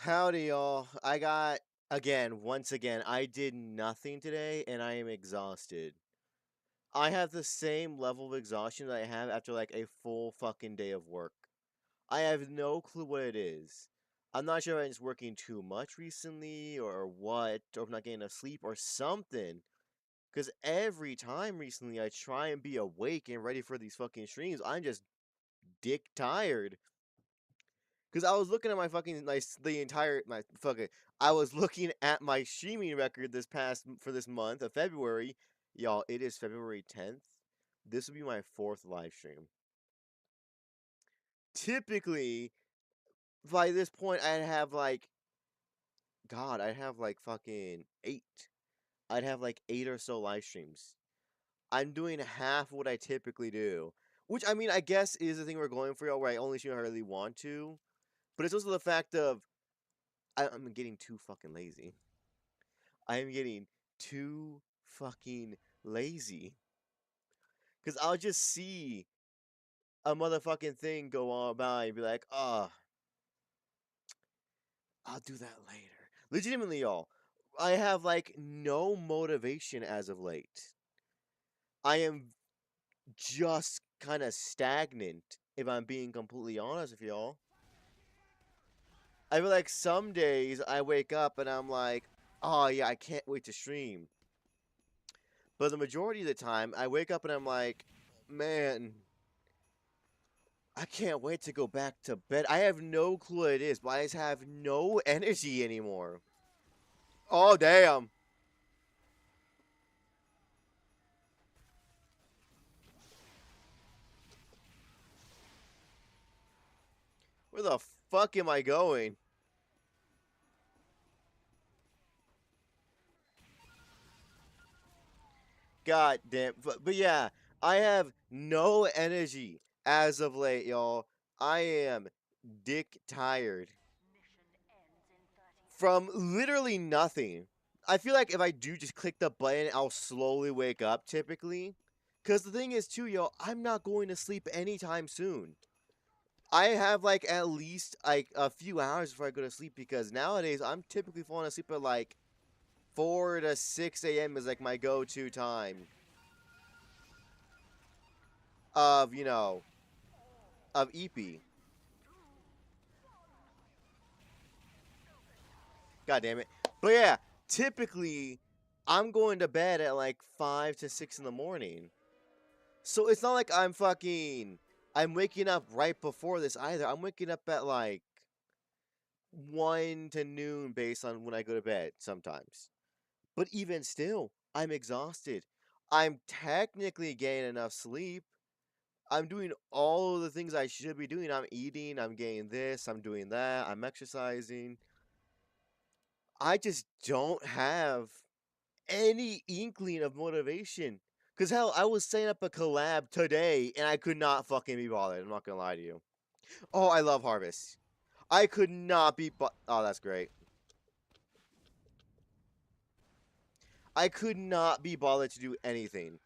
Howdy, y'all. Once again, I did nothing today and I am exhausted. I have the same level of exhaustion that I have after like a full fucking day of work. I have no clue what it is. I'm not sure if I'm just working too much recently or what, or if I'm not getting enough sleep or something. Because every time recently I try and be awake and ready for these fucking streams, I'm just dick tired. Because I was looking at my fucking the entire my fucking I was looking at my streaming record for this month of February. Y'all, it is February 10th. This will be my fourth live stream. Typically, by this point, I'd have like fucking eight. I'd have like eight or so live streams. I'm doing half what I typically do, which I mean, I guess is the thing we're going for, y'all. Where I only stream when I really want to, but it's also the fact of I'm getting too fucking lazy. I am getting too fucking lazy. Because I'll just see a motherfucking thing go on by and be like, I'll do that later. Legitimately, y'all, I have like no motivation as of late. I am just kind of stagnant, if I'm being completely honest with y'all. I feel like some days I wake up and I'm like, oh yeah, I can't wait to stream. But the majority of the time, I wake up and I'm like, man, I can't wait to go back to bed. I have no clue what it is, but I just have no energy anymore. Oh, damn. Where the fuck am I going? God damn. But yeah, I have no energy as of late, y'all. I am dick tired from literally nothing. I feel like if I do just click the button, I'll slowly wake up typically. Because the thing is, too, yo, I'm not going to sleep anytime soon. I have like at least like a few hours before I go to sleep because nowadays I'm typically falling asleep at like 4 to 6 a.m. is like my go-to time of, of Eppy. God damn it. But yeah, typically I'm going to bed at like 5 to 6 in the morning. So it's not like I'm waking up right before this either. I'm waking up at like 1 to noon based on when I go to bed sometimes. But even still, I'm exhausted. I'm technically getting enough sleep. I'm doing all of the things I should be doing. I'm eating, I'm getting this, I'm doing that, I'm exercising. I just don't have any inkling of motivation. Because hell, I was setting up a collab today and I could not fucking be bothered. I'm not gonna lie to you. Oh, I love Harvest. I could not be. Oh, that's great. I could not be bothered to do anything.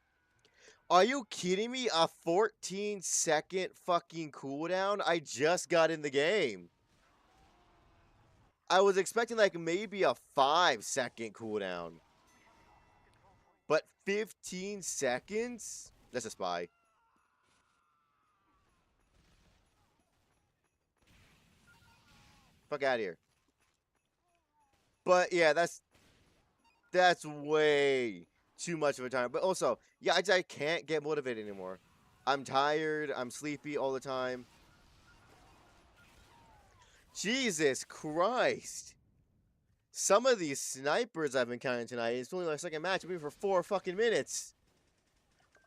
Are you kidding me? A 14-second fucking cooldown? I just got in the game. I was expecting like maybe a 5-second cooldown. But 15 seconds? That's a spy. Fuck out of here. But yeah, that's way too much of a time. But also, yeah, I can't get motivated anymore. I'm tired. I'm sleepy all the time. Jesus Christ. Some of these snipers I've been counting tonight, it's only my second match, I've been for 4 fucking minutes,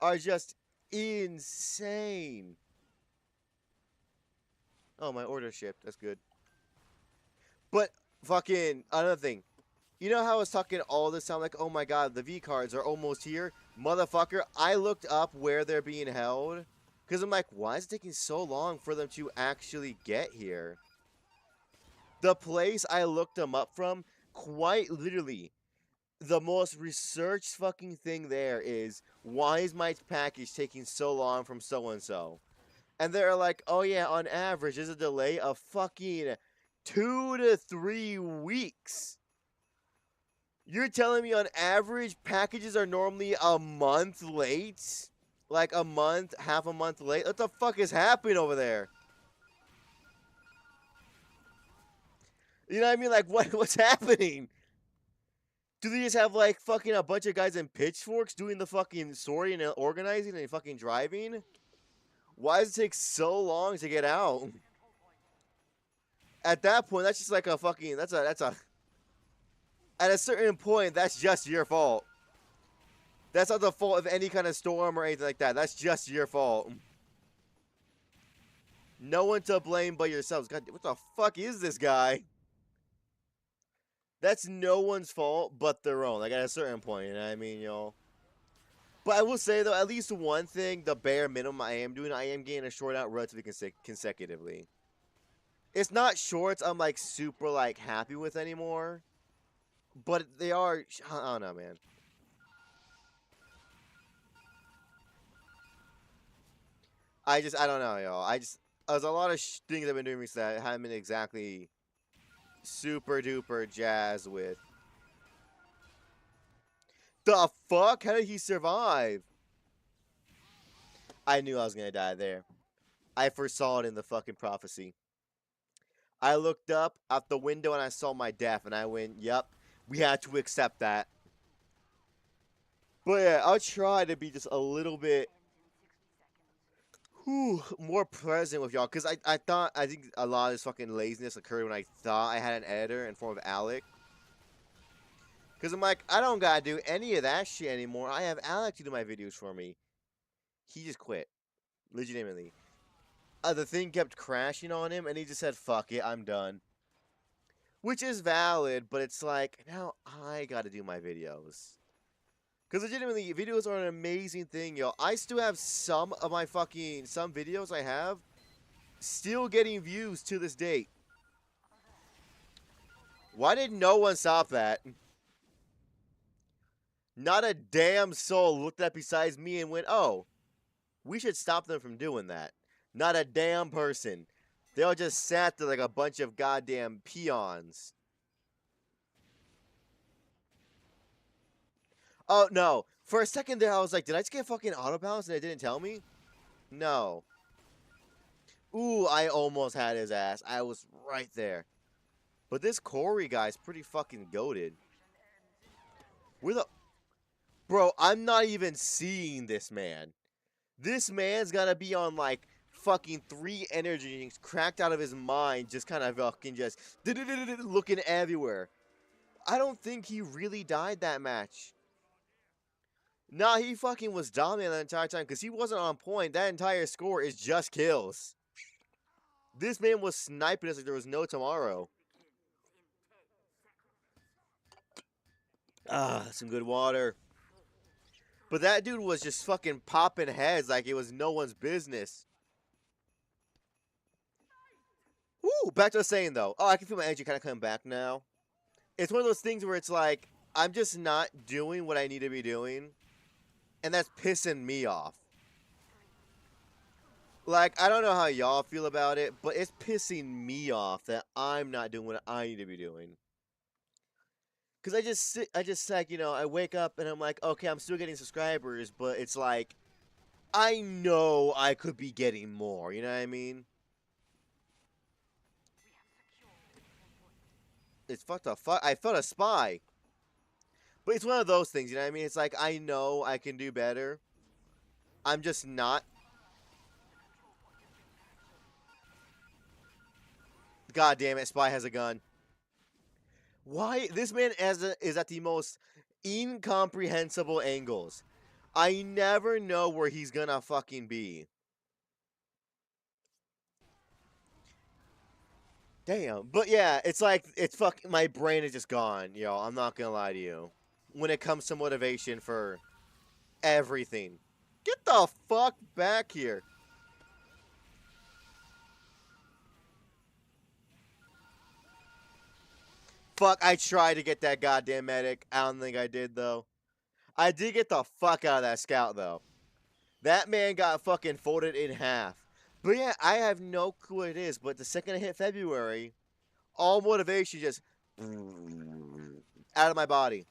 are just insane. Oh, my order shipped. That's good. But fucking another thing. You know how I was talking all this time like, oh my god, the V cards are almost here? Motherfucker, I looked up where they're being held. Because I'm like, why is it taking so long for them to actually get here? The place I looked them up from, quite literally, the most researched fucking thing there is, why is my package taking so long from so-and-so? And they're like, oh yeah, on average, there's a delay of fucking 2 to 3 weeks. You're telling me on average packages are normally a month late? Like a month, half a month late? What the fuck is happening over there? You know what I mean? Like what's happening? Do they just have like fucking a bunch of guys in pitchforks doing the fucking sorting and organizing and fucking driving? Why does it take so long to get out? At that point, that's just like a fucking that's a at a certain point, that's just your fault. That's not the fault of any kind of storm or anything like that. That's just your fault. No one to blame but yourselves. God, what the fuck is this guy? That's no one's fault but their own. Like at a certain point, you know what I mean, y'all? But I will say though, at least one thing, the bare minimum I am doing, I am getting a short out relatively consecutively. It's not shorts I'm like super like happy with anymore, but they are. I don't know, man. I don't know, y'all. There's a lot of things I've been doing recently that I haven't been exactly super duper jazzed with. The fuck? How did he survive? I knew I was gonna die there. I foresaw it in the fucking prophecy. I looked up out the window and I saw my death and I went, yep, we had to accept that. But yeah, I'll try to be just a little bit more present with y'all. Because I think a lot of this fucking laziness occurred when I thought I had an editor in form of Alec. Because I'm like, I don't gotta do any of that shit anymore. I have Alec to do my videos for me. He just quit. Legitimately. The thing kept crashing on him, and he just said, fuck it, I'm done. Which is valid, but it's like, now I gotta do my videos. Because legitimately, videos are an amazing thing, yo. I still have some videos I have still getting views to this date. Why did no one stop that? Not a damn soul looked at besides me and went, oh, we should stop them from doing that. Not a damn person. They all just sat there like a bunch of goddamn peons. Oh, no. For a second there, I was like, did I just get fucking autobalance and it didn't tell me? No. Ooh, I almost had his ass. I was right there. But this Corey guy's pretty fucking goated. Where the... Bro, I'm not even seeing this man. This man's gotta be on, like, fucking 3 energy drinks, cracked out of his mind, just kind of fucking just looking everywhere. I don't think he really died that match. Nah, he fucking was dominant that entire time because he wasn't on point. That entire score is just kills. This man was sniping us like there was no tomorrow. Ah, some good water. But that dude was just fucking popping heads like it was no one's business. Woo, back to what I was saying though. Oh, I can feel my energy kind of coming back now. It's one of those things where it's like, I'm just not doing what I need to be doing. And that's pissing me off. Like, I don't know how y'all feel about it, but it's pissing me off that I'm not doing what I need to be doing. Because I just like, you know, I wake up and I'm like, okay, I'm still getting subscribers, but it's like, I know I could be getting more, you know what I mean? It's fucked up. I felt a spy. But it's one of those things, you know what I mean? It's like, I know I can do better. I'm just not. God damn it, Spy has a gun. Why? This man is at the most incomprehensible angles. I never know where he's gonna fucking be. Damn. But yeah, it's like, my brain is just gone, yo. I'm not gonna lie to you. When it comes to motivation for everything. Get the fuck back here. Fuck, I tried to get that goddamn medic. I don't think I did, though. I did get the fuck out of that scout, though. That man got fucking folded in half. But yeah, I have no clue what it is, but the second I hit February, All motivation just out of my body.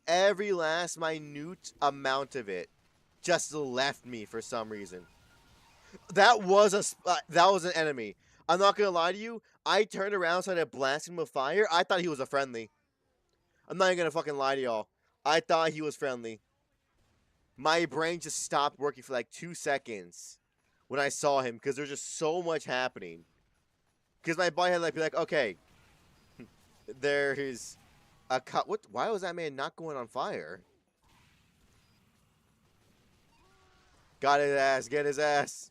Every last minute amount of it just left me for some reason. That was an enemy. I'm not gonna lie to you. I turned around, started blasting him with fire. I thought he was a friendly. I'm not even gonna fucking lie to y'all. I thought he was friendly. My brain just stopped working for like 2 seconds when I saw him because there's just so much happening. Because my body had to like be like, okay, there's a cut. What? Why was that man not going on fire? Got his ass. Get his ass.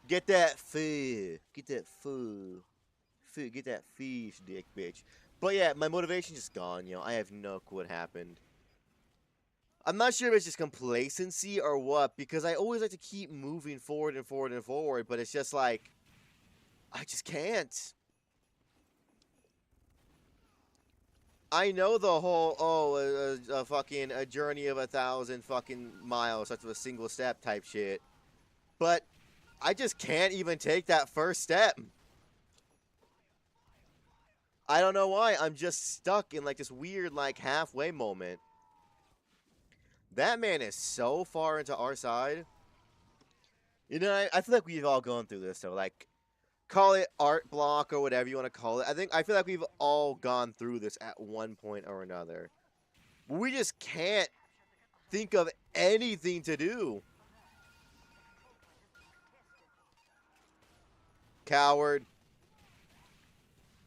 Get that food. Get that food. Food. Get that fish, dick bitch. But yeah, my motivation just gone. You know, I have no clue what happened. I'm not sure if it's just complacency or what, because I always like to keep moving forward and forward and forward, but it's just like, I just can't. I know the whole, a fucking a journey of 1,000 fucking miles, such a single step type shit, but I just can't even take that first step. I don't know why. I'm just stuck in like this weird like halfway moment. That man is so far into our side. You know, I feel like we've all gone through this though. Like, call it art block or whatever you want to call it. I feel like we've all gone through this at one point or another. We just can't think of anything to do. Coward.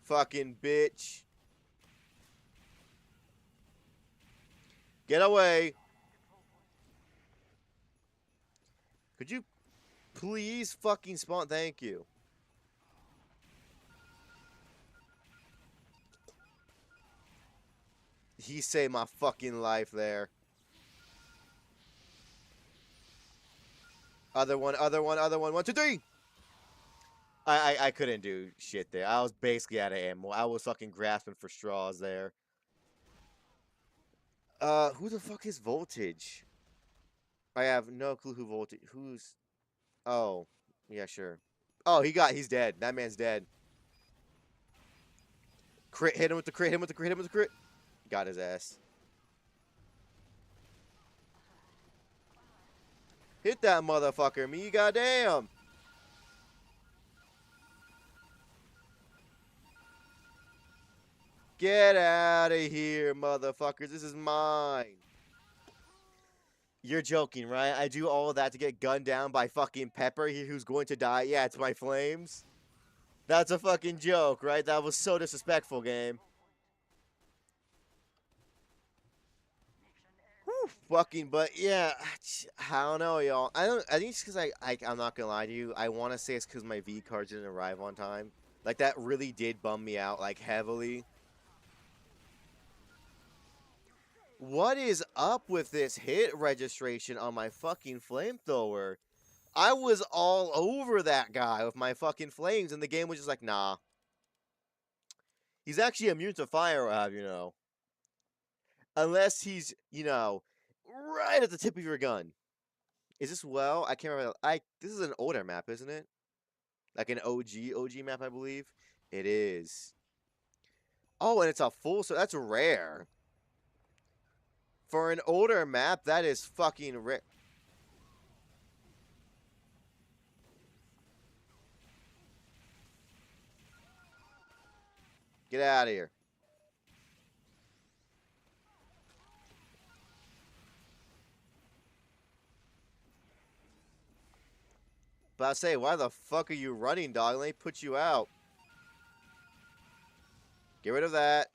Fucking bitch. Get away. Could you please fucking spawn? Thank you. He saved my fucking life there. Other one, other one, other one. 1, 2, 3. I couldn't do shit there. I was basically out of ammo. I was fucking grasping for straws there. Who the fuck is Voltage? I have no clue who Voltage. Who's? Oh, yeah, sure. Oh, he's dead. That man's dead. Crit, hit him with the crit, hit him with the crit, hit him with the crit. Got his ass. Hit that motherfucker, me, goddamn. Get out of here, motherfuckers. This is mine. You're joking, right? I do all of that to get gunned down by fucking Pepper, who's going to die. Yeah, it's my flames. That's a fucking joke, right? That was so disrespectful, game. Whew, fucking, but yeah, I don't know, y'all. I think it's because I'm not gonna lie to you. I want to say it's because my V cards didn't arrive on time. Like, that really did bum me out, like, heavily. What is up with this hit registration on my fucking flamethrower? I was all over that guy with my fucking flames, and the game was just like, nah. He's actually immune to fire, I'll have you know. Unless he's, you know, right at the tip of your gun. Is this well? I can't remember. This is an older map, isn't it? Like an OG map, I believe. It is. Oh, and it's a full, so that's rare. For an older map, that is fucking rare. Get out of here. But I say, why the fuck are you running, dog? Let me put you out. Get rid of that.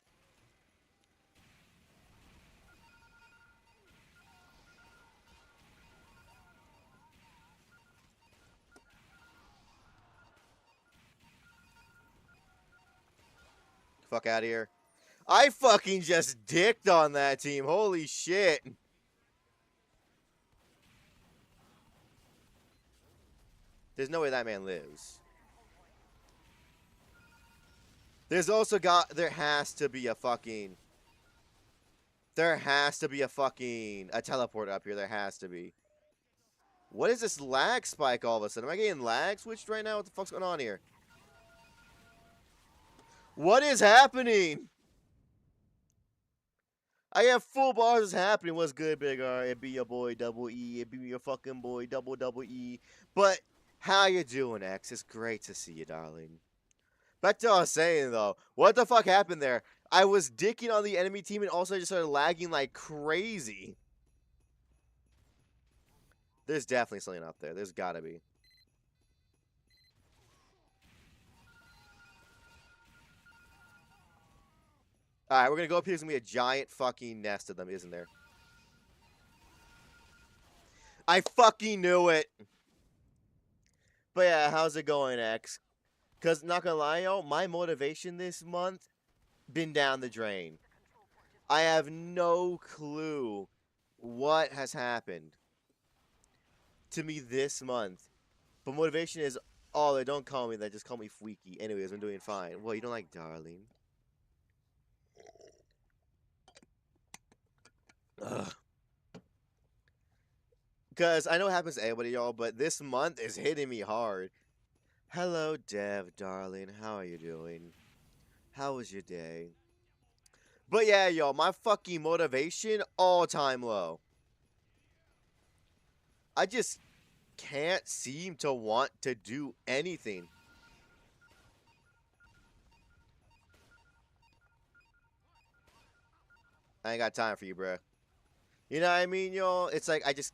Fuck out of here. I fucking just dicked on that team. Holy shit. There's no way that man lives. There has to be a fucking... There has to be a fucking... A teleport up here. There has to be. What is this lag spike all of a sudden? Am I getting lag switched right now? What the fuck's going on here? What is happening? I have full bars happening. What's good, Big R? It be your boy Double E. It be your fucking boy Double E. But how you doing, X? It's great to see you, darling. Back to what I was saying though. What the fuck happened there? I was dicking on the enemy team and also I just started lagging like crazy. There's definitely something up there. There's gotta be. Alright, we're gonna go up here. There's gonna be a giant fucking nest of them, isn't there? I fucking knew it! But yeah, how's it going, X? Cause not gonna lie, yo, my motivation this month been down the drain. I have no clue what has happened to me this month. But motivation is all they don't call me that, just call me Freaky. Anyways, I'm doing fine. Well, you don't like darling. Ugh. Because I know it happens to everybody, y'all, but this month is hitting me hard. Hello, Dev, darling. How are you doing? How was your day? But yeah, y'all, my fucking motivation all-time low. I just can't seem to want to do anything. I ain't got time for you, bruh. You know what I mean, y'all? It's like I just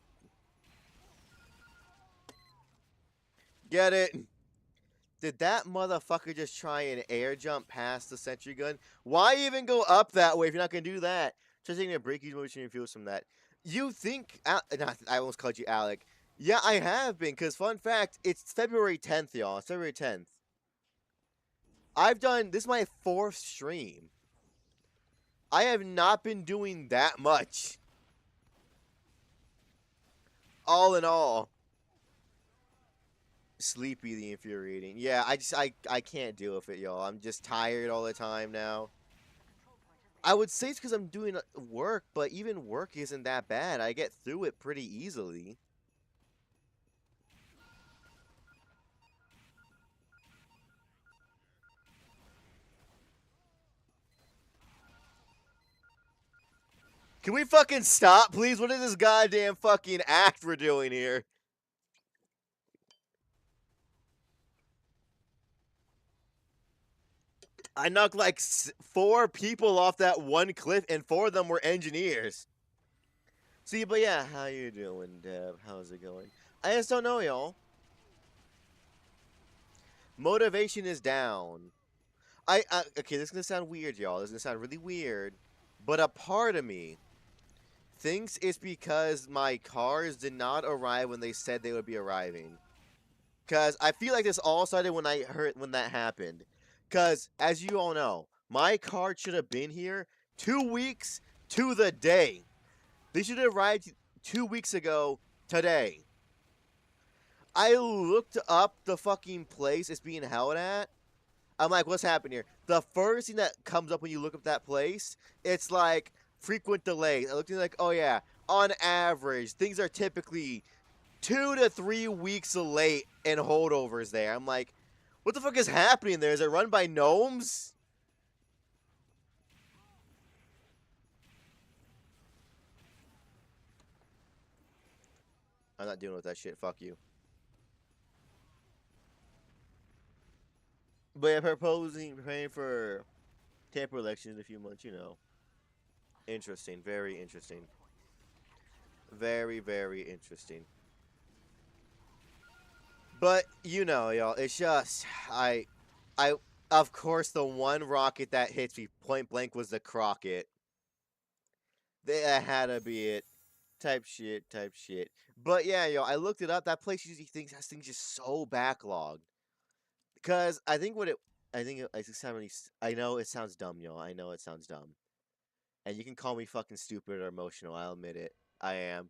get it. Did that motherfucker just try and air jump past the sentry gun? Why even go up that way if you're not gonna do that? Just taking a breakage motion and feels from that. You think I almost called you Alec. Yeah, I have been, because fun fact, it's February 10th, y'all. It's February 10th. I've done this is my 4th stream. I have not been doing that much. All in all. Sleepy the infuriating. Yeah, I can't deal with it, y'all. I'm just tired all the time now. I would say it's because I'm doing work, but even work isn't that bad. I get through it pretty easily. Can we fucking stop, please? What is this goddamn fucking act we're doing here? I knocked like 4 people off that one cliff, and 4 of them were engineers. See, but yeah, how you doing, Deb? How's it going? I just don't know, y'all. Motivation is down. Okay, this is gonna sound weird, y'all. This is gonna sound really weird, but a part of me thinks it's because my cars did not arrive when they said they would be arriving. Cause I feel like this all started when I heard when that happened. Cause as you all know, my car should have been here 2 weeks to the day. They should have arrived 2 weeks ago today. I looked up the fucking place it's being held at. I'm like, what's happening here? The first thing that comes up when you look up that place, it's like frequent delays. I looked at it like, oh yeah, on average, things are typically 2 to 3 weeks late and holdovers there. I'm like, what the fuck is happening there? Is it run by gnomes? I'm not dealing with that shit. Fuck you. But yeah, preparing for Tampa elections in a few months, you know. Interesting. Very interesting. Very, very interesting. But, you know, y'all, it's just, of course, the one rocket that hits me point blank was the Crockett. That had to be it. Type shit, type shit. But yeah, yo, I looked it up. That place usually thinks has things just so backlogged. Because I think what it, I think it sound really, I know it sounds dumb, yo. I know it sounds dumb. And you can call me fucking stupid or emotional. I'll admit it. I am.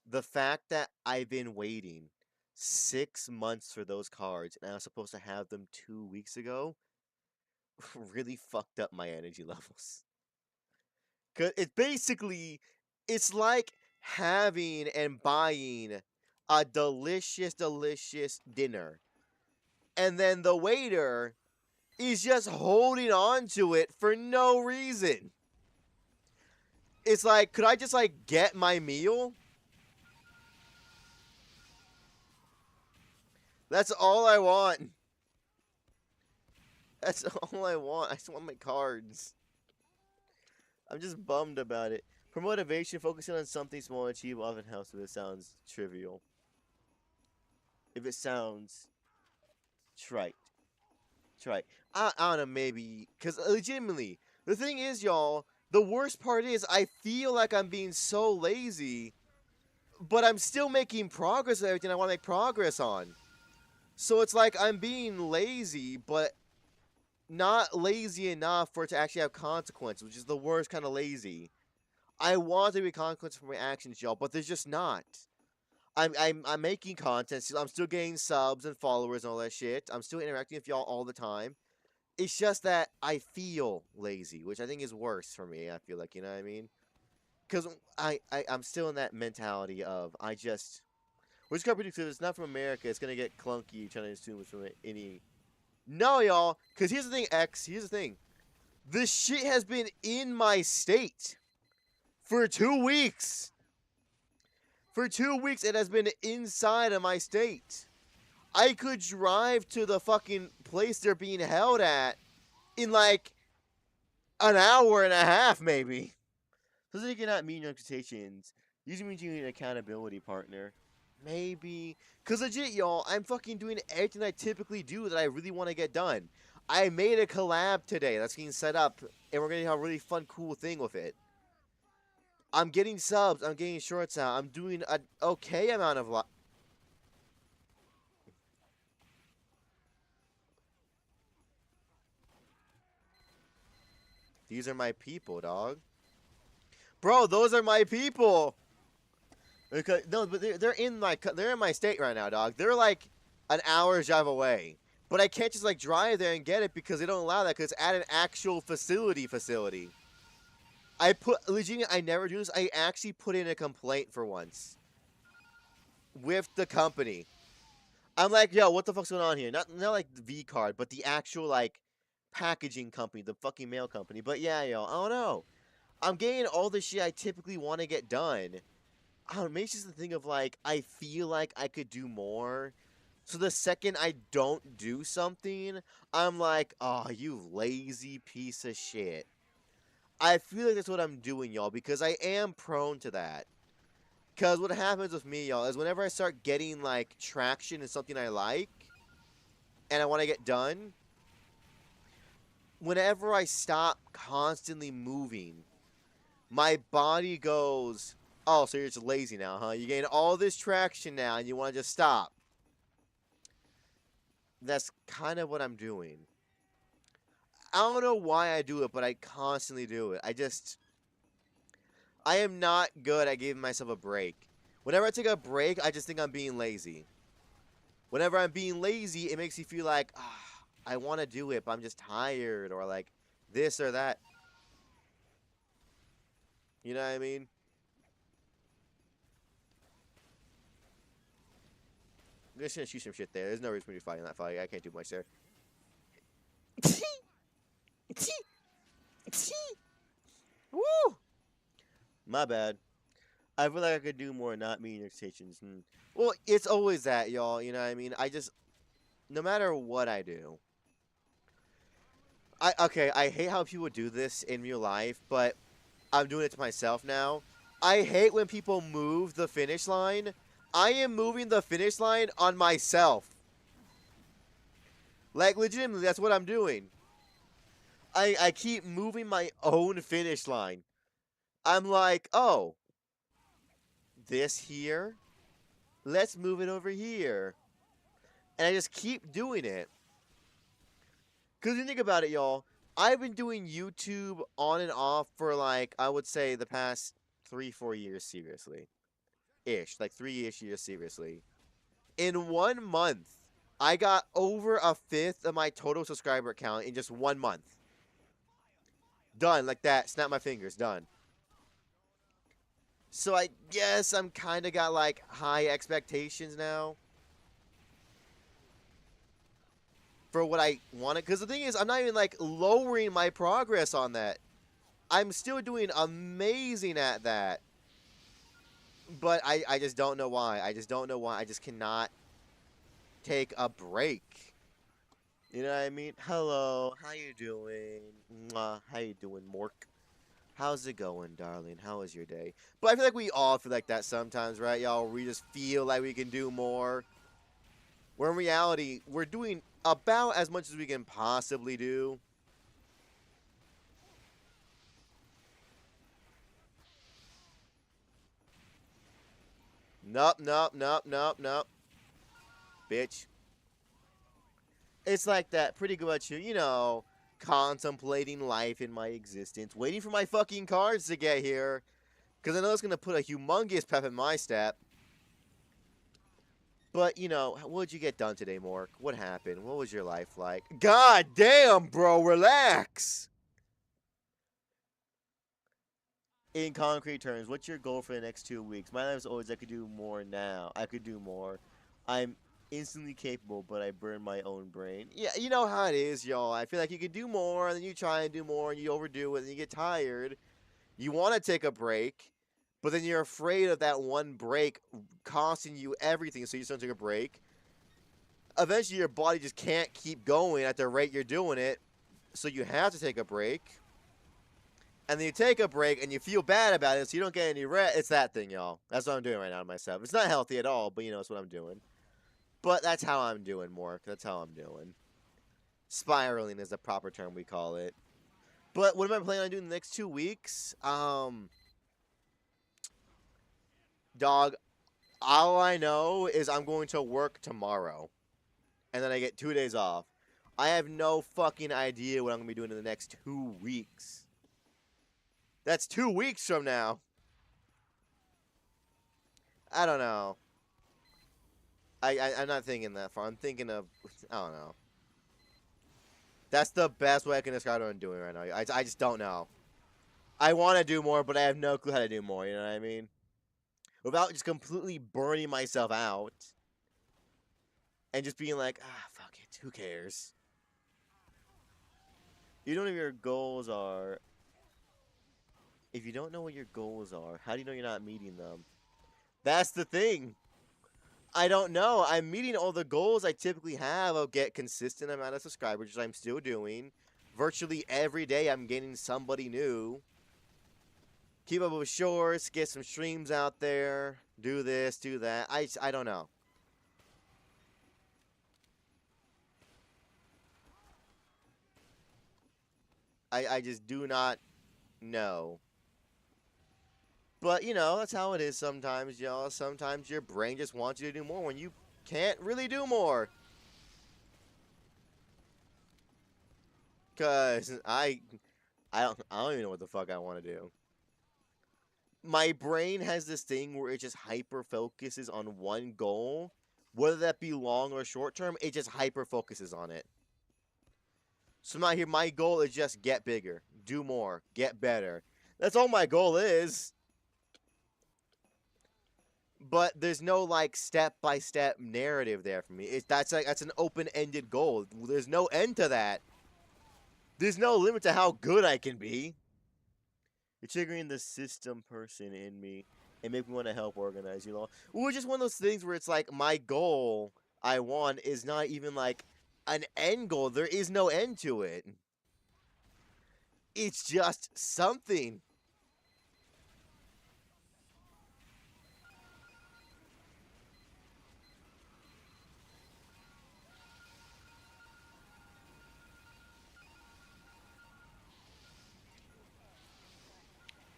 The fact that I've been waiting 6 months for those cards and I was supposed to have them 2 weeks ago really fucked up my energy levels. Cause it's basically, it's like having and buying a delicious, delicious dinner. And then the waiter is just holding on to it for no reason. It's like, could I just, like, get my meal? That's all I want. That's all I want. I just want my cards. I'm just bummed about it. For motivation, focusing on something small and achievable often helps if it sounds trivial. If it sounds trite. Trite. I don't know, maybe. Because legitimately, the thing is, y'all, the worst part is I feel like I'm being so lazy, but I'm still making progress with everything I want to make progress on. So it's like I'm being lazy, but not lazy enough for it to actually have consequences, which is the worst kind of lazy. I want there to be consequences for my actions, y'all, but there's just not. I'm making content. I'm still getting subs and followers and all that shit. I'm still interacting with y'all all the time. It's just that I feel lazy, which I think is worse for me. I feel like, you know what I mean? Because I'm still in that mentality of we're just gonna predict if it's not from America, it's gonna get clunky trying to assume it's from any. No, y'all. Because here's the thing, X. Here's the thing. This shit has been in my state for 2 weeks. For 2 weeks, it has been inside of my state. I could drive to the fucking place they're being held at in like an hour and a half, maybe. So you cannot meet your expectations. Usually means you need an accountability partner. Maybe. Because legit, y'all, I'm fucking doing everything I typically do that I really want to get done. I made a collab today that's getting set up, and we're going to have a really fun, cool thing with it. I'm getting subs. I'm getting shorts out. I'm doing an okay amount of These are my people, dog. Bro, those are my people. Because, no, but they're in my state right now, dog. They're like an hour's drive away. But I can't just like drive there and get it because they don't allow that because it's at an actual facility. Legitimately, I never do this. I actually put in a complaint for once with the company. I'm like, yo, what the fuck's going on here? Not like the V card, but the actual like packaging company, the fucking mail company. But yeah, yo, I don't know. I'm getting all the shit I typically want to get done. I don't know, maybe it's just the thing of like I feel like I could do more. So the second I don't do something, I'm like, oh, you lazy piece of shit. I feel like that's what I'm doing, y'all, because I am prone to that. Because what happens with me, y'all, is whenever I start getting, like, traction in something I like, and I want to get done, whenever I stop constantly moving, my body goes, oh, so you're just lazy now, huh? You gain all this traction now, and you want to just stop. That's kind of what I'm doing. I don't know why I do it, but I constantly do it. I am not good at giving myself a break. Whenever I take a break, I just think I'm being lazy. Whenever I'm being lazy, it makes me feel like, I want to do it, but I'm just tired, or like this or that. You know what I mean? I'm just gonna shoot some shit there. There's no reason for me to fight in that fight. I can't do much there. Woo! My bad. I feel like I could do more, not meeting expectations. Well, it's always that, y'all. You know what I mean? No matter what I do. I hate how people do this in real life, but I'm doing it to myself now. I hate when people move the finish line. I am moving the finish line on myself. Like, legitimately, that's what I'm doing. I keep moving my own finish line. I'm like, oh, this here? Let's move it over here. And I just keep doing it. Because you think about it, y'all, I've been doing YouTube on and off for, like, I would say the past 3-4 years, seriously. Like 3-ish years, seriously. In 1 month, I got over a fifth of my total subscriber count in just 1 month. Done, like that. Snap my fingers, done. So I guess I'm kind of got, like, high expectations now. for what I wanted. Because the thing is, I'm not even like lowering my progress on that. I'm still doing amazing at that. But I just don't know why. I just don't know why. I just cannot take a break. You know what I mean? Hello, how you doing? Mwah, how you doing, Mork? How's it going, darling? How was your day? But I feel like we all feel like that sometimes, right, y'all? We just feel like we can do more. Where in reality, we're doing about as much as we can possibly do. Nope, nope, nope, nope, nope. Bitch. It's like that pretty good, you know, contemplating life in my existence, waiting for my fucking cards to get here. Because I know it's going to put a humongous pep in my step. But, you know, what'd you get done today, Mork? What happened? What was your life like? God damn, bro, relax! In concrete terms, what's your goal for the next 2 weeks? My life is always I could do more now. I could do more. I'm instantly capable, but I burn my own brain. Yeah, you know how it is, y'all. I feel like you could do more, and then you try and do more, and you overdo it, and you get tired. You want to take a break, but then you're afraid of that one break costing you everything, so you just don't take a break. Eventually, your body just can't keep going at the rate you're doing it, so you have to take a break. And then you take a break and you feel bad about it, so you don't get any rest. It's that thing, y'all. That's what I'm doing right now to myself. It's not healthy at all, but you know, it's what I'm doing. But that's how I'm doing, Mork. That's how I'm doing. Spiraling is the proper term we call it. But what am I planning on doing the next 2 weeks? Dog, all I know is I'm going to work tomorrow. And then I get 2 days off. I have no fucking idea what I'm going to be doing in the next 2 weeks. That's 2 weeks from now. I don't know. I'm not thinking that far. I'm thinking of, I don't know. That's the best way I can describe what I'm doing right now. I just don't know. I want to do more, but I have no clue how to do more. You know what I mean? Without just completely burning myself out and just being like, ah, fuck it. Who cares? You don't know what your goals are. If you don't know what your goals are, how do you know you're not meeting them? That's the thing. I don't know. I'm meeting all the goals I typically have. I'll get consistent amount of subscribers, which I'm still doing. Virtually every day, I'm getting somebody new. Keep up with shorts, get some streams out there, do this, do that. I don't know. I just do not know. But, you know, that's how it is sometimes, y'all. Sometimes your brain just wants you to do more when you can't really do more. Because I don't even know what the fuck I want to do. My brain has this thing where it just hyper focuses on one goal, whether that be long or short term. It just hyper focuses on it. So now here, my goal is just get bigger, do more, get better. That's all my goal is. But there's no like step by step narrative there for me. That's an open ended goal. There's no end to that. There's no limit to how good I can be. You're triggering the system person in me and make me want to help organize, you know? Well, it's just one of those things where it's like my goal I want is not even like an end goal. There is no end to it. It's just something.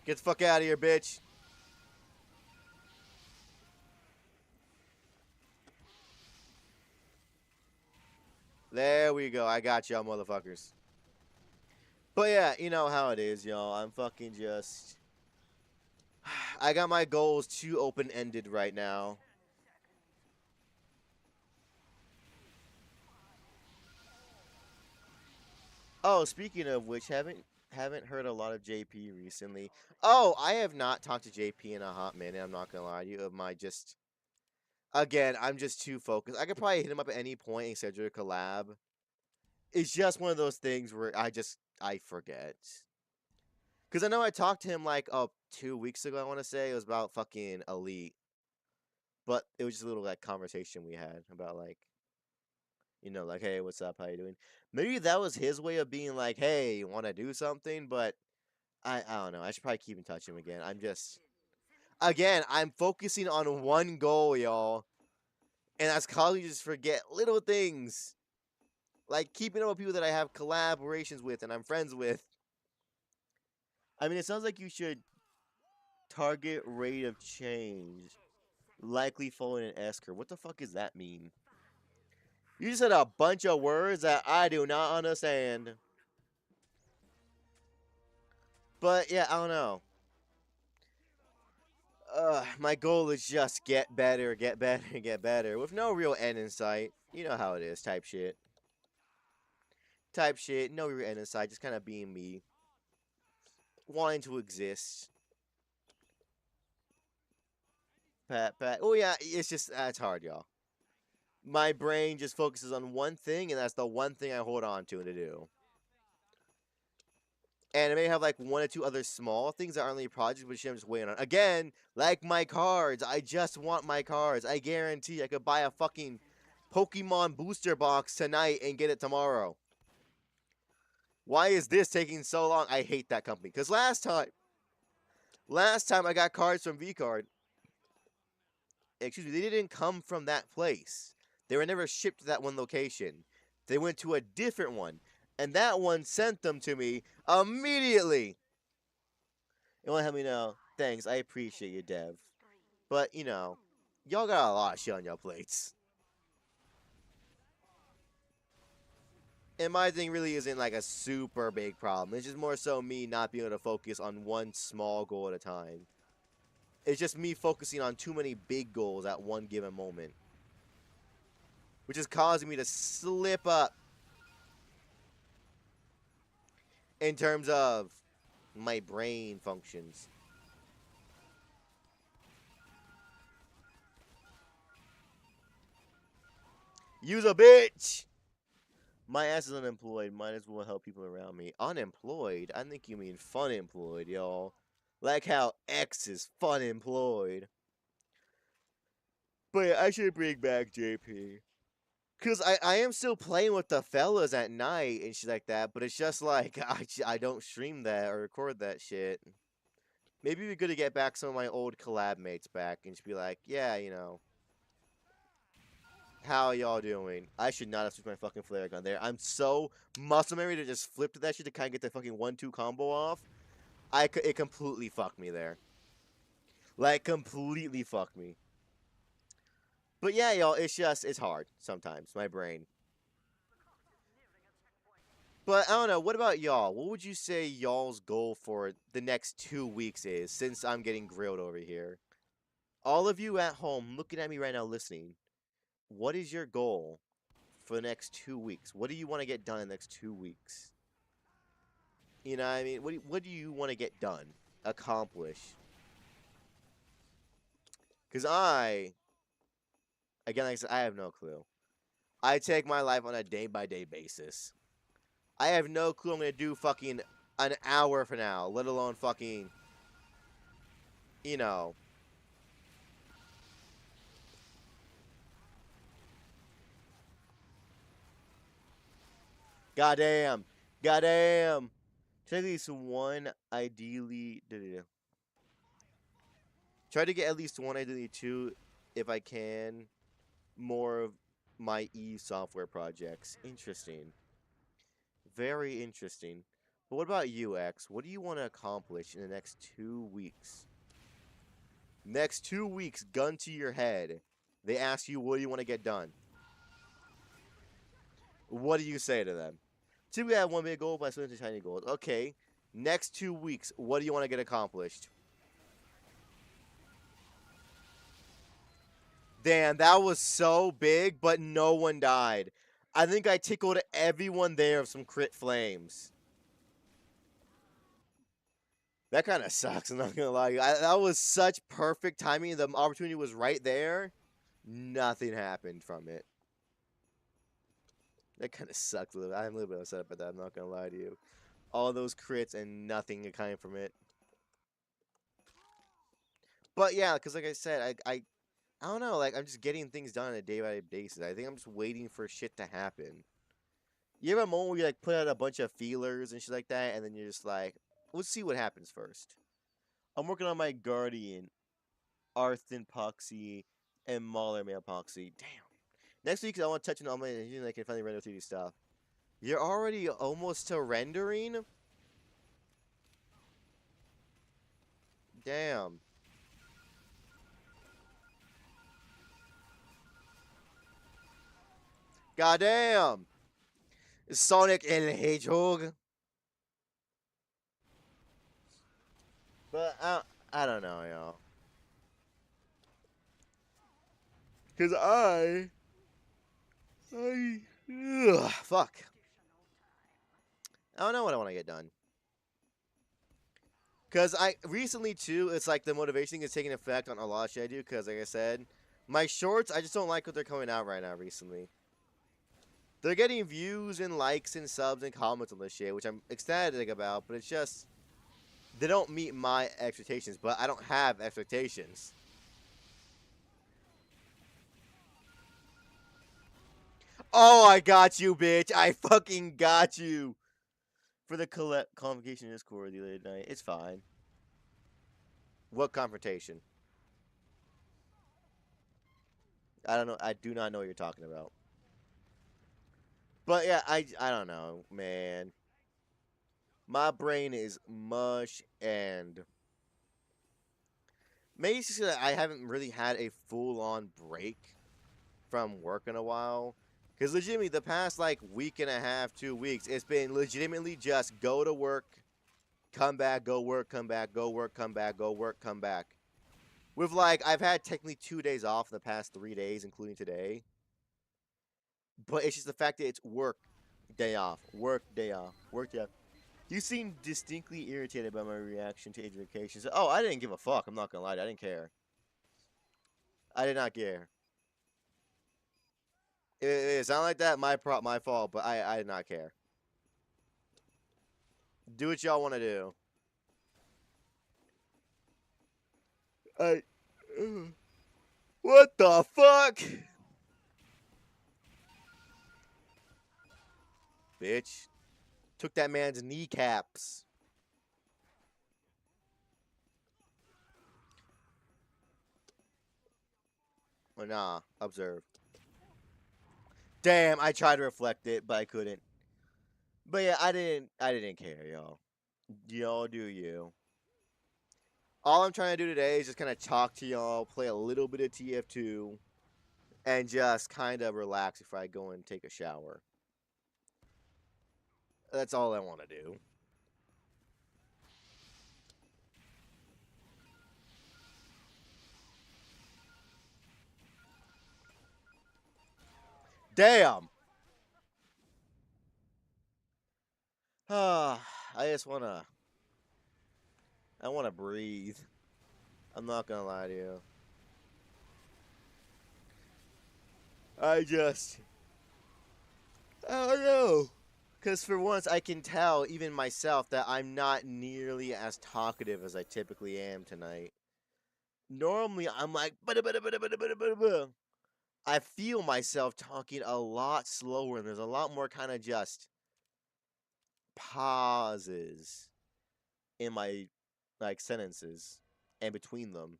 Get the fuck out of here, bitch. There we go. I got y'all, motherfuckers. But yeah, you know how it is, y'all. I'm fucking just. I got my goals too open ended right now. Oh, speaking of which, haven't heard a lot of JP recently. Oh, I have not talked to JP in a hot minute. I'm not gonna lie to you. Of my just again, I'm just too focused. I could probably hit him up at any point and schedule a collab. It's just one of those things where I forget. Because I know I talked to him like 2 weeks ago, I want to say. It was about fucking Elite. But it was just a little like conversation we had about like, like, hey, what's up? How you doing? Maybe that was his way of being like, hey, you want to do something? But I don't know. I should probably keep in touch with him again. I'm focusing on one goal, y'all. And that's causing me to just forget little things. Like keeping up with people that I have collaborations with and I'm friends with. I mean, it sounds like you should target rate of change. Likely following an S curve. What the fuck does that mean? You just said a bunch of words that I do not understand. But yeah, I don't know. My goal is just get better, get better, get better, with no real end in sight. You know how it is, type shit. Type shit, no real end in sight, just kind of being me. Wanting to exist. Pat, pat. Oh yeah, it's just, it's hard, y'all. My brain just focuses on one thing, and that's the one thing I hold on to do. And I may have like one or two other small things that aren't really projects, but shit I'm just waiting on. Again, like my cards. I just want my cards. I guarantee I could buy a fucking Pokemon booster box tonight and get it tomorrow. Why is this taking so long? I hate that company. Because last time I got cards from VCard, excuse me, they didn't come from that place. They were never shipped to that one location. They went to a different one. And that one sent them to me immediately. You want to help me know? Thanks, I appreciate you, Dev. But, y'all got a lot of shit on your plates. And my thing really isn't like a super big problem. It's just more so me not being able to focus on one small goal at a time. It's just me focusing on too many big goals at one given moment. Which is causing me to slip up in terms of my brain functions. Use a bitch! My ass is unemployed. Might as well help people around me. Unemployed? I think you mean fun employed, y'all. Like how X is fun employed. But yeah, I should bring back JP. Because I am still playing with the fellas at night and shit like that. But it's just like, I don't stream that or record that shit. Maybe it'd be good to get back some of my old collab mates back and just be like, yeah, how y'all doing? I should not have switched my fucking flare gun there. I'm so muscle memory to just flip to that shit to kind of get the fucking 1-2 combo off. It completely fucked me there. Like, completely fucked me. But yeah, y'all, it's hard sometimes, my brain. But I don't know, what about y'all? What would you say y'all's goal for the next 2 weeks is, since I'm getting grilled over here? All of you at home looking at me right now listening, what is your goal for the next 2 weeks? What do you want to get done in the next 2 weeks? You know what I mean? What do you want to get done? Accomplish? Because again, like I said, I have no clue. I take my life on a day-by-day basis. I have no clue I'm going to do fucking an hour from now, let alone fucking, you know. Goddamn. Goddamn. Try at least one, ideally. Try to get at least one, ideally two, if I can. More of my software projects. Interesting. Very interesting. But what about you, X? What do you want to accomplish in the next 2 weeks? Next 2 weeks, gun to your head. They ask you, what do you want to get done? What do you say to them? Typically, I have one big goal, but I split into tiny goals. Okay. Next 2 weeks, what do you want to get accomplished? Damn, that was so big, but no one died. I think I tickled everyone there of some crit flames. That kind of sucks, I'm not gonna lie. That was such perfect timing. The opportunity was right there. Nothing happened from it. That kind of sucked a little. I'm a little bit upset about that. I'm not gonna lie to you. All those crits and nothing kind from it. But yeah, because like I said, I don't know. Like I'm just getting things done on a day by day basis. I think I'm just waiting for shit to happen. You have a moment where you like put out a bunch of feelers and shit like that, and then you're just like, let's see what happens first. I'm working on my Guardian, Arthan Poxy, and Mauler Male Poxy. Damn. Next week, I want to touch on all my, I can finally render 3D stuff. You're already almost to rendering? Damn. Goddamn. Sonic and Hedgehog. But I don't know, y'all. Cause fuck. I don't know what I want to get done. Cause I recently too, it's like the motivation is taking effect on a lot of shit I do. Cause like I said, my shorts, I just don't like what they're coming out right now recently. They're getting views and likes and subs and comments on this shit, which I'm ecstatic about. But it's just they don't meet my expectations. But I don't have expectations. Oh, I got you, bitch. I fucking got you. For the convocation Discord the other night. It's fine. What confrontation? I don't know. I do not know what you're talking about. But yeah, I don't know, man. My brain is mush and maybe it's just that I haven't really had a full on break from work in a while. Because legitimately, the past like week and a half, 2 weeks, it's been legitimately just go to work, come back, go work, come back, go work, come back, go work, come back. With like, I've had technically 2 days off in the past 3 days, including today. But it's just the fact that it's work, day off, work, day off, work, day off. You seem distinctly irritated by my reaction to education. So, oh, I didn't give a fuck. I'm not gonna lie. I didn't care. I did not care. It sounded like that. My fault. But I did not care. Do what y'all want to do. I. What the fuck, bitch? Took that man's kneecaps. Or nah, observe. Damn, I tried to reflect it, but I couldn't. But yeah, I didn't care, y'all. Y'all do you. All I'm trying to do today is just kind of talk to y'all, play a little bit of Tf2, and just kind of relax before I go and take a shower. That's all I want to do. Damn. I just wanna. I wanna breathe. I'm not gonna lie to you. I just. I don't know. Because for once, I can tell, even myself, that I'm not nearly as talkative as I typically am tonight. Normally, I'm like, I feel myself talking a lot slower, and there's a lot more kind of just pauses in my like sentences and between them.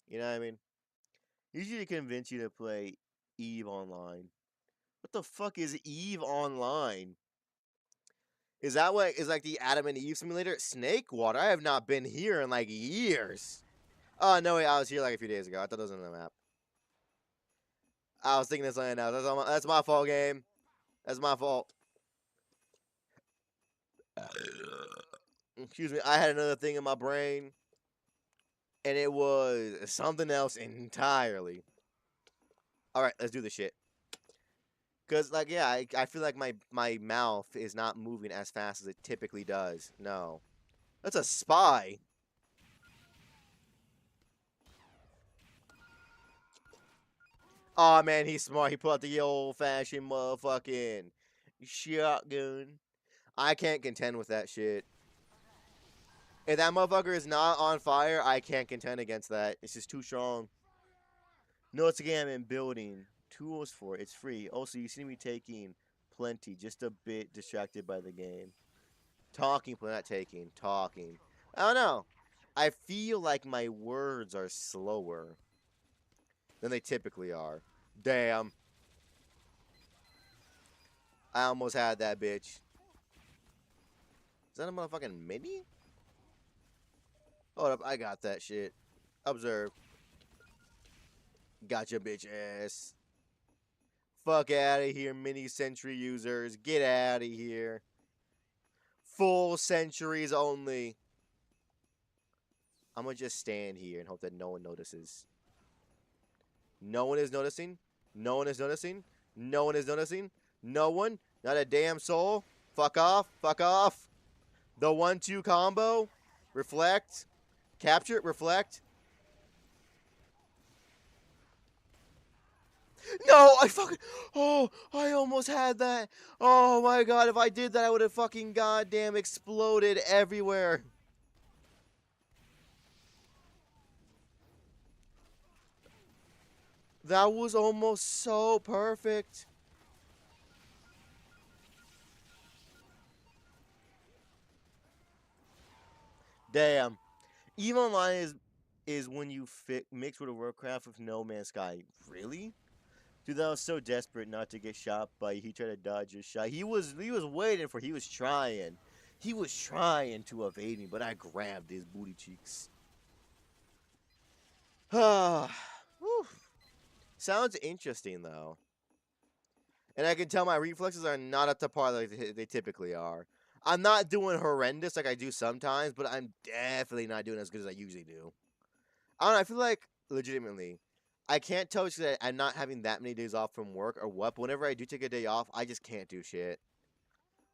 You know what I mean? Usually to convince you to play Eve Online. What the fuck is Eve Online? Is that what is like the Adam and Eve simulator? Snake Water? I have not been here in like years. Oh no, wait, I was here like a few days ago. I thought that was on the map. I was thinking this something else. That's my fault, game. That's my fault. Excuse me. I had another thing in my brain, and it was something else entirely. All right, let's do this shit. Cause like yeah, I feel like my mouth is not moving as fast as it typically does. No, that's a spy. Oh man, he's smart. He put out the old fashioned motherfucking shotgun. I can't contend with that shit. If that motherfucker is not on fire, I can't contend against that. It's just too strong. No, it's a game I'm building. Tools for it. It's free. Also, you see me taking plenty, just a bit distracted by the game. Talking, but not taking. Talking. I don't know. I feel like my words are slower than they typically are. Damn. I almost had that bitch. Is that a motherfucking mini? Hold up, I got that shit. Observe. Gotcha, bitch ass. Fuck out of here, mini century users. Get out of here. Full centuries only. I'm gonna just stand here and hope that no one notices. No one is noticing. No one is noticing. No one is noticing. No one. Not a damn soul. Fuck off. Fuck off. The 1-2 combo. Reflect. Capture. Reflect. No, I fucking. Oh, I almost had that. Oh my god, if I did that, I would have fucking goddamn exploded everywhere. That was almost so perfect. Damn. Even Online is when you mix with a Warcraft with No Man's Sky. Really? Dude, that was so desperate not to get shot by. He tried to dodge his shot. He was waiting for. He was trying. He was trying to evade me, but I grabbed his booty cheeks. Ah, sounds interesting though, and I can tell my reflexes are not up to par like they typically are. I'm not doing horrendous like I do sometimes, but I'm definitely not doing as good as I usually do. I don't know. I feel like legitimately, I can't tell because I'm not having that many days off from work or what. But whenever I do take a day off, I just can't do shit.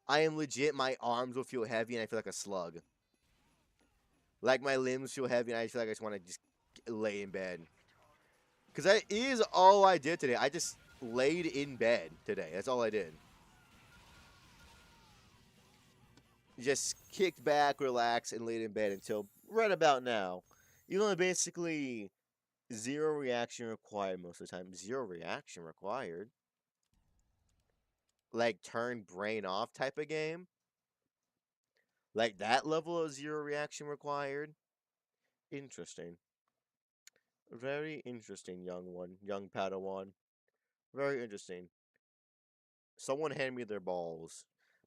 I am legit. My arms will feel heavy, and I feel like a slug. Like my limbs feel heavy, and I feel like I just want to just lay in bed. Because that is all I did today. I just laid in bed today. That's all I did. Just kicked back, relaxed, and laid in bed until right about now. You know, basically zero reaction required most of the time. Zero reaction required. Like turn brain off type of game. Like that level of zero reaction required. Interesting. Very interesting, young one. Young Padawan. Very interesting. Someone hand me their balls.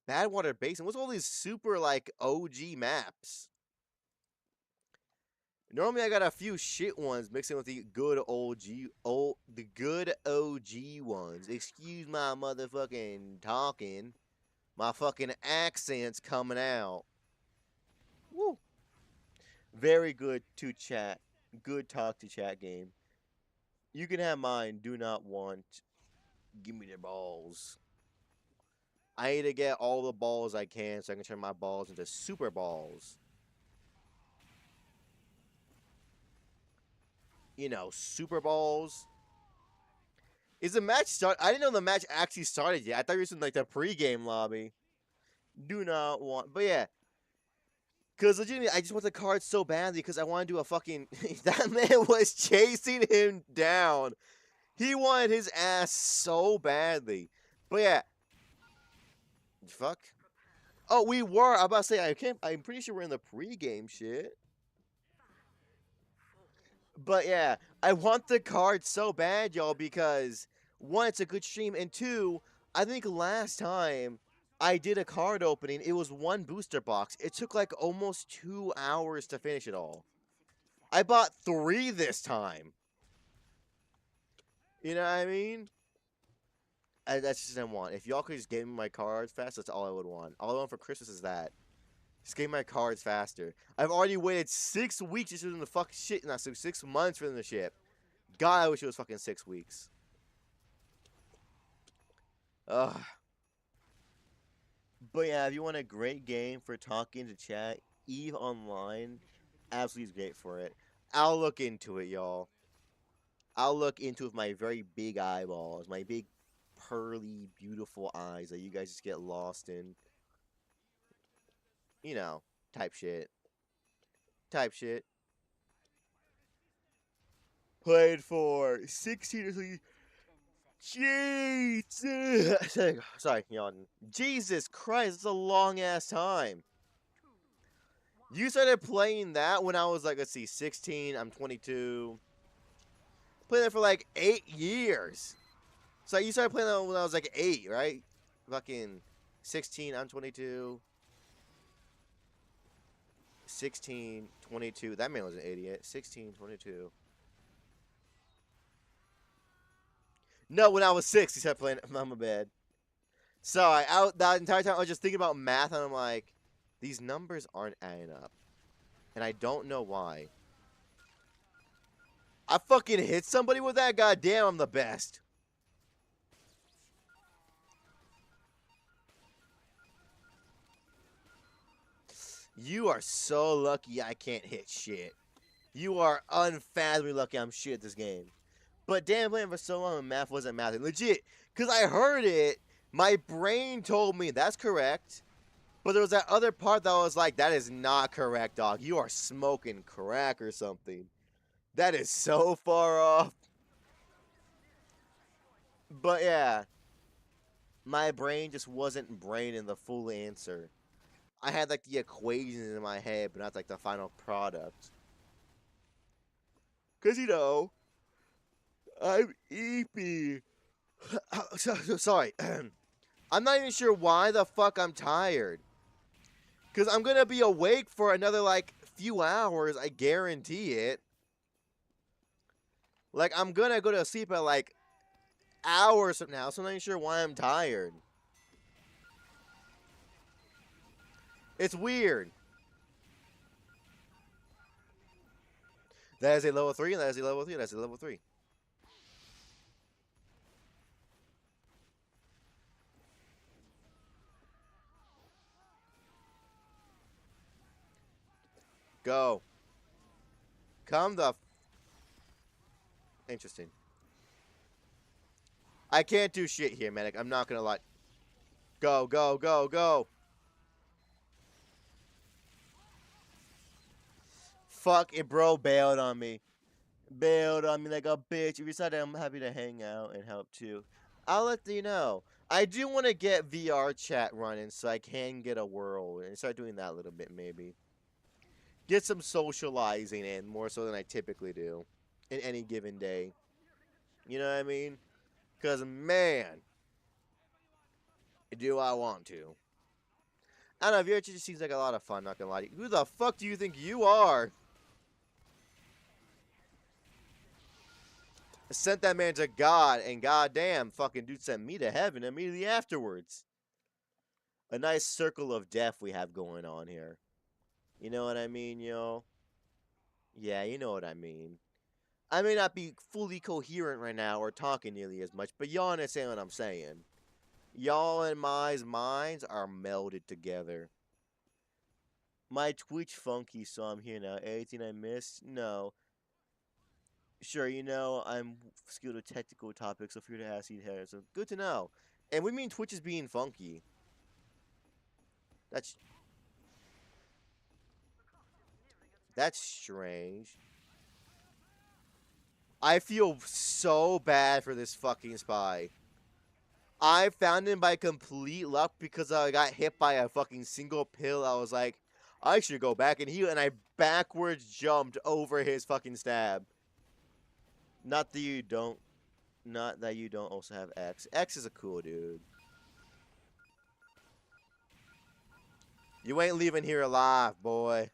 Badwater Basin. What's all these super like OG maps? Normally I got a few shit ones mixing with the good the good OG ones. Excuse my motherfucking talking. My fucking accent's coming out. Woo. Very good to chat. Good talk to chat game. You can have mine. Do not want. Give me the balls. I need to get all the balls I can so I can turn my balls into super balls. You know, super balls. Is the match start? I didn't know the match actually started yet. I thought you were in like the pregame lobby. Do not want, but yeah, because legitimately, I just want the card so badly because I want to do a fucking. That man was chasing him down. He wanted his ass so badly, but yeah, fuck. Oh, we were. I'm about to say I can't. I'm pretty sure we're in the pregame shit. But yeah, I want the card so bad, y'all, because one, it's a good stream, and two, I think last time I did a card opening, it was one booster box. It took like almost 2 hours to finish it all. I bought 3 this time. You know what I mean? That's just what I want. If y'all could just get me my cards fast, that's all I would want. All I want for Christmas is that. Just get my cards faster. I've already waited 6 weeks just for them to fuck shit. Not so 6 months for them to ship. God, I wish it was fucking 6 weeks. Ugh. But yeah, if you want a great game for talking to chat, Eve Online absolutely is great for it. I'll look into it, y'all. I'll look into with my very big eyeballs, my big, pearly, beautiful eyes that you guys just get lost in. You know, type shit. Type shit. Played for 16 Jesus. Sorry, yawn. Jesus Christ, it's a long ass time. You started playing that when I was like, let's see, 16. I'm 22. Played that for like 8 years. So you started playing that when I was like 8, right? Fucking 16. I'm 22. 16, 22. That man was an idiot. 16, 22. No, when I was 6, he started playing Mama Bed. So that entire time I was just thinking about math, and I'm like, these numbers aren't adding up. And I don't know why. I fucking hit somebody with that. Goddamn, I'm the best. You are so lucky I can't hit shit. You are unfathomably lucky I'm shit at this game. But damn, playing for so long, math wasn't mathing. Legit. Because I heard it, my brain told me that's correct. But there was that other part that was like, that is not correct, dog. You are smoking crack or something. That is so far off. But yeah, my brain just wasn't braining the full answer. I had like the equations in my head, but not like the final product. Because, you know, I'm Eppy. Sorry. I'm not even sure why the fuck I'm tired. Because I'm going to be awake for another, like, few hours. I guarantee it. Like, I'm going to go to sleep at, like, hours from now. So I'm not even sure why I'm tired. It's weird. That is a level 3, and that is a level 3, and that's a level 3. Go. Come the... Interesting. I can't do shit here, Medic. I'm not gonna lie. Go, go, go, go. Fuck it, bro. Bailed on me. Bailed on me like a bitch. If you decided I'm happy to hang out and help too. I'll let you know. I do want to get VR chat running so I can get a world and start doing that a little bit maybe. Get some socializing in more so than I typically do in any given day. You know what I mean? Because, man, do I want to. I don't know, VR chat just seems like a lot of fun, not gonna lie to you. Who the fuck do you think you are? I sent that man to God, and goddamn, fucking dude sent me to heaven immediately afterwards. A nice circle of death we have going on here. You know what I mean, yo? Yeah, you know what I mean. I may not be fully coherent right now or talking nearly as much, but y'all understand what I'm saying. Y'all and my minds are melded together. My Twitch funky, so I'm here now. Anything I missed? No. Sure, you know, I'm skilled with technical topics, so feel free to ask you here. So good to know. And we mean Twitch is being funky. That's strange. I feel so bad for this fucking spy. I found him by complete luck because I got hit by a fucking single pill. I was like, I should go back and heal, and I backwards jumped over his fucking stab. Not that you don't also have X. X is a cool dude. You ain't leaving here alive, boy.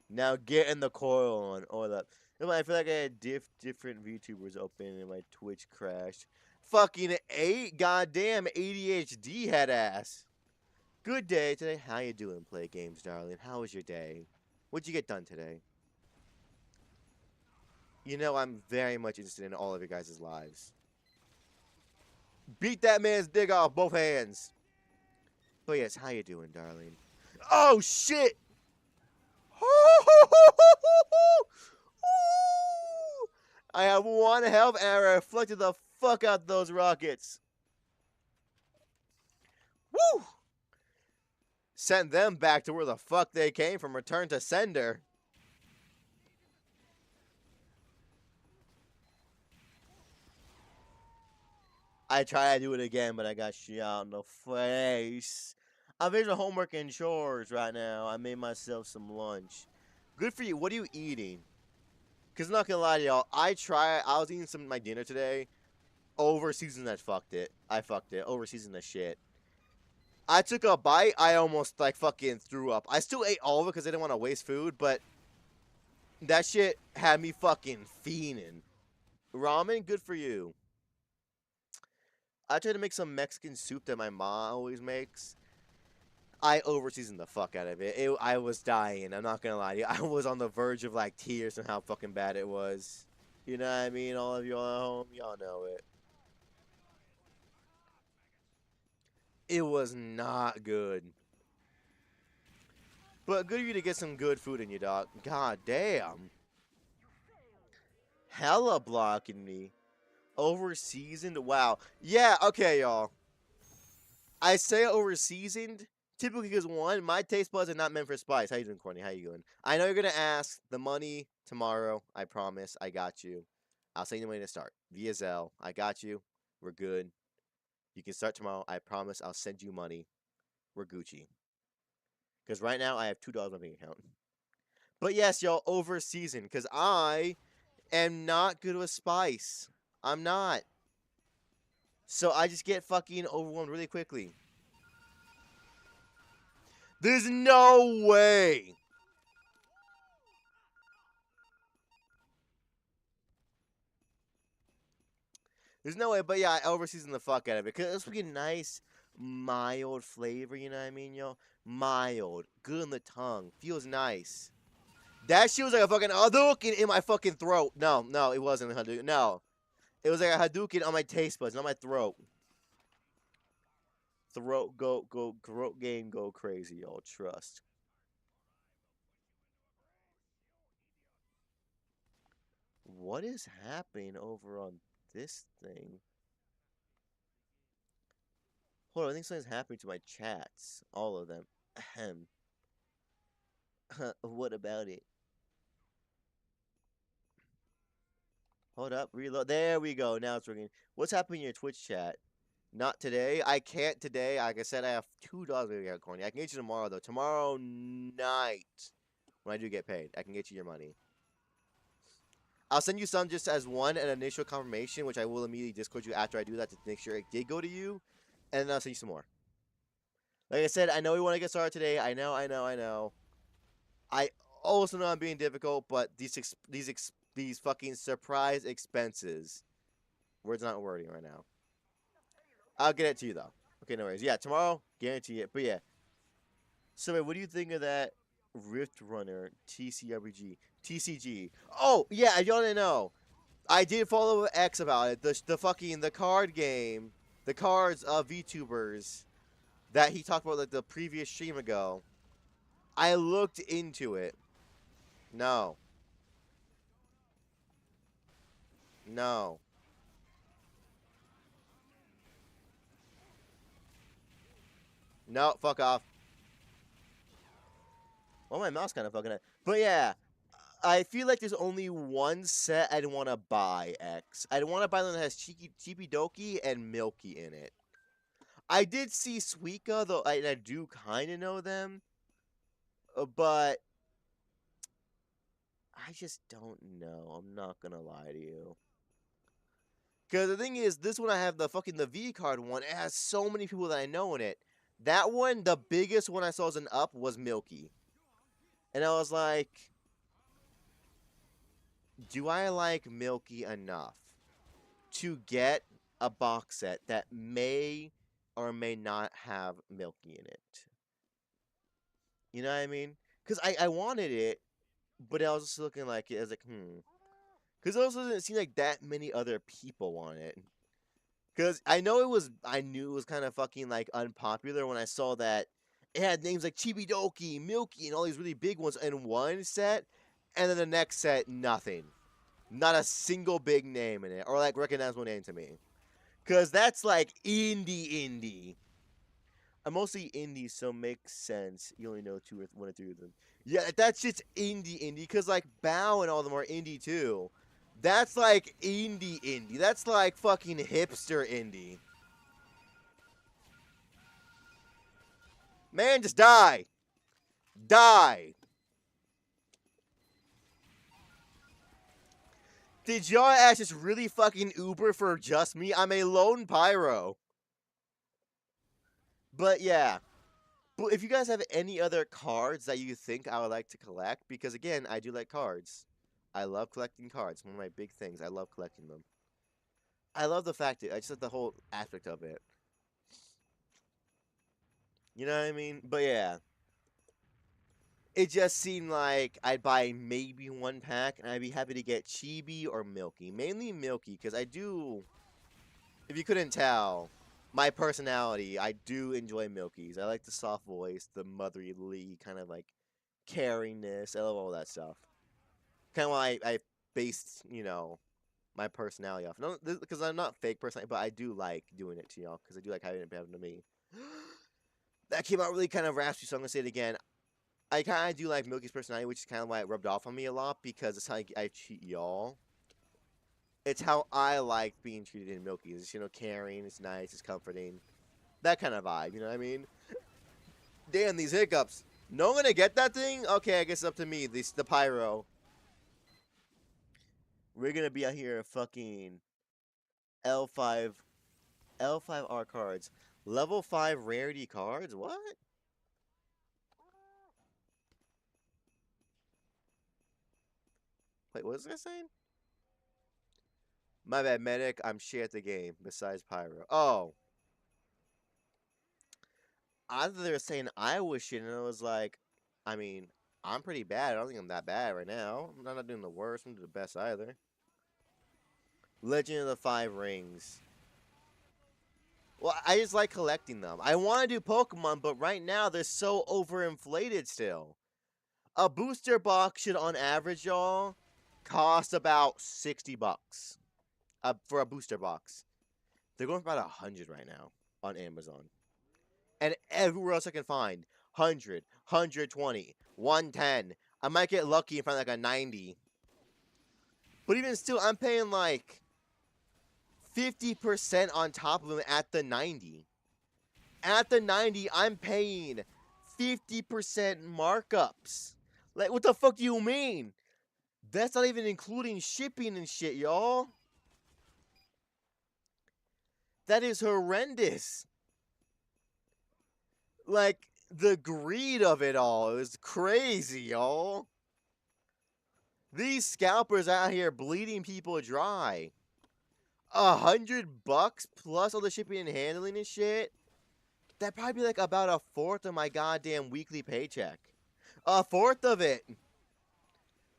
Now get in the coil on. Oh, that. I feel like I had different VTubers open and my Twitch crashed. Fucking 8 goddamn ADHD head ass. Good day today. How you doing, Play Games, darling? How was your day? What'd you get done today? You know, I'm very much interested in all of your guys' lives. Beat that man's dick off both hands. But yes, how you doing, darling? Oh, shit! I have 1 health and I reflected the fuck out those rockets. Woo! Sent them back to where the fuck they came from. Return to sender. I tried to do it again, but I got shot in the face. I'm doing homework and chores right now. I made myself some lunch. Good for you. What are you eating? Because I'm not going to lie to y'all. I was eating some of my dinner today. Over-seasoned that fucked it. I fucked it. Over-seasoned the shit. I took a bite. I almost, like, fucking threw up. I still ate all of it because I didn't want to waste food, but that shit had me fucking fiending. Ramen, good for you. I tried to make some Mexican soup that my mom always makes. I over-seasoned the fuck out of it. I was dying. I'm not gonna lie to you. I was on the verge of, like, tears and how fucking bad it was. You know what I mean? All of y'all at home, y'all know it. It was not good. But good of you to get some good food in you, dog. God damn. Hella blocking me. Over-seasoned? Wow. Yeah, okay, y'all. I say over-seasoned typically because, one, my taste buds are not meant for spice. How you doing, Courtney? How you doing? I know you're going to ask. The money tomorrow. I promise. I got you. I'll send you the money to start. Via Zelle. I got you. We're good. You can start tomorrow. I promise I'll send you money. We're Gucci. Because right now I have $2 in my bank account. But yes, y'all, over-seasoned. Because I am not good with spice. I'm not. So I just get fucking overwhelmed really quickly. There's no way. There's no way, but yeah, I overseasoned the fuck out of it. Because it's freaking nice, mild flavor, you know what I mean, yo? Mild. Good on the tongue. Feels nice. That shit was like a fucking Hadouken in my fucking throat. No, it wasn't a Hadouken. No. It was like a Hadouken on my taste buds, not my throat. Throat game go crazy, y'all. Trust. What is happening over on this thing? Hold on, I think something's happening to my chats. All of them. Ahem. What about it? Hold up, reload. There we go. Now it's working. What's happening in your Twitch chat? Not today. I can't today. Like I said, I have $2 to get, Corny. I can get you tomorrow, though. Tomorrow night, when I do get paid, I can get you your money. I'll send you some just as an initial confirmation, which I will immediately Discord you after I do that to make sure it did go to you. And then I'll send you some more. Like I said, I know we want to get started today. I know. I also know I'm being difficult, but these fucking surprise expenses. Words not wording right now. I'll get it to you though. Okay, no worries. Yeah, tomorrow, guarantee it. But yeah. So wait, what do you think of that Rift Runner TCG? Oh yeah, I don't know. I did follow X about it. The card game, the cards of VTubers that he talked about like the previous stream ago. I looked into it. No. No. No, fuck off. Well, my mouse kind of fucking it. But yeah, I feel like there's only one set I'd want to buy, X. I'd want to buy one that has Cheapy Doki and Milky in it. I did see Suika, though I do kind of know them. But I just don't know. I'm not going to lie to you. Because the thing is, this one I have the V card one. It has so many people that I know in it. That one, the biggest one I saw as an up was Milky. And I was like, do I like Milky enough to get a box set that may or may not have Milky in it? You know what I mean? Because I wanted it, but I was just looking like it. I was like, Because it also didn't seem like that many other people want it. Because I knew it was kind of fucking like unpopular when I saw that it had names like Chibidoki, Milky, and all these really big ones in one set, and then the next set, nothing. Not a single big name in it, or like recognizable name to me. Cause that's like indie. I'm mostly indie, so makes sense. You only know one or three of them. Yeah, that's just indie. Cause like Bow and all them are indie too. That's like indie. That's like fucking hipster indie. Man, just die. Die. Did y'all ass just really fucking Uber for just me? I'm a lone pyro. But yeah. But if you guys have any other cards that you think I would like to collect, because again, I do like cards. I love collecting cards. One of my big things. I love collecting them. I love the fact that I just like the whole aspect of it. You know what I mean? But yeah. It just seemed like I'd buy maybe one pack and I'd be happy to get Chibi or Milky. Mainly Milky, because I do, if you couldn't tell, my personality, I do enjoy Milkies. I like the soft voice, the motherly kind of like caringness. I love all that stuff. Kind of why I based, my personality off. No, because I'm not fake personality, but I do like doing it to y'all, because I do like having it happen to me. That came out really kind of raspy, so I'm going to say it again. I kind of do like Milky's personality, which is kind of why it rubbed off on me a lot, because it's how I treat y'all. It's how I like being treated in Milky. It's, caring, it's nice, it's comforting. That kind of vibe, you know what I mean? Damn, these hiccups. No one gonna get that thing? Okay, I guess it's up to me, the pyro. We're gonna be out here fucking L5, L5R cards. Level 5 rarity cards? What? Wait, what was I saying? My bad, medic. I'm shit at the game, besides pyro. Oh. I thought they were saying I was shit, and I was like, I mean, I'm pretty bad. I don't think I'm that bad right now. I'm not doing the worst. I'm doing the best either. Legend of the Five Rings. Well, I just like collecting them. I want to do Pokemon, but right now they're so overinflated still. A booster box should, on average, y'all, cost about 60 bucks for a booster box. They're going for about 100 right now on Amazon. And everywhere else I can find, 100, 120, 110. I might get lucky and find like a 90. But even still, I'm paying like 50% on top of them at the 90. At the 90, I'm paying 50% markups. Like, what the fuck do you mean? That's not even including shipping and shit, y'all. That is horrendous. Like, the greed of it all is crazy, y'all. These scalpers out here bleeding people dry. $100 plus all the shipping and handling and shit? That'd probably be like about a fourth of my goddamn weekly paycheck. A fourth of it.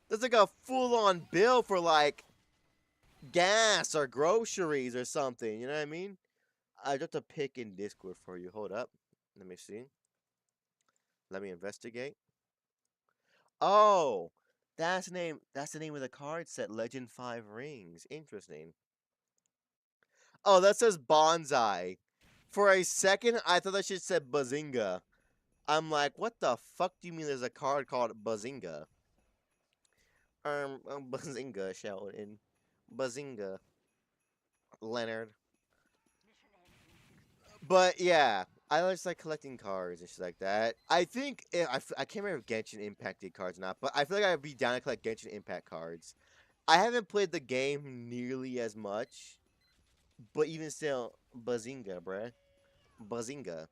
That's like a full-on bill for like gas or groceries or something. You know what I mean? I dropped a pic in Discord for you. Hold up. Let me see. Let me investigate. Oh, that's the name. That's the name of the card set. Legend 5 Rings. Interesting. Oh, that says bonsai. For a second, I thought that shit said Bazinga. I'm like, what the fuck do you mean there's a card called Bazinga? Bazinga, Sheldon. Bazinga. Leonard. But yeah, I just like collecting cards and shit like that. I think, I can't remember if Genshin Impact did cards or not, but I feel like I'd be down to collect Genshin Impact cards. I haven't played the game nearly as much, but even still, Bazinga, bruh. Bazinga.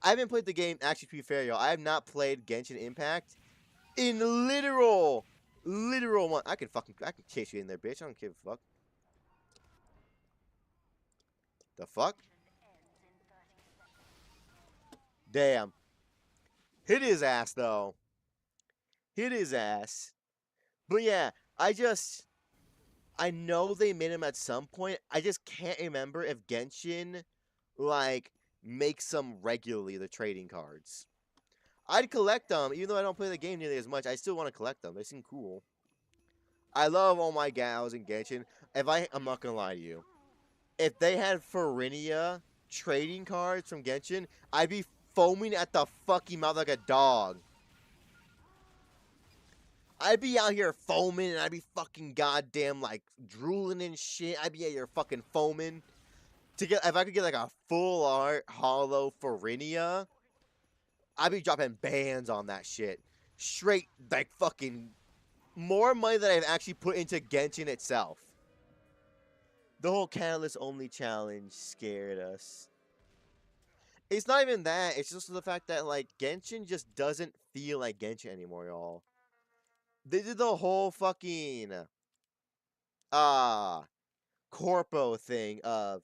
I haven't played the game, actually, to be fair, y'all. I have not played Genshin Impact in literal one. I can chase you in there, bitch. I don't give a fuck. The fuck? Damn. Hit his ass, though. Hit his ass. But yeah, I know they made him at some point. I just can't remember if Genshin, like, makes them regularly, the trading cards. I'd collect them, even though I don't play the game nearly as much. I still want to collect them. They seem cool. I love all my gals in Genshin. I'm not gonna lie to you. If they had Farinia trading cards from Genshin, I'd be foaming at the fucking mouth like a dog. I'd be out here foaming and I'd be fucking goddamn like drooling and shit. I'd be out here fucking foaming. If I could get like a full art hollow Farinia, I'd be dropping bands on that shit. Straight like fucking more money than I've actually put into Genshin itself. The whole Catalyst only challenge scared us. It's not even that. It's just the fact that like Genshin just doesn't feel like Genshin anymore, y'all. They did the whole fucking uh corpo thing of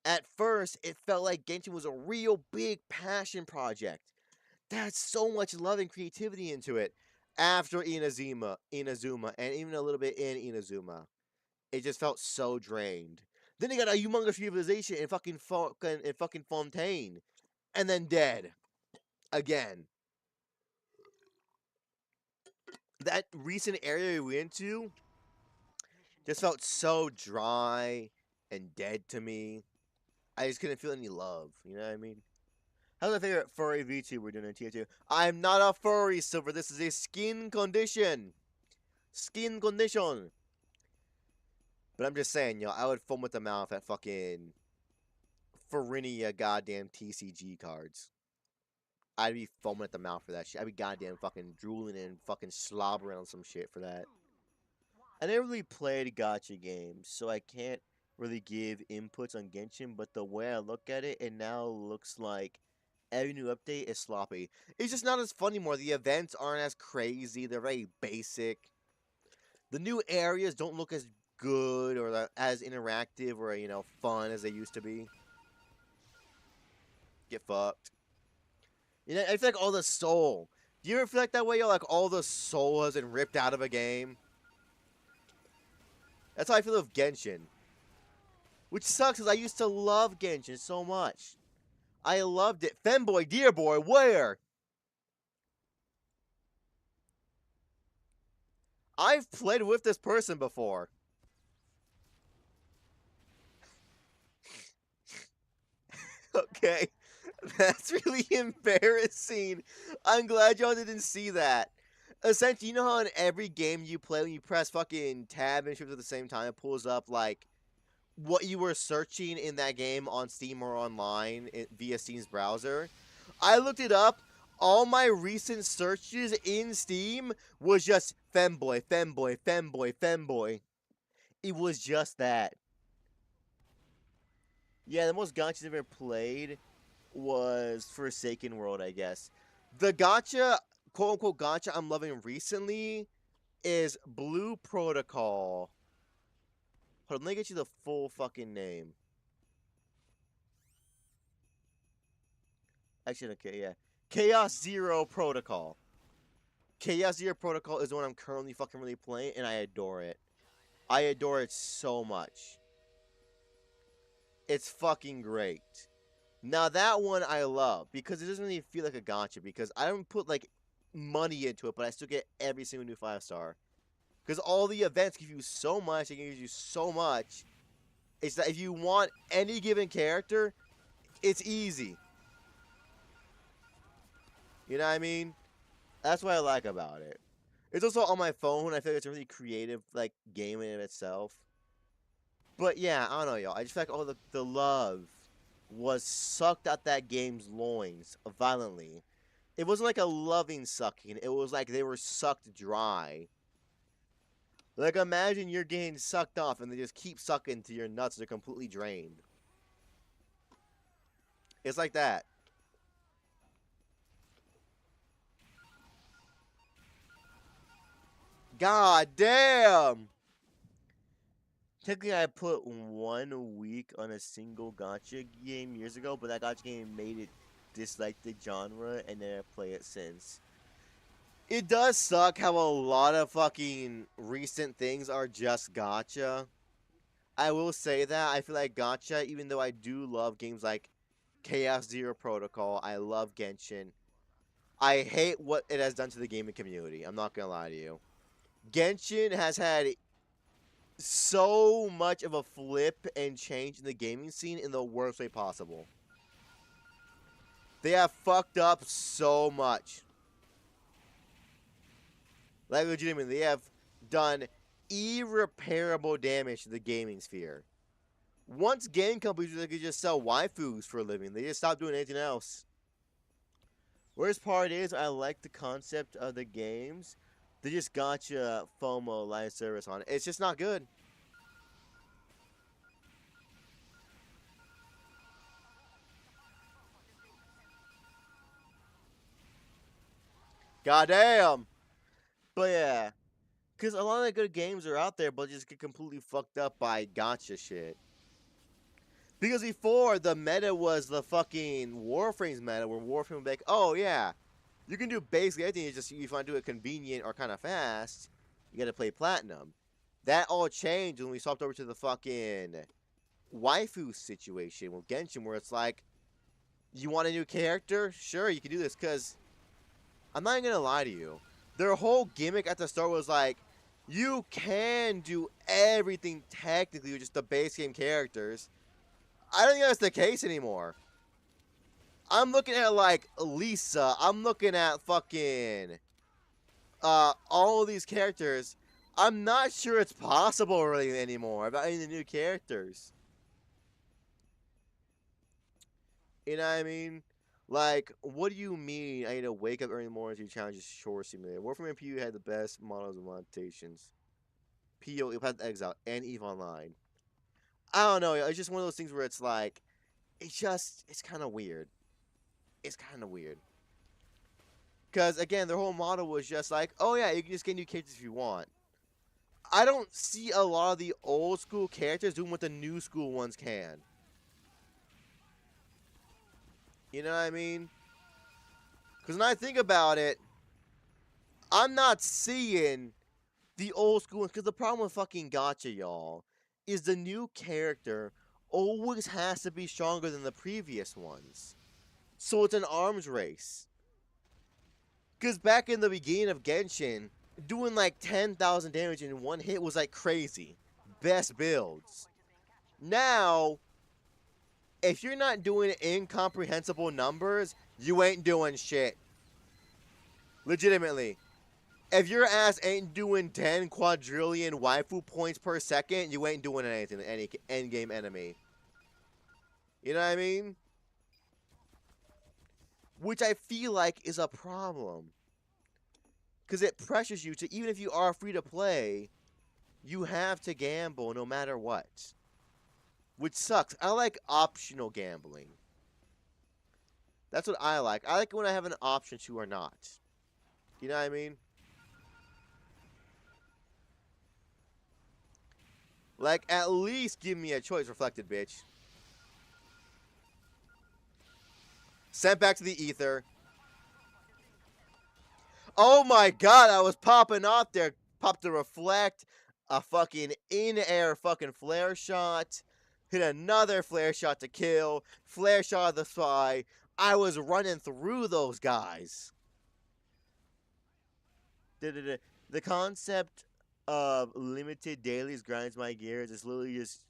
at first it felt like Genshin was a real big passion project. That's so much love and creativity into it. After Inazuma, and even a little bit in Inazuma, it just felt so drained. Then they got a humongous realization in fucking Fontaine, and then dead again. That recent area we went to just felt so dry and dead to me. I just couldn't feel any love. You know what I mean? How's my favorite furry VTuber doing in Tf2? I'm not a furry, Silver. This is a skin condition. Skin condition. But I'm just saying, yo, I would foam with the mouth at fucking Farinia goddamn TCG cards. I'd be foaming at the mouth for that shit. I'd be goddamn fucking drooling and fucking slobbering on some shit for that. I never really played gacha games, so I can't really give inputs on Genshin, but the way I look at it, it now looks like every new update is sloppy. It's just not as fun anymore. The events aren't as crazy. They're very basic. The new areas don't look as good or as interactive or, you know, fun as they used to be. Get fucked. You know, I feel like all the soul. Do you ever feel like that way? Like all the soul has been ripped out of a game? That's how I feel with Genshin. Which sucks because I used to love Genshin so much. I loved it. Femboy, dear boy, where? I've played with this person before. Okay. That's really embarrassing. I'm glad y'all didn't see that. Essentially, you know how in every game you play, when you press fucking tab and shift at the same time, it pulls up, like, what you were searching in that game on Steam or online via Steam's browser? I looked it up. All my recent searches in Steam was just femboy, femboy, femboy, femboy. It was just that. Yeah, the most gachas I've ever played was Forsaken World, I guess. The gacha, quote-unquote gacha I'm loving recently is Blue Protocol. Hold on, let me get you the full fucking name. Actually, okay, yeah. Chaos Zero Protocol. Chaos Zero Protocol is the one I'm currently fucking really playing, and I adore it. I adore it so much. It's fucking great. Now that one I love because it doesn't really feel like a gacha because I don't put like money into it, but I still get every single new 5-star. Because all the events give you so much, they give you so much. It's that if you want any given character, it's easy. You know what I mean? That's what I like about it. It's also on my phone. I feel like it's a really creative like game in itself. But yeah, I don't know, y'all. I just feel like all the love was sucked out that game's loins violently. It wasn't like a loving sucking. It was like they were sucked dry. Like imagine you're getting sucked off and they just keep sucking till your nuts are completely drained. It's like that. God damn! Technically, I put 1 week on a single gacha game years ago, but that gacha game made it dislike the genre, and then I play it since. It does suck how a lot of fucking recent things are just gacha. I will say that. I feel like gacha, even though I do love games like Chaos Zero Protocol, I love Genshin, I hate what it has done to the gaming community. I'm not gonna lie to you. Genshin has had so much of a flip and change in the gaming scene in the worst way possible. They have fucked up so much. Like, legitimately, they have done irreparable damage to the gaming sphere. Once game companies could just sell waifus for a living, they just stopped doing anything else. Worst part is, I like the concept of the games. They just gotcha FOMO live service on it. It's just not good. Goddamn. But yeah. Because a lot of the good games are out there, but just get completely fucked up by gotcha shit. Because before, the meta was the fucking Warframes meta, where Warframe would be like, oh yeah, you can do basically anything, it's just if you want to do it convenient or kind of fast, you gotta play Platinum. That all changed when we swapped over to the fucking waifu situation with Genshin, where it's like, you want a new character? Sure, you can do this, because I'm not even gonna lie to you. Their whole gimmick at the start was like, you can do everything technically with just the base game characters. I don't think that's the case anymore. I'm looking at like Lisa. I'm looking at fucking all of these characters. I'm not sure it's possible really anymore about any of the new characters. You know what I mean? Like, what do you mean I need to wake up early in the morning to challenge Shore Simulator? Warframe and PU had the best models and monetizations. PO, Path to Exile, and EVE Online. I don't know. It's just one of those things where it's like, it's kind of weird. It's kind of weird. Because, again, their whole model was just like, oh yeah, you can just get new characters if you want. I don't see a lot of the old school characters doing what the new school ones can. You know what I mean? Because when I think about it, I'm not seeing the old school ones. Because the problem with fucking gacha, y'all, is the new character always has to be stronger than the previous ones. So it's an arms race. Because back in the beginning of Genshin, doing like 10,000 damage in one hit was like crazy. Best builds. Now, if you're not doing incomprehensible numbers, you ain't doing shit. Legitimately. If your ass ain't doing 10 quadrillion waifu points per second, you ain't doing anything to any endgame enemy. You know what I mean? Which I feel like is a problem. Because it pressures you to, even if you are free to play, you have to gamble no matter what. Which sucks. I like optional gambling. That's what I like. I like when I have an option to or not. You know what I mean? Like, at least give me a choice, reflected bitch. Sent back to the ether. Oh my god, I was popping off there. Popped the reflect. A fucking in-air fucking flare shot. Hit another flare shot to kill. Flare shot of the spy. I was running through those guys. The concept of limited dailies grinds my gears. It's literally just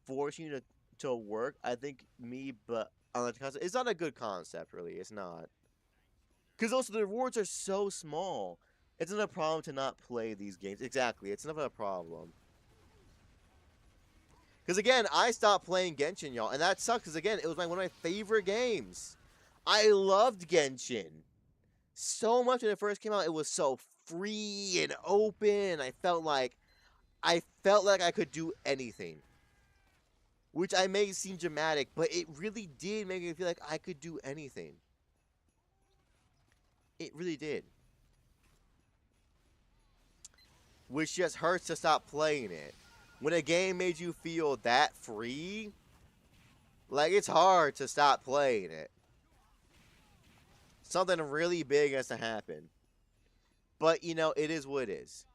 forcing you to work. I think but on the concept, it's not a good concept, really. It's not. Because also the rewards are so small. It's not a problem to not play these games. Exactly, it's not a problem. Because again, I stopped playing Genshin, y'all, and that sucks. Because again, it was one of my favorite games. I loved Genshin so much when it first came out. It was so free and open. I felt like I could do anything. Which I may seem dramatic, but it really did make me feel like I could do anything. It really did. Which just hurts to stop playing it. When a game made you feel that free, like, it's hard to stop playing it. Something really big has to happen. But, you know, it is what it is.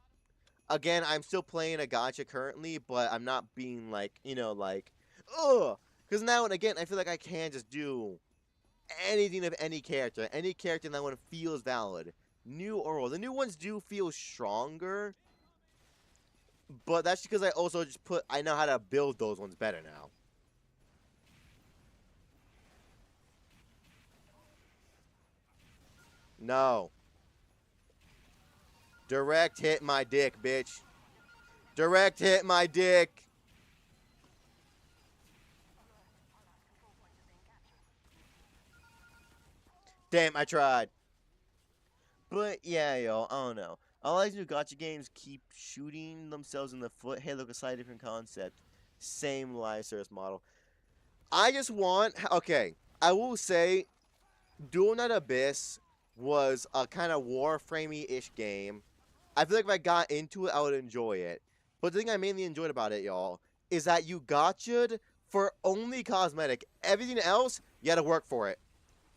Again, I'm still playing a gacha currently, but I'm not being like, you know, like, ugh. Because now and again, I feel like I can just do anything of any character. Any character that one feels valid. New or old. The new ones do feel stronger. But that's because I also just I know how to build those ones better now. No. Direct hit my dick, bitch. Direct hit my dick. Damn, I tried. But yeah, yo, I don't know. All these new gotcha games keep shooting themselves in the foot. Hey, look, a slightly different concept. Same live service model. I just want. Okay, I will say, Duel Net Abyss was a kind of Warframey-ish game. I feel like if I got into it, I would enjoy it. But the thing I mainly enjoyed about it, y'all, is that you gotcha'd for only cosmetic. Everything else, you had to work for it.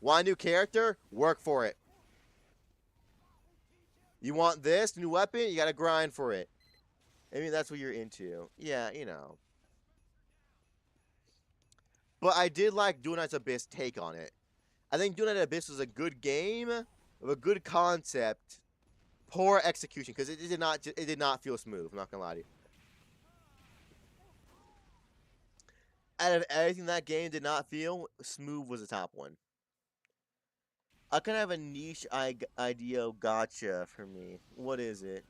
Want a new character? Work for it. You want this new weapon? You gotta grind for it. I mean, that's what you're into. Yeah, you know. But I did like Duel Knight's Abyss take on it. I think Duel Knight Abyss was a good game with a good concept, poor execution because it did not feel smooth. I'm not gonna lie to you. Out of everything that game did not feel smooth was the top one. I kind of have a niche idea gotcha for me. What is it?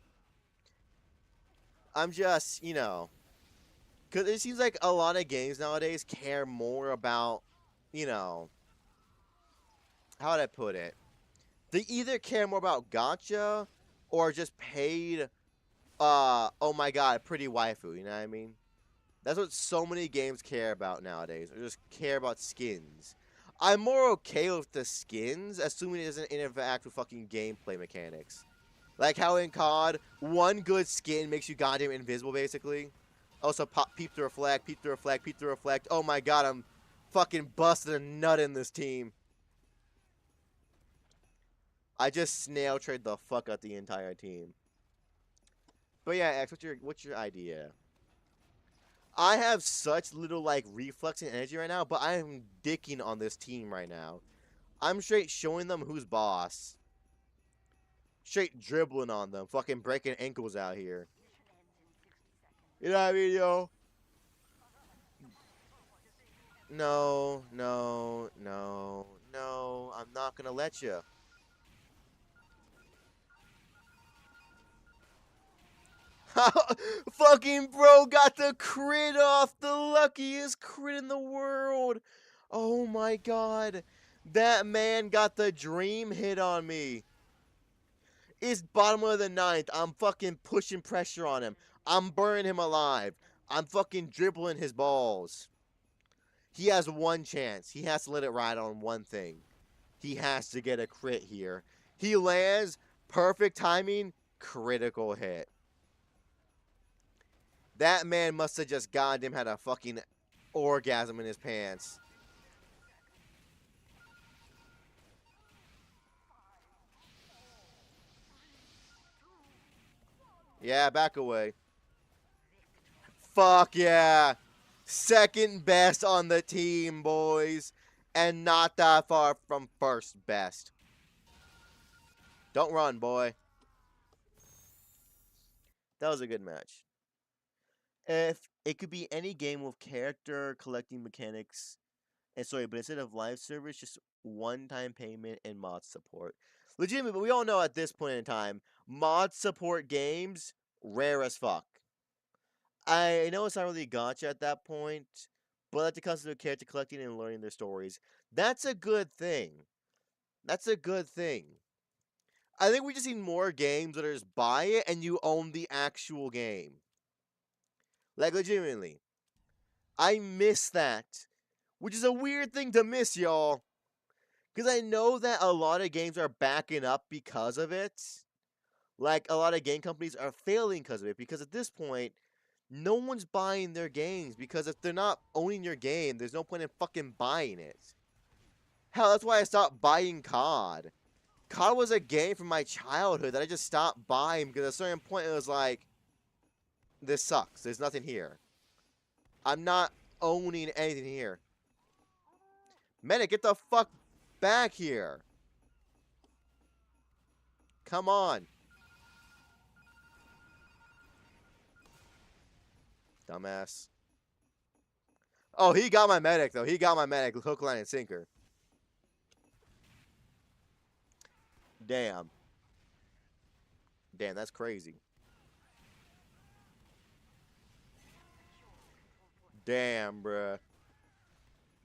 I'm just, because it seems like a lot of games nowadays care more about, you know, how would I put it? They either care more about gotcha or just paid, oh my god, pretty waifu, you know what I mean? That's what so many games care about nowadays, or just care about skins. I'm more okay with the skins, assuming it doesn't interact with fucking gameplay mechanics. Like how in COD, one good skin makes you goddamn invisible, basically. Also, peep to reflect, peep to reflect, peep to reflect. Oh my god, I'm fucking busted a nut in this team. I just snail trade the fuck out the entire team. But yeah, X, what's your idea? I have such little like reflex and energy right now, but I am dicking on this team right now. I'm straight showing them who's boss. Straight dribbling on them, fucking breaking ankles out here. You know what I mean, yo? No, no, no, no. I'm not gonna let you. Fucking bro got the crit off, the luckiest crit in the world. Oh my god. That man got the dream hit on me. It's bottom of the ninth. I'm fucking pushing pressure on him. I'm burning him alive. I'm fucking dribbling his balls. He has one chance. He has to let it ride on one thing. He has to get a crit here. He lands. Perfect timing. Critical hit. That man must have just goddamn had a fucking orgasm in his pants. Yeah, back away. Fuck yeah. Second best on the team, boys. And not that far from first best. Don't run, boy. That was a good match. If it could be any game with character collecting mechanics, and sorry, but instead of live service, just one-time payment and mod support. Legitimately, but we all know at this point in time, mod support games rare as fuck. I know it's not really gotcha at that point, but like the concept of character collecting and learning their stories, that's a good thing. That's a good thing. I think we just need more games that are just buy it and you own the actual game. Like legitimately. I miss that. Which is a weird thing to miss, y'all. Because I know that a lot of games are backing up because of it. Like, a lot of game companies are failing because of it. Because at this point, no one's buying their games. Because if they're not owning your game, there's no point in fucking buying it. Hell, that's why I stopped buying COD. COD was a game from my childhood that I just stopped buying because at a certain point it was like, this sucks. There's nothing here. I'm not owning anything here. Medic, get the fuck back here. Come on. Dumbass. Oh, he got my medic, though. He got my medic. Hook, line, and sinker. Damn. Damn, that's crazy. Damn, bruh.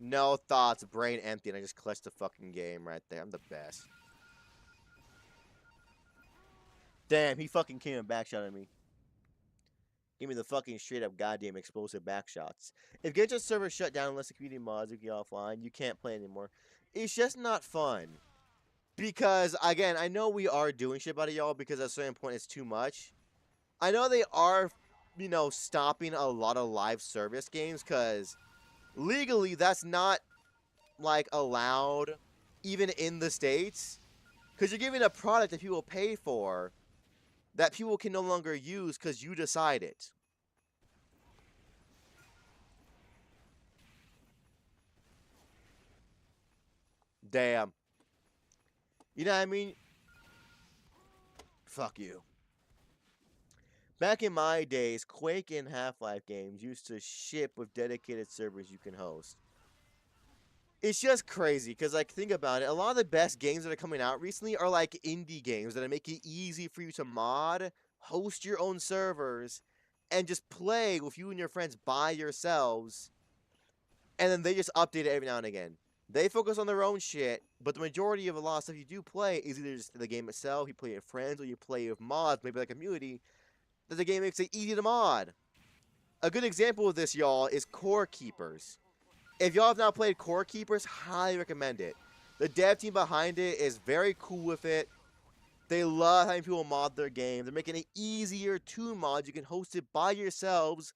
No thoughts, brain empty, and I just clutched the fucking game right there. I'm the best. Damn, he fucking came and backshot at me. Give me the fucking straight up goddamn explosive backshots. If Genshin server shut down unless the community mods get offline, you can't play anymore. It's just not fun. Because, again, I know we are doing shit about it, y'all, because at a certain point it's too much. I know they are, you know, stopping a lot of live service games, because legally that's not, like, allowed, even in the States. Because you're giving a product that people pay for that people can no longer use because you decide it. Damn. You know what I mean? Fuck you. Back in my days, Quake and Half-Life games used to ship with dedicated servers you can host. It's just crazy, because, like, think about it. A lot of the best games that are coming out recently are, like, indie games that make it easy for you to mod, host your own servers, and just play with you and your friends by yourselves, and then they just update it every now and again. They focus on their own shit, but the majority of a lot of stuff you do play is either just the game itself, you play it with friends, or you play with mods, maybe like a community, that the game makes it easy to mod. A good example of this, y'all, is Core Keepers. If y'all have not played Core Keepers, highly recommend it. The dev team behind it is very cool with it. They love having people mod their game. They're making it easier to mod. You can host it by yourselves,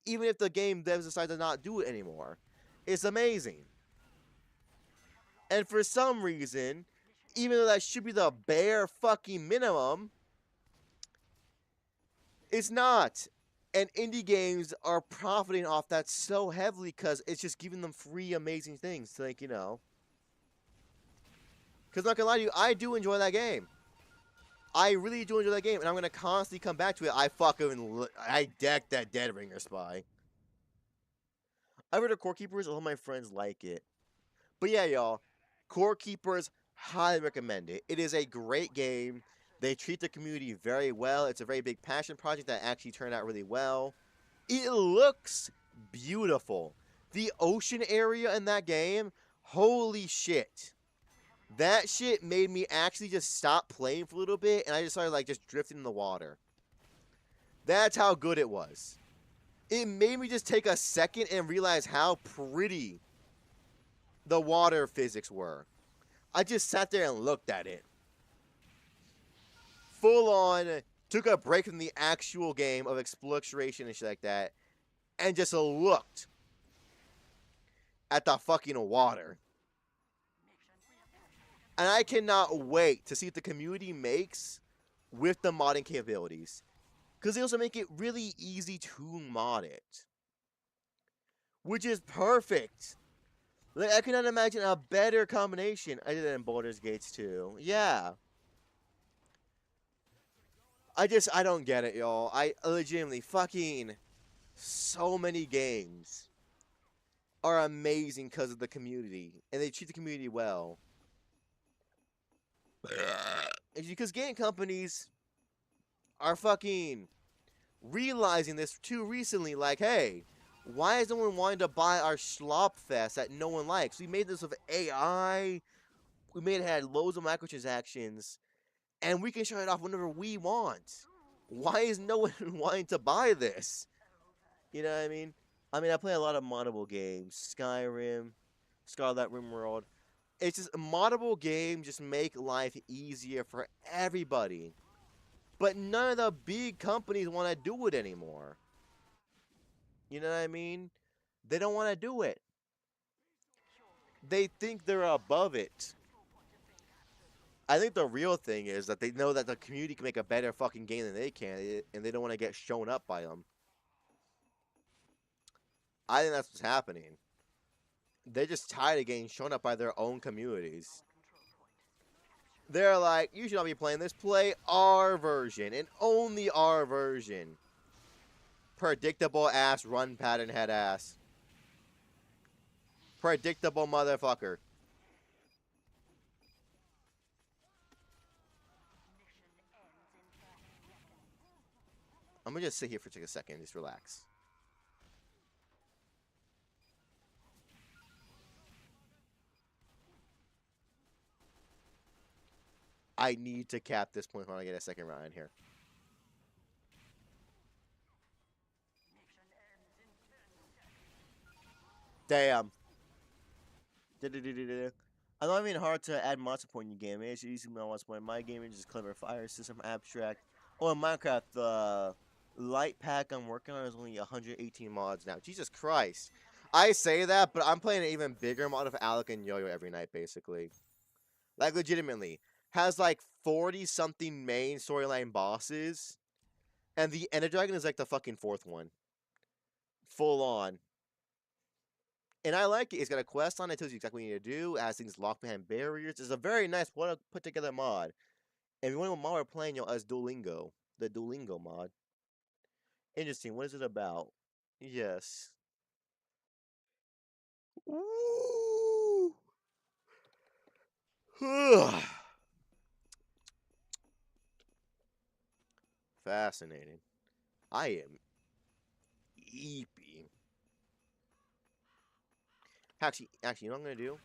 even if the game devs decide to not do it anymore. It's amazing. And for some reason, even though that should be the bare fucking minimum, it's not. And indie games are profiting off that so heavily because it's just giving them free amazing things. Like, you know. Because not gonna lie to you, I do enjoy that game. I really do enjoy that game, and I'm gonna constantly come back to it. I decked that Dead Ringer spy. I've heard of Core Keepers, all my friends like it. But yeah, y'all, Core Keepers, highly recommend it. It is a great game. They treat the community very well. It's a very big passion project that actually turned out really well. It looks beautiful. The ocean area in that game, holy shit. That shit made me actually just stop playing for a little bit, and I just started like just drifting in the water. That's how good it was. It made me just take a second and realize how pretty the water physics were. I just sat there and looked at it. Full on, took a break from the actual game of exploration and shit like that, and just looked at the fucking water. And I cannot wait to see what the community makes with the modding capabilities. Because they also make it really easy to mod it. Which is perfect. Like, I cannot imagine a better combination. I did that in Baldur's Gates too. Yeah. I don't get it, y'all. I legitimately fucking so many games are amazing because of the community. And they treat the community well. It's because game companies are fucking realizing this too recently. Like, hey, why is no one wanting to buy our Schlop Fest that no one likes? We made this with AI. We made it had loads of microtransactions. And we can shut it off whenever we want. Why is no one wanting to buy this? You know what I mean? I play a lot of moddable games. Skyrim, Scarlet Rimworld. It's just moddable games just make life easier for everybody. But none of the big companies want to do it anymore. You know what I mean? They don't want to do it. They think they're above it. I think the real thing is that they know that the community can make a better fucking game than they can, and they don't want to get shown up by them. I think that's what's happening. They're just tired of getting shown up by their own communities. They're like, you should not be playing this. Play our version, and only our version. Predictable ass run pattern head ass. Predictable motherfucker. I'm gonna just sit here for a second, just relax. I need to cap this point when I get a second round in here. Damn. I don't even hard to add mod support in your game. It's easy mod support. My game is just clever fire system abstract. Oh, in Minecraft, the light pack I'm working on is only 118 mods now. Jesus Christ. I say that, but I'm playing an even bigger mod of Alec and Yo-Yo every night, basically. Like, legitimately. Has, like, 40-something main storyline bosses. And the Ender Dragon is, like, the fucking fourth one. Full on. And I like it. It's got a quest on it. It tells you exactly what you need to do. It has things locked behind barriers. It's a very nice, well put together mod. And if you want to know what mod we're playing, yo, as Duolingo. The Duolingo mod. Interesting. What is it about? Yes. Ooh. Fascinating. I am eepy. Actually, you know what I'm gonna do?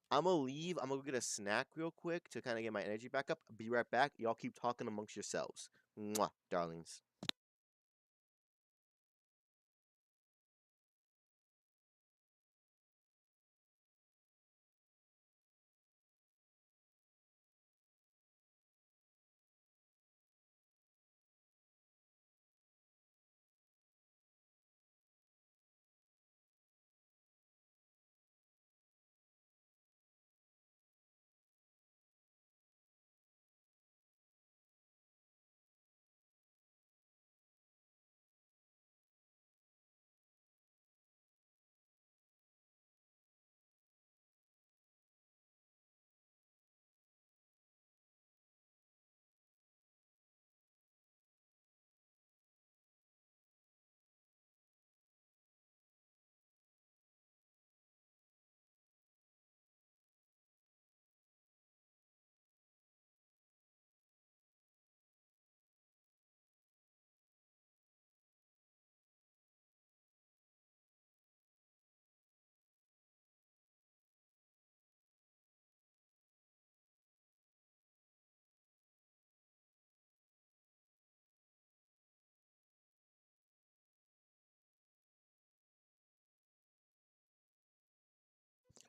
I'm gonna leave. I'm gonna go get a snack real quick to kind of get my energy back up. Be right back. Y'all keep talking amongst yourselves. Mwah, darlings.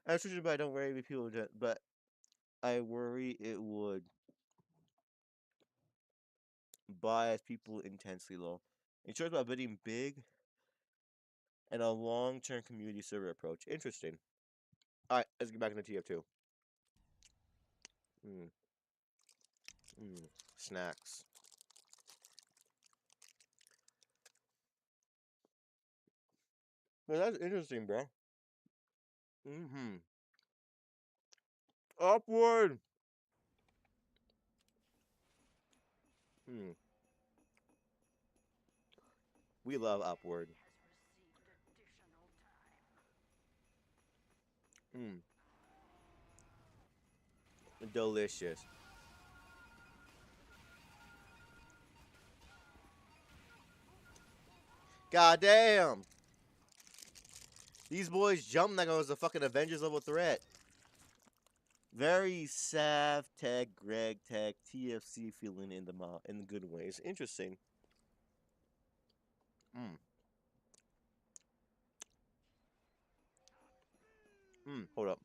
That's true, but I don't worry if people do. But I worry it would bias people intensely low. It shows about bidding big and a long-term community server approach. Interesting. All right, let's get back into TF2. Mm, snacks. Well, that's interesting, bro. Mm-hmm. Upward. Hmm. We love Upward. Mm. Delicious. God damn. These boys jump like it was a fucking Avengers level threat. Very Sav Tech, Greg Tech, TFC feeling in the good ways. Interesting. Mm. Hold up.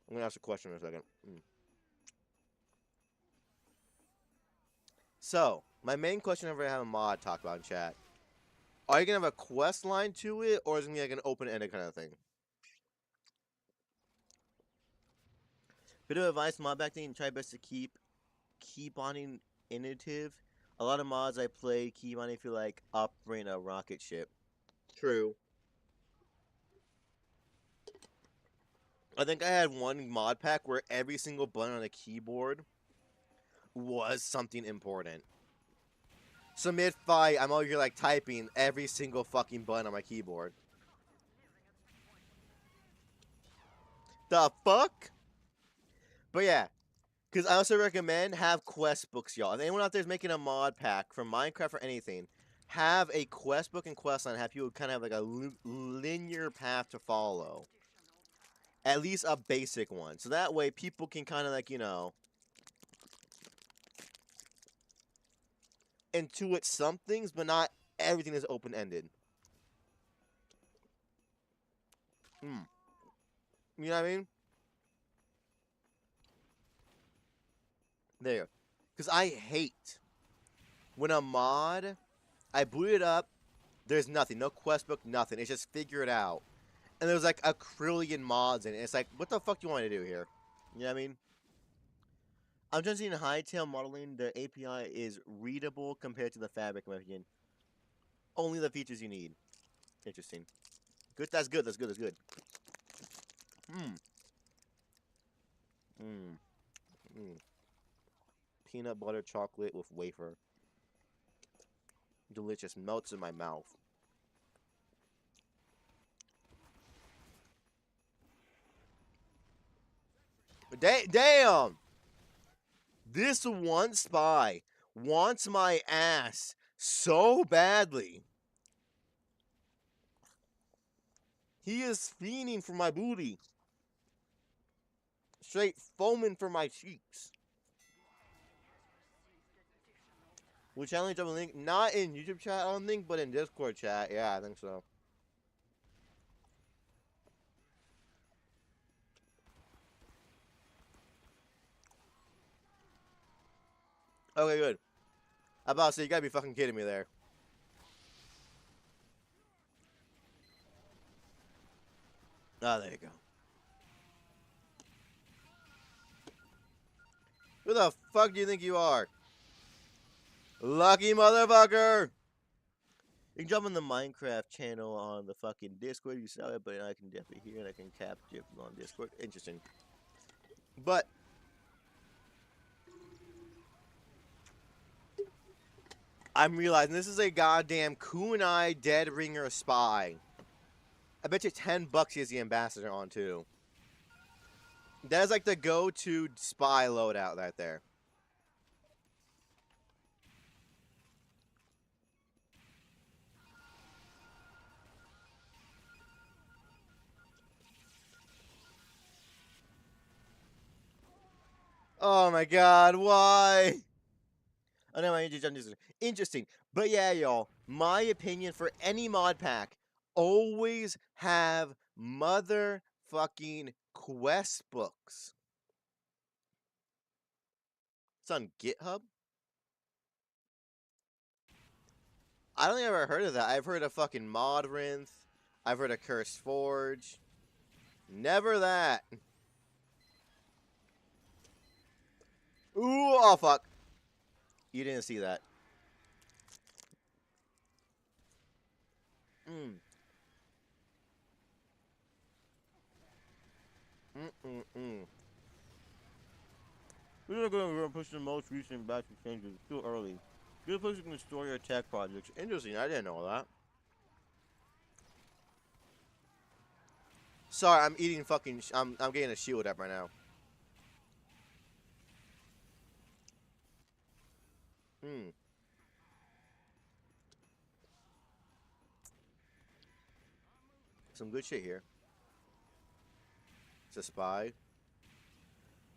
I'm gonna ask a question in a second. So, my main question I've ever had a mod talk about in chat. Are you gonna have a quest line to it, or is it gonna be like an open-ended kind of thing? Bit of advice, mod back then, try best to keep on innovative. A lot of mods I play keep on if you like operating a rocket ship. True. I think I had one mod pack where every single button on the keyboard was something important. So mid-fight, I'm over here, like, typing every single fucking button on my keyboard. The fuck? But yeah. Because I also recommend have quest books, y'all. If anyone out there is making a mod pack for Minecraft or anything, have a quest book and quest line. Have people kind of have like a linear path to follow. At least a basic one. So that way people can kind of like, you know, intuit some things, but not everything is open-ended. You know what I mean? There you go. Because I hate when a mod, I boot it up, there's nothing. No quest book, nothing. It's just figure it out. And there's like a trillion mods in it. It's like, what the fuck do you want to do here? You know what I mean? I'm just seeing Hightail modeling. The API is readable compared to the Fabric, in my opinion. Only the features you need. Interesting. Good. That's good. That's good. That's good. Peanut butter chocolate with wafer. Delicious. Melts in my mouth. Damn! This one spy wants my ass so badly. He is fiending for my booty. Straight foaming for my cheeks. We challenge on link, not in YouTube chat, I don't think, but in Discord chat. Yeah, I think so. Okay, good. I'm about to say, you gotta be fucking kidding me there. Oh, there you go. Who the fuck do you think you are? Lucky motherfucker! You can jump on the Minecraft channel on the fucking Discord. You saw it, but I can definitely hear it. I can capture it on Discord. Interesting. But I'm realizing this is a goddamn kunai dead ringer spy. I bet you $10 he has the ambassador on too. That is like the go-to spy loadout right there. Oh my god, why? Oh no, interesting. But yeah, y'all, my opinion for any mod pack, always have motherfucking quest books. It's on GitHub? I don't think I've ever heard of that. I've heard of fucking Modrinth. I've heard of Cursed Forge. Never that. Ooh, oh fuck. You didn't see that. We're going to push the most recent batch of changes. Too early. Good place you can store your tech projects. Interesting. I didn't know that. Sorry, I'm eating fucking. I'm getting a shield up right now. Some good shit here. It's a spy.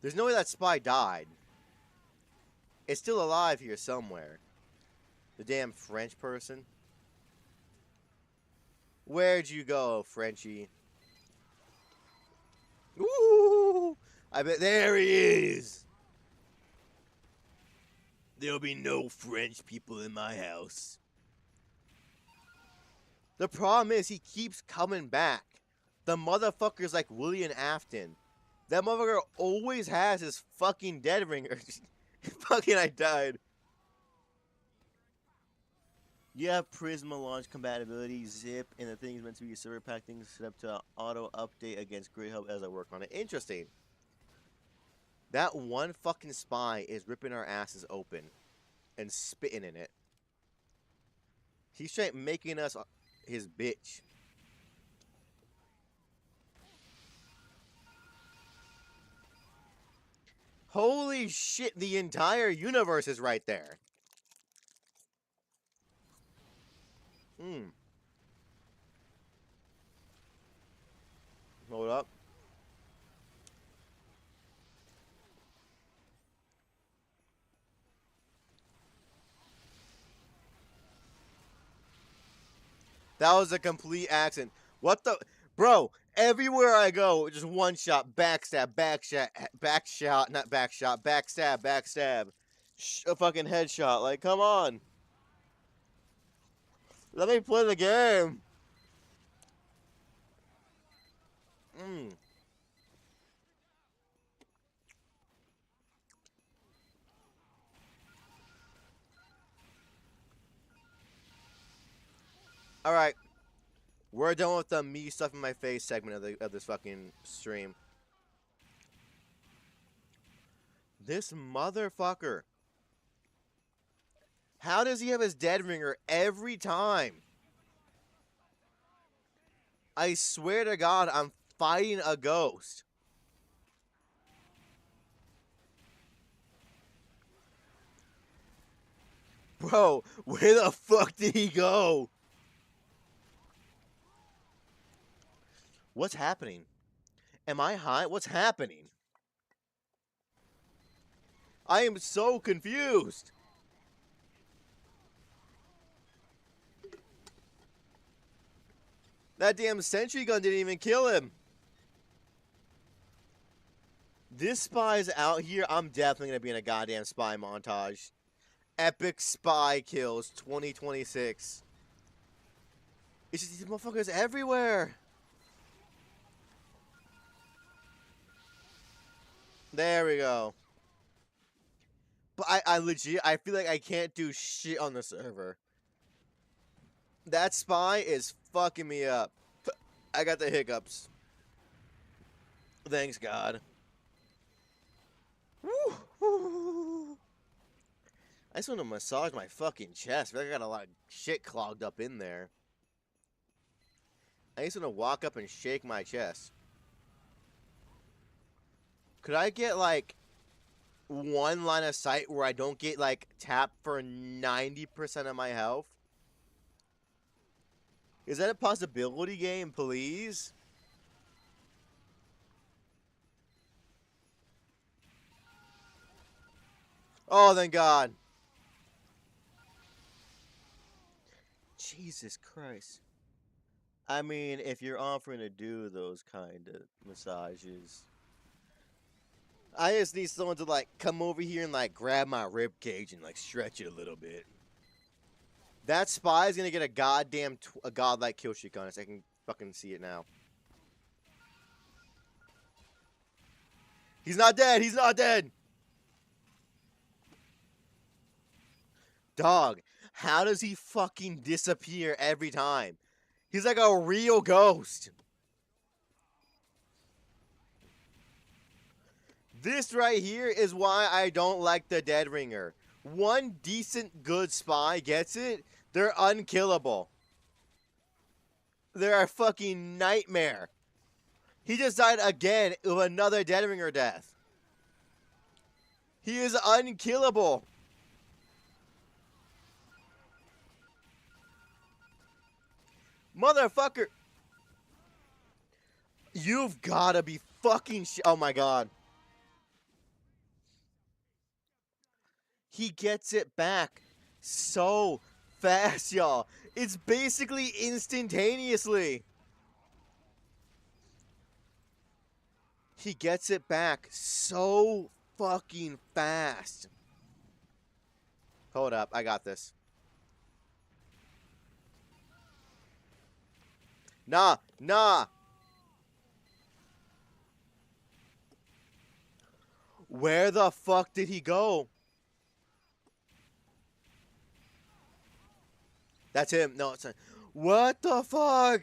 There's no way that spy died. It's still alive here somewhere. The damn French person. Where'd you go, Frenchie? Ooh! I bet there he is. There'll be no French people in my house. The problem is he keeps coming back. The motherfucker's like William Afton. That motherfucker always has his fucking dead ringer. Fucking I died. You have Prisma launch compatibility, zip, and the thing is meant to be a server pack thing set up to auto update against GridHub as I work on it. Interesting. That one fucking spy is ripping our asses open and spitting in it. He's straight making us his bitch. Holy shit, the entire universe is right there. Hmm. Hold up. That was a complete accident. What the... Bro, everywhere I go, just one shot, backstab, backshot, not backshot, backstab. A fucking headshot. Like, come on. Let me play the game. Mm. Alright. We're done with the me stuff in my face segment of this fucking stream. This motherfucker. How does he have his dead ringer every time? I swear to God, I'm fighting a ghost. Bro, where the fuck did he go? What's happening? Am I high? What's happening? I am so confused. That damn sentry gun didn't even kill him. This spy's out here. I'm definitely going to be in a goddamn spy montage. Epic spy kills 2026. It's just these motherfuckers everywhere. There we go. But I legit, I feel like I can't do shit on the server. That spy is fucking me up. I got the hiccups. Thanks, God. Woo. I just want to massage my fucking chest. I feel like I got a lot of shit clogged up in there. I just want to walk up and shake my chest. Could I get, like, one line of sight where I don't get, like, tapped for 90% of my health? Is that a possibility, game, please? Oh, thank God. Jesus Christ. I mean, if you're offering to do those kind of massages, I just need someone to, like, come over here and, like, grab my rib cage and, like, stretch it a little bit. That spy is gonna get a goddamn a godlike kill streak on us. I can fucking see it now. He's not dead. He's not dead. Dog, how does he fucking disappear every time? He's like a real ghost. This right here is why I don't like the Dead Ringer. One decent good spy gets it, they're unkillable. They're a fucking nightmare. He just died again of another Dead Ringer death. He is unkillable. Motherfucker. You've gotta be fucking oh my God. He gets it back so fast, y'all. It's basically instantaneously. He gets it back so fucking fast. Hold up, I got this. Nah. Where the fuck did he go? That's him. No, it's not. What the fuck?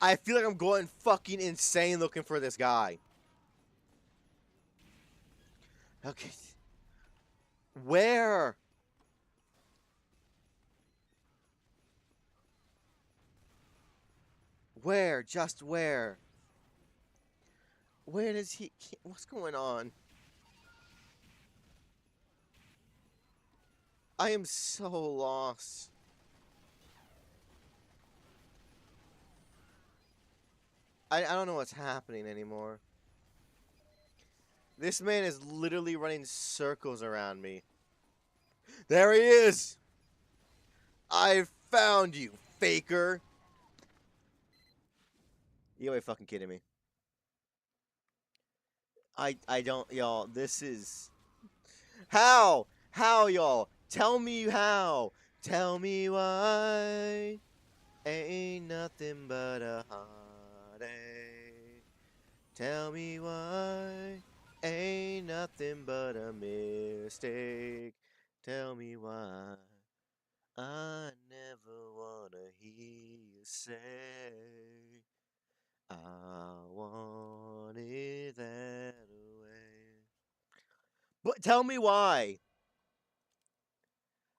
I feel like I'm going fucking insane looking for this guy. Okay. Where? Where? Just where? Where does he... What's going on? I am so lost. I don't know what's happening anymore. This man is literally running circles around me. There he is! I found you, faker! You gotta be fucking kidding me. I don't, y'all, this is... How? How, y'all? Tell me how. Tell me why. Ain't nothing but a heartache. Tell me why. Ain't nothing but a mistake. Tell me why. I never wanna hear you say I want it that way. But tell me why.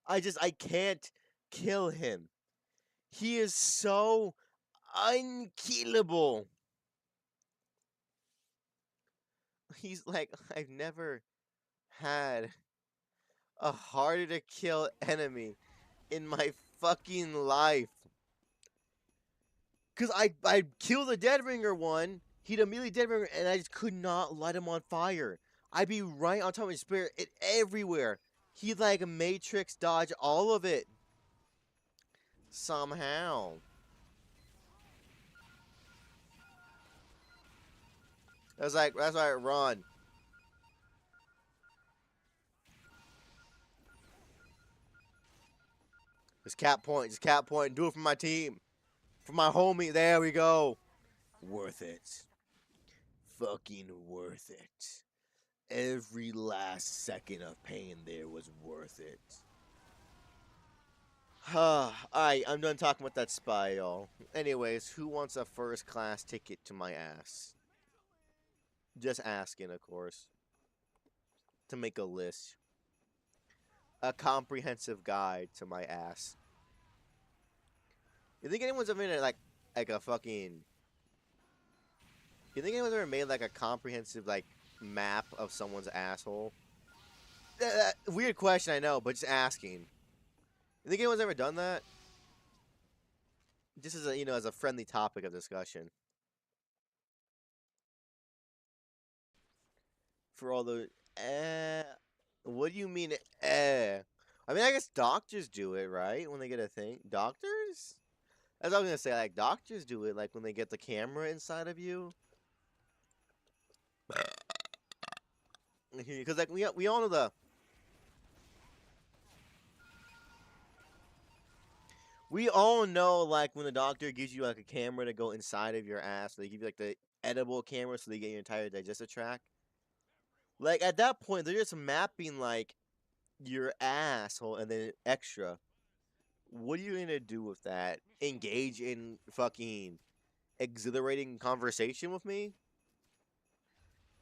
I can't kill him. He is so unkillable. He's like, I've never had a harder to kill enemy in my fucking life. Cause I killed the Dead Ringer one, he'd immediately Dead Ringer, and I just could not light him on fire. I'd be right on top of his spirit, it everywhere. He'd like Matrix dodge all of it. Somehow. That's right, run. Just cap point, do it for my team. For my homie, there we go. Worth it. Fucking worth it. Every last second of pain there was worth it. Alright, I'm done talking about that spy, y'all. Anyways, who wants a first class ticket to my ass? Just asking, of course. To make a list. A comprehensive guide to my ass. You think anyone's ever made like a fucking... You think anyone's ever made like a comprehensive like map of someone's asshole? Weird question, I know, but just asking. You think anyone's ever done that? Just as a, as a friendly topic of discussion. For all the what do you mean I mean, I guess doctors do it, right? When they get a thing. Doctors? As I was gonna say, like doctors do it, like when they get the camera inside of you. Because like we all know we all know like when the doctor gives you like a camera to go inside of your ass, they give you like the edible camera so they get your entire digestive tract. Like at that point, they're just mapping like your asshole and then extra. What are you gonna do with that? Engage in fucking exhilarating conversation with me?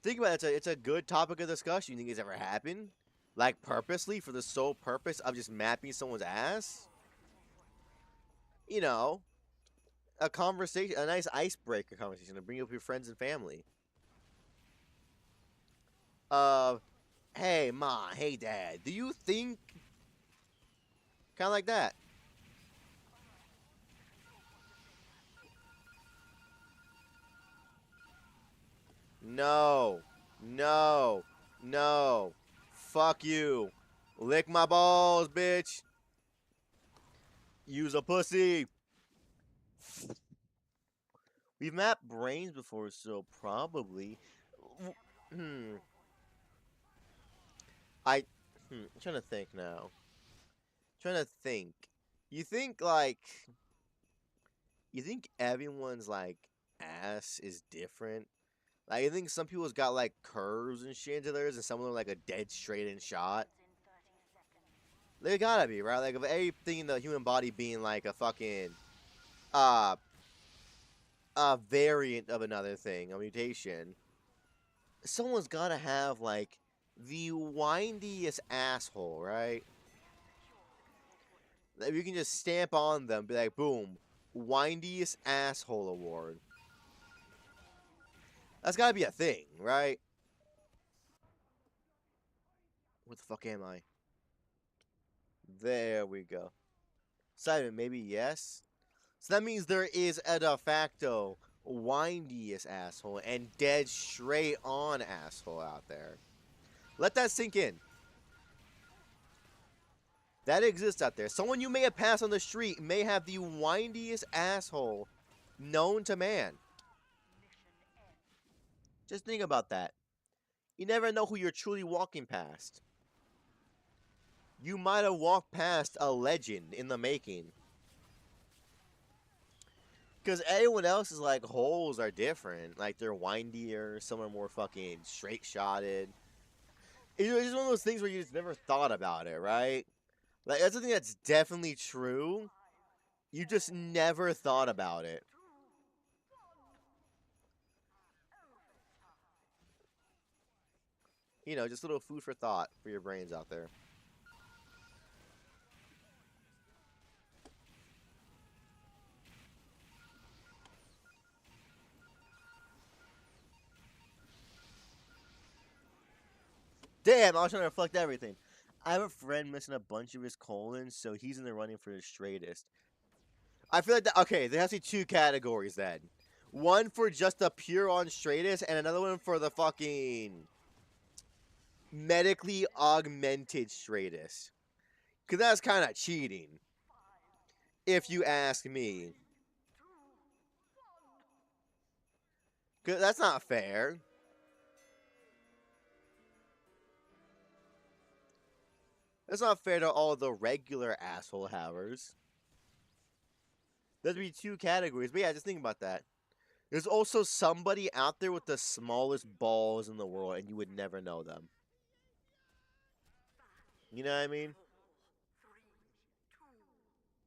Think about it. It's a good topic of discussion. You think it's ever happened? Like purposely for the sole purpose of just mapping someone's ass? You know, a conversation, a nice icebreaker conversation to bring up your friends and family. Hey ma, hey dad, do you think? Kind of like that. No, no, no. Fuck you. Lick my balls, bitch. Use a pussy. We've mapped brains before, so probably. Hmm. I. I'm trying to think now. Trying to think. You think like. You think everyone's like ass is different? Like, you think some people's got like curves and shit into theirs, and some of them like a dead straight in shot? They gotta be, right? Like, of everything in the human body being like a fucking, uh, a variant of another thing, a mutation, someone's gotta have, like, the windiest asshole, right? That you can just stamp on them, be like, boom, windiest asshole award. That's gotta be a thing, right? Where the fuck am I? There we go. Simon, maybe yes? So that means there is a de facto windiest asshole and dead straight on asshole out there. Let that sink in. That exists out there. Someone you may have passed on the street may have the windiest asshole known to man. Just think about that. You never know who you're truly walking past. You might have walked past a legend in the making. Because everyone else's, like, holes are different. Like, they're windier, some are more fucking straight-shotted. It's just one of those things where you just never thought about it, right? Like, that's something that's definitely true. You just never thought about it. You know, just a little food for thought for your brains out there. Damn, I was trying to reflect everything. I have a friend missing a bunch of his colons, so he's in the running for the straightest. I feel like that, okay, there has to be two categories then. One for just the pure on straightest, and another one for the fucking medically augmented straightest. Because that's kind of cheating, if you ask me. Because that's not fair. That's not fair to all the regular asshole havers. There'd be two categories. But yeah, just think about that. There's also somebody out there with the smallest balls in the world, and you would never know them. You know what I mean?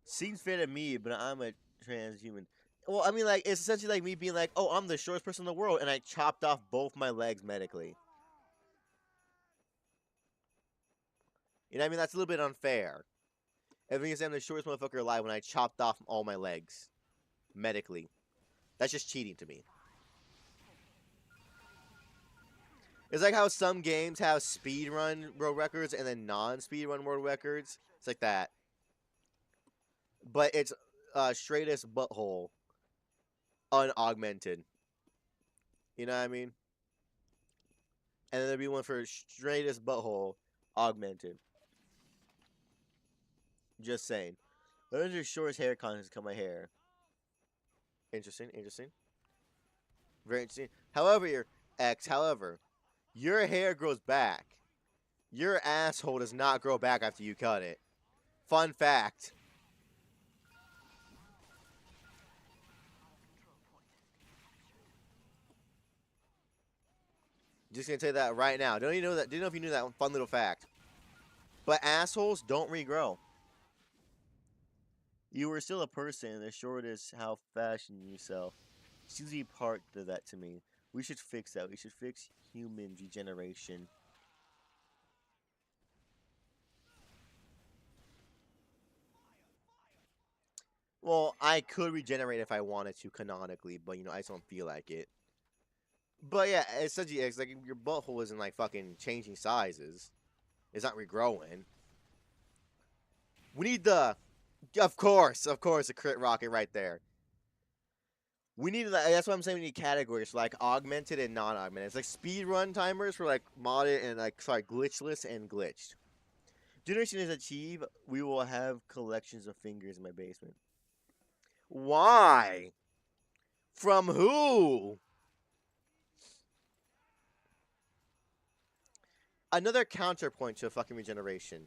Seems fair to me, but I'm a transhuman. Well, I mean, like, it's essentially like me being like, oh, I'm the shortest person in the world, and I chopped off both my legs medically. You know what I mean? That's a little bit unfair. Everything I'm the shortest motherfucker alive when I chopped off all my legs. Medically. That's just cheating to me. It's like how some games have speedrun world records and then non-speedrun world records. It's like that. But it's straightest butthole unaugmented. You know what I mean? And then there'd be one for straightest butthole augmented. Just saying. Those are shortest hair contest cut my hair. Interesting, interesting. Very interesting. However, your hair grows back. Your asshole does not grow back after you cut it. Fun fact. Just gonna tell you that right now. Don't you know that? Didn't know if you knew that fun little fact. But assholes don't regrow. You were still a person, as short as how fashion yourself. Susie Park did that to me. We should fix that. We should fix human regeneration. Well, I could regenerate if I wanted to, canonically, but, you know, I just don't feel like it. But, yeah, essentially, it's like your butthole isn't, like, fucking changing sizes. It's not regrowing. We need the... Of course, a crit rocket right there. We need, that's what I'm saying, we need categories for, like, augmented and non-augmented. It's like speedrun timers for, like, modded and, like, sorry, glitchless and glitched. Generation is achieved, we will have collections of fingers in my basement. Why? From who? Another counterpoint to fucking regeneration.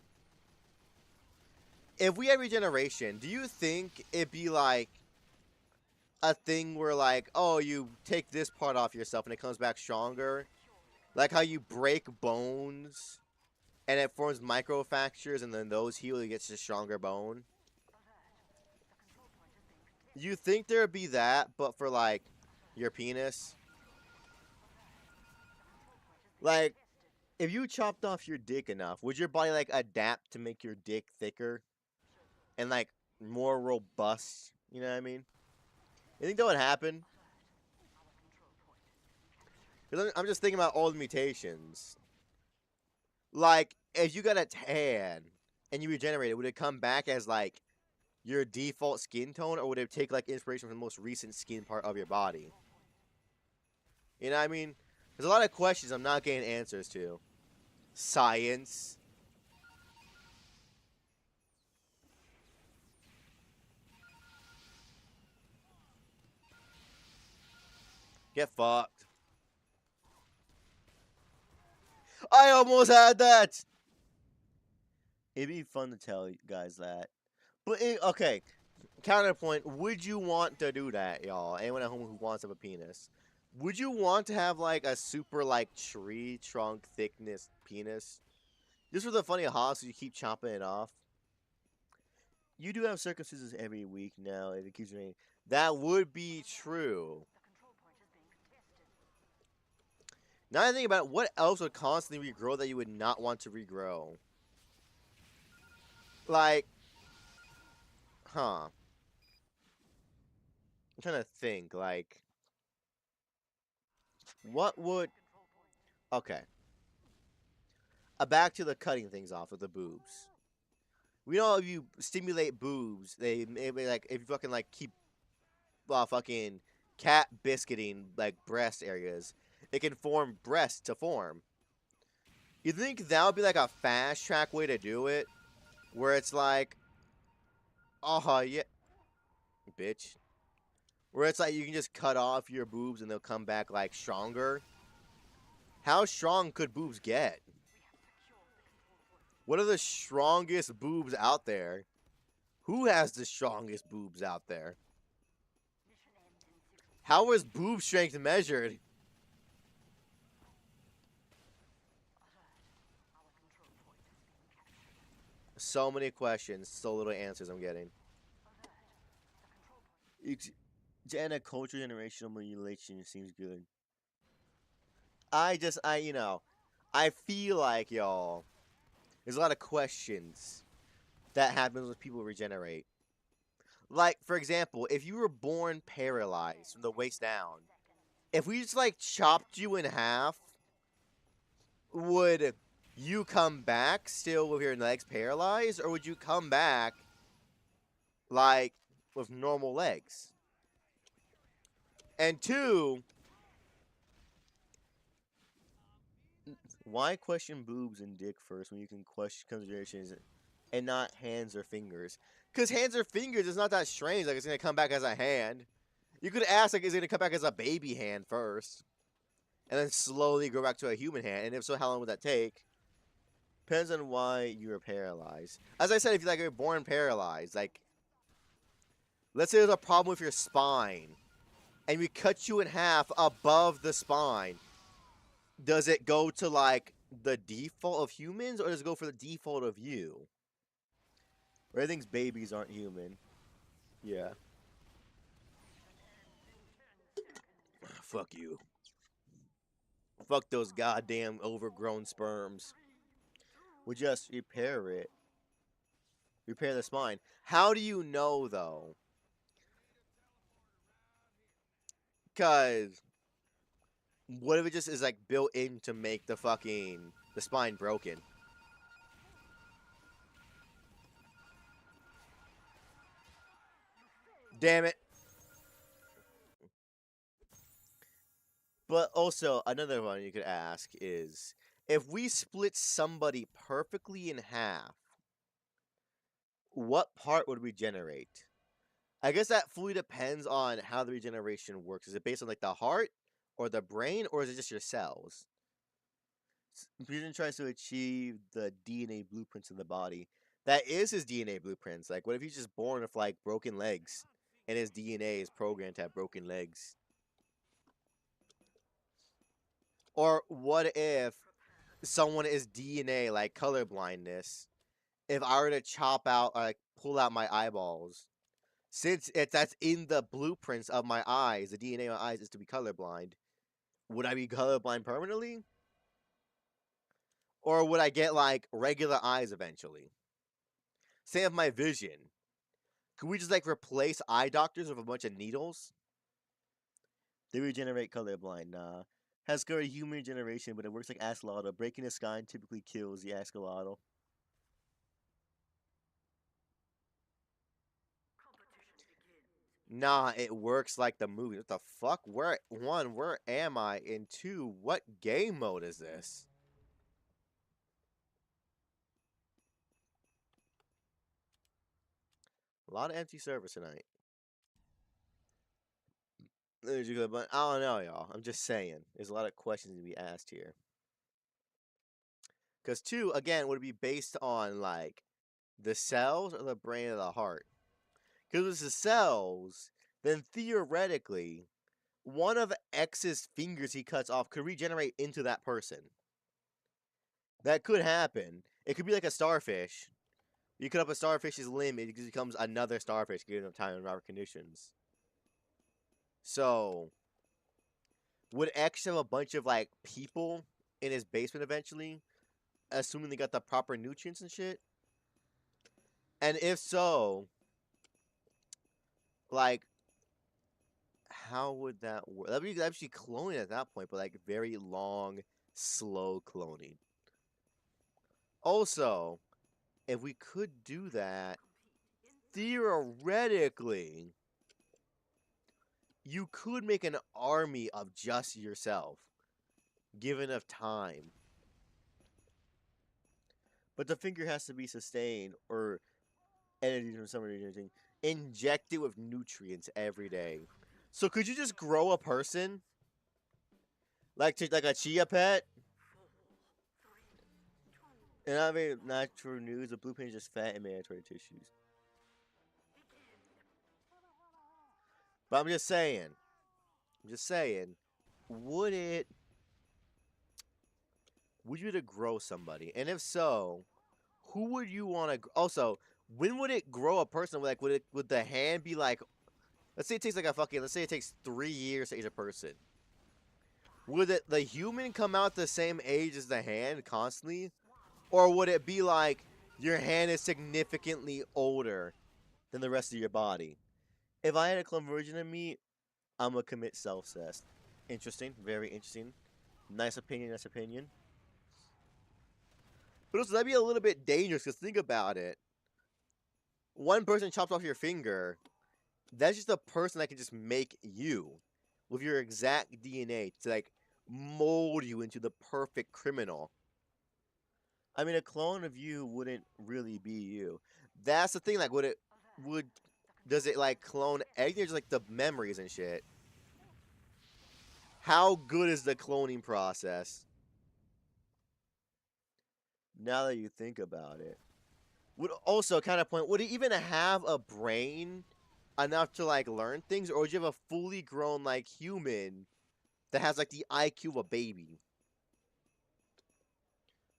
If we had regeneration, do you think it'd be like a thing where, like, oh, you take this part off yourself and it comes back stronger? Like how you break bones and it forms microfractures and then those heal, you get a stronger bone? You think there'd be that, but for, like, your penis. Like, if you chopped off your dick enough, would your body like adapt to make your dick thicker and like more robust? You know what I mean? You think that would happen? Because I'm just thinking about all the mutations. Like, if you got a tan and you regenerate it, would it come back as like your default skin tone, or would it take like inspiration from the most recent skin part of your body? You know what I mean? There's a lot of questions I'm not getting answers to. Science. Get fucked. I almost had that! It'd be fun to tell you guys that. But, okay. Counterpoint. Would you want to do that, y'all? Anyone at home who wants to have a penis? Would you want to have, like, a super, like, tree trunk thickness penis? Just for the funny hoss, you keep chopping it off. You do have circumcisions every week now if it keeps raining. That would be true. Now I think about it, what else would constantly regrow that you would not want to regrow? Like, huh. I'm trying to think, like, what would... Okay. Back to the cutting things off with the boobs. We know if you stimulate boobs, they maybe, like, if you fucking, like, keep, fucking cat biscuiting, like, breast areas, it can form breasts to form. You think that would be, like, a fast track way to do it? Where it's like, oh, yeah, bitch. Where it's like you can just cut off your boobs and they'll come back, like, stronger? How strong could boobs get? What are the strongest boobs out there? Who has the strongest boobs out there? How is boob strength measured? So many questions, so little answers I'm getting. To end a culture generational mutilation seems good. I feel like, y'all, there's a lot of questions that happens when people regenerate. Like, for example, if you were born paralyzed from the waist down, if we just, like, chopped you in half, would you come back still with your legs paralyzed, or would you come back, like, with normal legs? And two, why question boobs and dick first when you can question considerations and not hands or fingers? Because hands or fingers is not that strange. Like, it's going to come back as a hand. You could ask, like, is it going to come back as a baby hand first? And then slowly go back to a human hand? And if so, how long would that take? Depends on why you were paralyzed. As I said, if you're born paralyzed, like, let's say there's a problem with your spine, and we cut you in half above the spine. Does it go to, like, the default of humans, or does it go for the default of you? Or everything's babies aren't human. Yeah. Fuck you. Fuck those goddamn overgrown sperms. We just repair it. Repair the spine. How do you know, though? Because what if it just is, like, built in to make the spine broken? Damn it. But also, another one you could ask is, if we split somebody perfectly in half, what part would regenerate? I guess that fully depends on how the regeneration works. Is it based on, like, the heart or the brain, or is it just your cells? Fusion tries to achieve the DNA blueprints in the body. That is his DNA blueprints. Like, what if he's just born with, like, broken legs, and his DNA is programmed to have broken legs? Or what if someone is DNA, like color blindness? If I were to chop out, or, like, pull out my eyeballs, Since that's in the blueprints of my eyes, the DNA of my eyes is to be colorblind. Would I be colorblind permanently? Or would I get like regular eyes eventually? Same with my vision. Could we just like replace eye doctors with a bunch of needles? They regenerate colorblind. Nah. Has good human regeneration, but it works like axolotl. Breaking the sky typically kills the axolotl. Nah, it works like the movie. What the fuck? Where am I? And two, what game mode is this? A lot of empty servers tonight. But I don't know, y'all. I'm just saying. There's a lot of questions to be asked here. Because two, again, would it be based on like the cells or the brain or the heart? Because if it's the cells, then theoretically, one of X's fingers he cuts off could regenerate into that person. That could happen. It could be like a starfish. You cut up a starfish's limb, it becomes another starfish given enough time and proper conditions. So, would X have a bunch of like people in his basement eventually, assuming they got the proper nutrients and shit? And if so, like, how would that work? That'd be actually cloning at that point, but like very long, slow cloning. Also, if we could do that, theoretically, you could make an army of just yourself, given enough time. But the finger has to be sustained or energy from some reason. Inject it with nutrients every day. So could you just grow a person? Like a chia pet? And not very natural news, the blueprint is just fat and mandatory tissues. But I'm just saying, would you to grow somebody? And if so, who would you want to? Also, when would it grow a person? Like, would the hand be like? Let's say it takes like a fucking. Let's say it takes 3 years to age a person. Would the human come out the same age as the hand constantly, or would it be like your hand is significantly older than the rest of your body? If I had a clone version of me, I'm gonna commit self-cest. Interesting, very interesting. Nice opinion, nice opinion. But also, that'd be a little bit dangerous, because think about it. One person chops off your finger, that's just a person that can just make you with your exact DNA to, like, mold you into the perfect criminal. I mean, a clone of you wouldn't really be you. That's the thing, like, does it, like, clone everything, or just, like, the memories and shit? How good is the cloning process? Now that you think about it. Would also kind of point, would it even have a brain enough to like learn things, or would you have a fully grown like human that has like the IQ of a baby?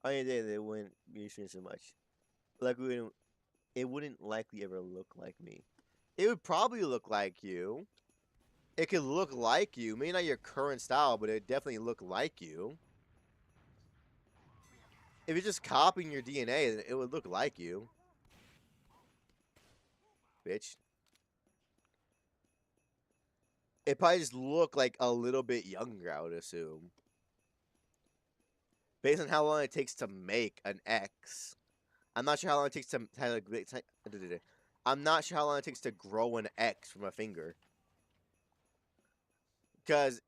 I mean, they wouldn't be interested so much. Like it wouldn't likely ever look like me. It would probably look like you. It could look like you, maybe not your current style, but it definitely look like you. If you're just copying your DNA, then it would look like you, bitch. It probably just look like a little bit younger, I would assume. Based on how long it takes to make an X. I'm not sure how long it takes to I'm not sure how long it takes to grow an X from a finger. Because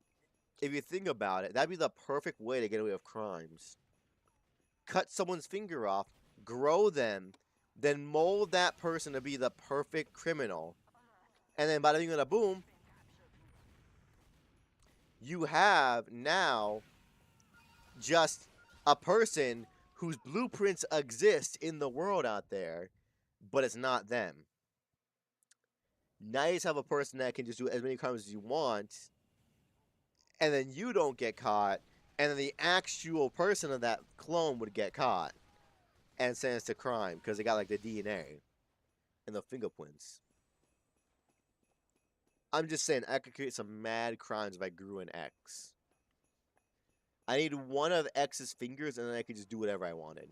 if you think about it, that'd be the perfect way to get away with crimes. Cut someone's finger off, grow them, then mold that person to be the perfect criminal. And then by the time boom, you have now just a person whose blueprints exist in the world out there, but it's not them. Now you just have a person that can just do as many crimes as you want, and then you don't get caught, and then the actual person of that clone would get caught and sentenced to crime because they got like the DNA and the fingerprints. I'm just saying, I could create some mad crimes if I grew an X. I need one of X's fingers, and then I could just do whatever I wanted.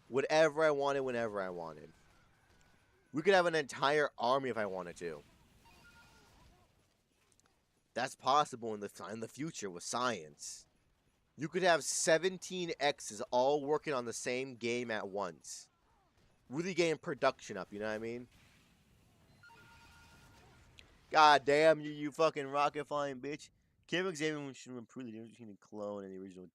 Whatever I wanted, whenever I wanted. We could have an entire army if I wanted to. That's possible in the future with science. You could have 17 X's all working on the same game at once. Really getting production up, you know what I mean? God damn you fucking rocket flying bitch. Kevin Xavier should improve the difference between the clone and the original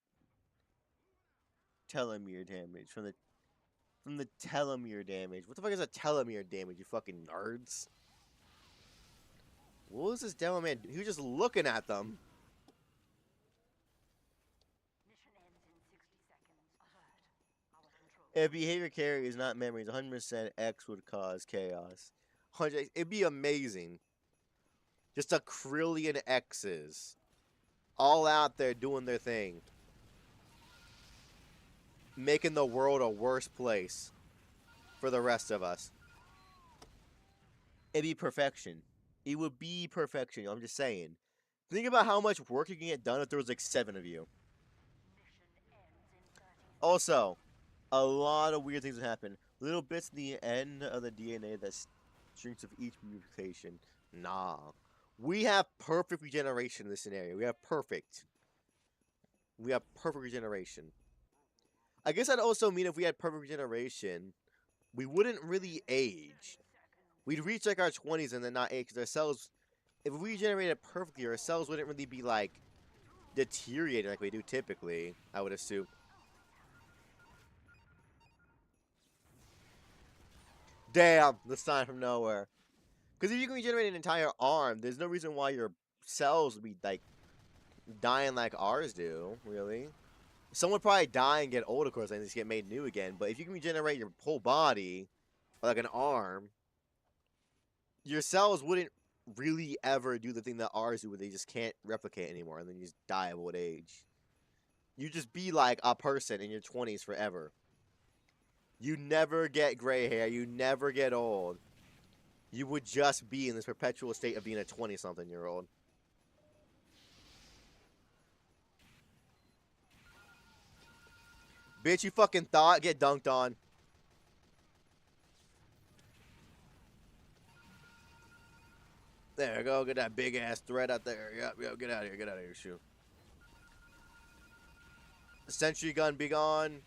telomere damage. From the telomere damage. What the fuck is a telomere damage, you fucking nerds? What was this demo man? He was just looking at them. If behavior carry is not memories, 100% X would cause chaos. 100, it'd be amazing. Just a trillion X's. All out there doing their thing. Making the world a worse place for the rest of us. It'd be perfection. It would be perfection. I'm just saying. Think about how much work you can get done if there was like 7 of you. Also, a lot of weird things would happen. Little bits in the end of the DNA that shrinks of each mutation. Nah. We have perfect regeneration in this scenario. We have perfect regeneration. I guess that'd also mean if we had perfect regeneration, we wouldn't really age. We'd reach like our 20s and then not age because our cells, if we regenerated perfectly, our cells wouldn't really be like deteriorating like we do typically, I would assume. Damn, the sign from nowhere. Because if you can regenerate an entire arm, there's no reason why your cells would be like dying like ours do, really. Some would probably die and get old, of course, and just get made new again. But if you can regenerate your whole body, like an arm, your cells wouldn't really ever do the thing that ours do, where they just can't replicate anymore, and then you just die of old age. You just be like a person in your 20s forever. You never get gray hair. You never get old. You would just be in this perpetual state of being a 20-something-year-old. Bitch, you fucking thought? Get dunked on. There you go. Get that big-ass thread out there. Yep, get out of here. Get out of here, shoot. Sentry gun be gone.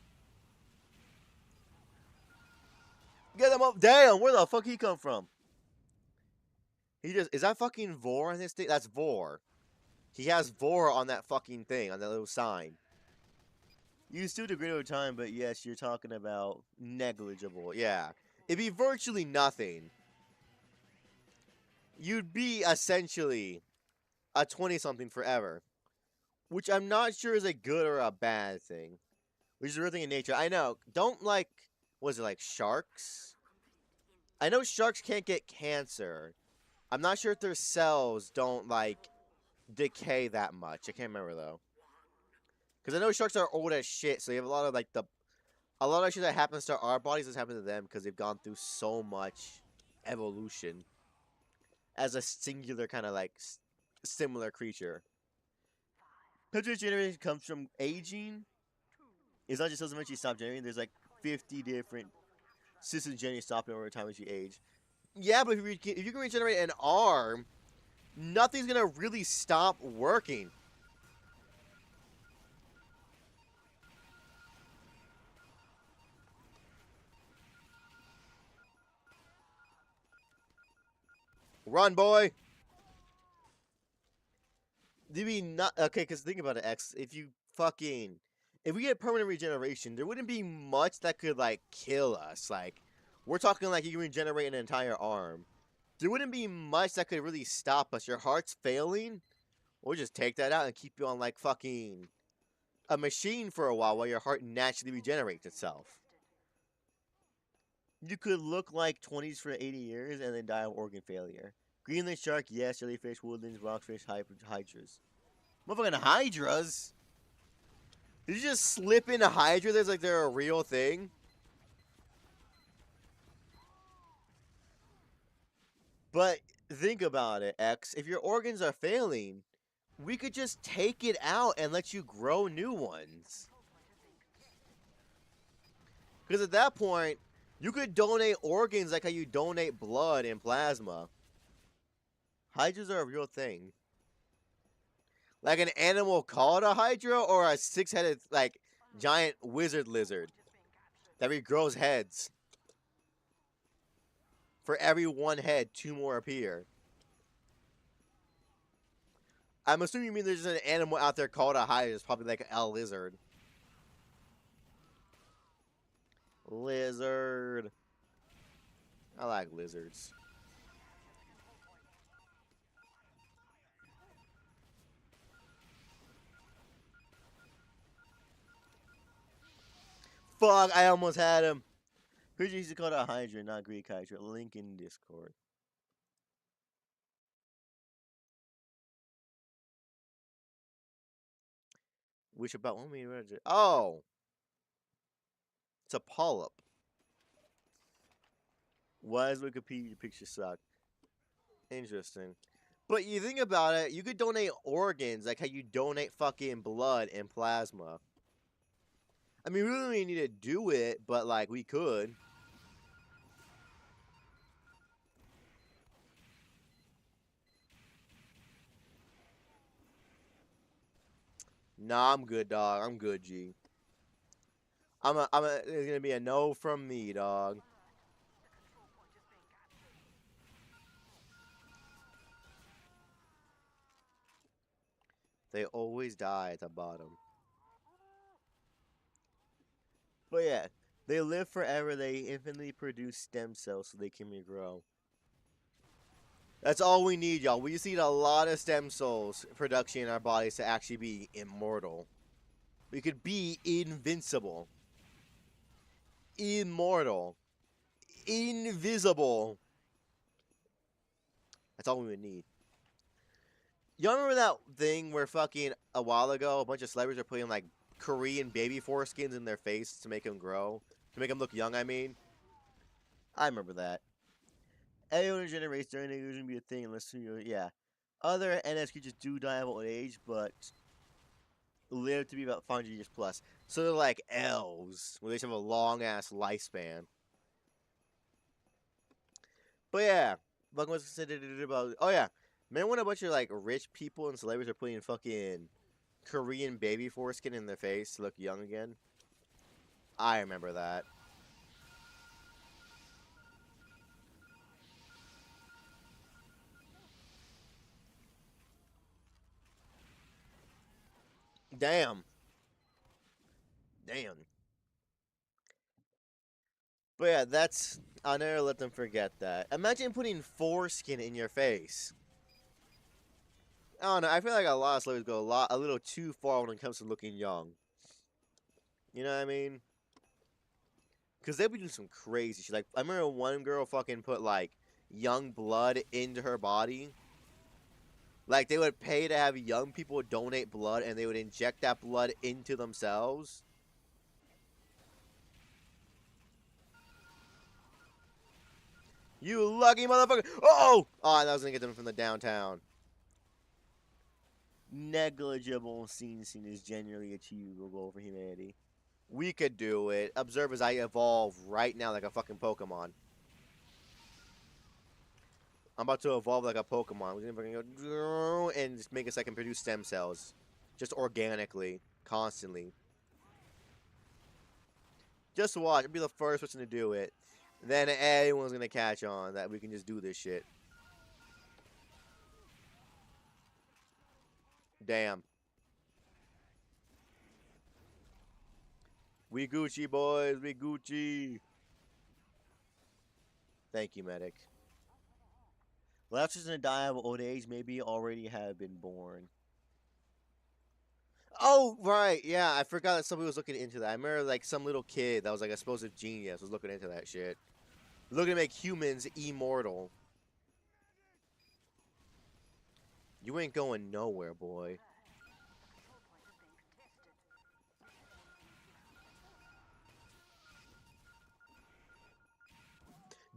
Get him up. Damn, where the fuck he come from? He just... Is that fucking Vor on his thing? That's Vor. He has Vor on that fucking thing, on that little sign. You still do great over time, but yes, you're talking about negligible. Yeah. It'd be virtually nothing. You'd be essentially a 20-something forever. Which I'm not sure is a good or a bad thing. Which is a real thing in nature. I know. Don't like... Was it like sharks? I know sharks can't get cancer. I'm not sure if their cells don't like decay that much. I can't remember though. Because I know sharks are old as shit, so you have a lot of like a lot of shit that happens to our bodies has happened to them because they've gone through so much evolution as a singular kind of like similar creature. Perpetual generation comes from aging. It's not just doesn't eventually stop generating. There's like 50 different systems generating stopping over time as you age. Yeah, but if you can regenerate an arm, nothing's gonna really stop working. Run, boy! There'd be not okay, because think about it, X. If we get permanent regeneration, there wouldn't be much that could like kill us. Like, we're talking like you can regenerate an entire arm. There wouldn't be much that could really stop us. Your heart's failing, we'll just take that out and keep you on like fucking a machine for a while your heart naturally regenerates itself. You could look like 20s for 80 years and then die of organ failure. Greenland shark, yes. Jellyfish, woodlands, rockfish, hydras. Motherfucking hydras? Did you just slip in a hydra there's like they're a real thing? But Think about it, X. If your organs are failing, we could just take it out and let you grow new ones. Because at that point, you could donate organs like how you donate blood and plasma. Hydras are a real thing. Like an animal called a hydra or a six-headed, like, giant wizard lizard that regrows heads. For every one head, two more appear. I'm assuming you mean there's an animal out there called a hydra. It's probably like a lizard. Lizard. I like lizards. Fuck, I almost had him. Who'd you used to call it a hydra, not Greek hydra? Link in Discord. Which about one mean? Oh, it's a polyp. Why does Wikipedia picture suck? Interesting. But you think about it, you could donate organs like how you donate fucking blood and plasma. I mean, we don't really need to do it, but like we could. Nah, I'm good, dog. I'm good, G. It's gonna be a no from me, dog. They always die at the bottom. But yeah, they live forever. They infinitely produce stem cells so they can regrow. That's all we need, y'all. We just need a lot of stem cells production in our bodies to actually be immortal. We could be invincible, immortal, invisible. That's all we would need. Y'all remember that thing where fucking a while ago a bunch of celebrities are putting like Korean baby foreskins in their face to make them grow? To make them look young, I mean? I remember that. Any older generation during it wouldn't be a thing unless you, yeah. Other NS creatures do die of old age, but live to be about 500 years plus. So they're like elves, where they just have a long ass lifespan. But yeah, fucking what's said about? Oh yeah, remember when a bunch of like rich people and celebrities are putting fucking Korean baby foreskin in their face to look young again? I remember that. Damn. Damn. But yeah, that's. I'll never let them forget that. Imagine putting foreskin in your face. I don't know. I feel like a lot of celebrities go a little too far when it comes to looking young. You know what I mean? Because they be doing some crazy shit. Like, I remember one girl fucking put, like, young blood into her body. Like, they would pay to have young people donate blood, and they would inject that blood into themselves. You lucky motherfucker! Oh! Oh, I was gonna get them from the downtown. Negligible scene is generally achievable for humanity. We could do it. Observe as I evolve right now like a fucking Pokemon. I'm about to evolve like a Pokemon. We're gonna go and just make it so I can produce stem cells. Just organically. Constantly. Just watch. I'll be the first person to do it. Then everyone's gonna catch on that we can just do this shit. Damn. We Gucci, boys. We Gucci. Thank you, medic. Left is gonna die of old age. Maybe already have been born. Oh, right. Yeah, I forgot that somebody was looking into that. I remember, like, some little kid that was, like, a supposed genius was looking into that shit. Looking to make humans immortal. You ain't going nowhere, boy.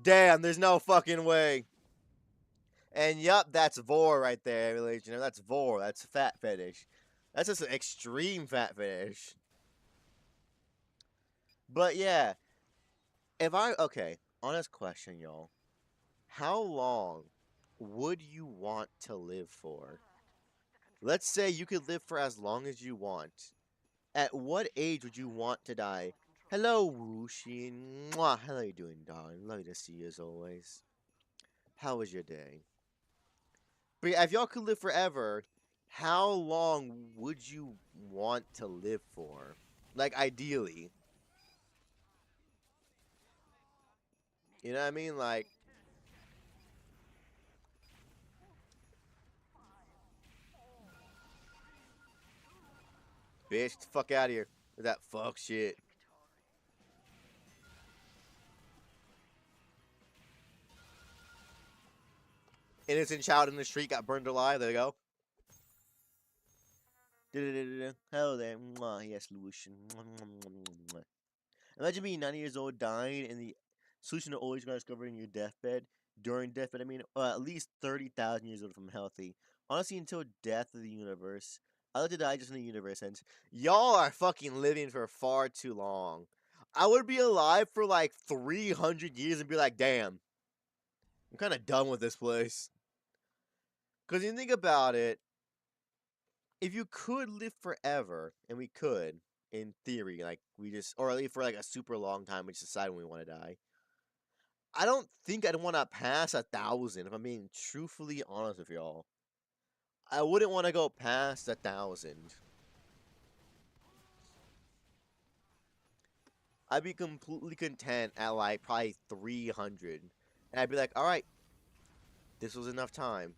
Damn, there's no fucking way. And yup, that's vor right there, ladies and gentlemen. That's vor. That's fat fetish. That's just an extreme fat fetish. But yeah, okay, honest question, y'all. How long would you want to live for? Let's say you could live for as long as you want. At what age would you want to die? Hello, Wuxin. Mwah. How are you doing, darling? Lovely to see you as always. How was your day? But yeah, if y'all could live forever, how long would you want to live for? Like, ideally. You know what I mean? Like, bitch, get the fuck out of here with that fuck shit. Innocent child in the street got burned alive. There you go. Hello there. Mwah. Yes, Lucian. Imagine being 90 years old, dying, and the solution to always got discovered in your deathbed. During deathbed, I mean, at least 30,000 years old if I'm healthy. Honestly, until death of the universe. I like to die just in the universe ends. Y'all are fucking living for far too long. I would be alive for like 300 years and be like, damn, I'm kind of done with this place. Because you think about it, if you could live forever, and we could, in theory, like we just, or at least for like a super long time, we just decide when we want to die. I don't think I'd want to pass 1,000. If I'm being truthfully honest with y'all, I wouldn't want to go past 1,000. I'd be completely content at like probably 300, and I'd be like, all right, this was enough time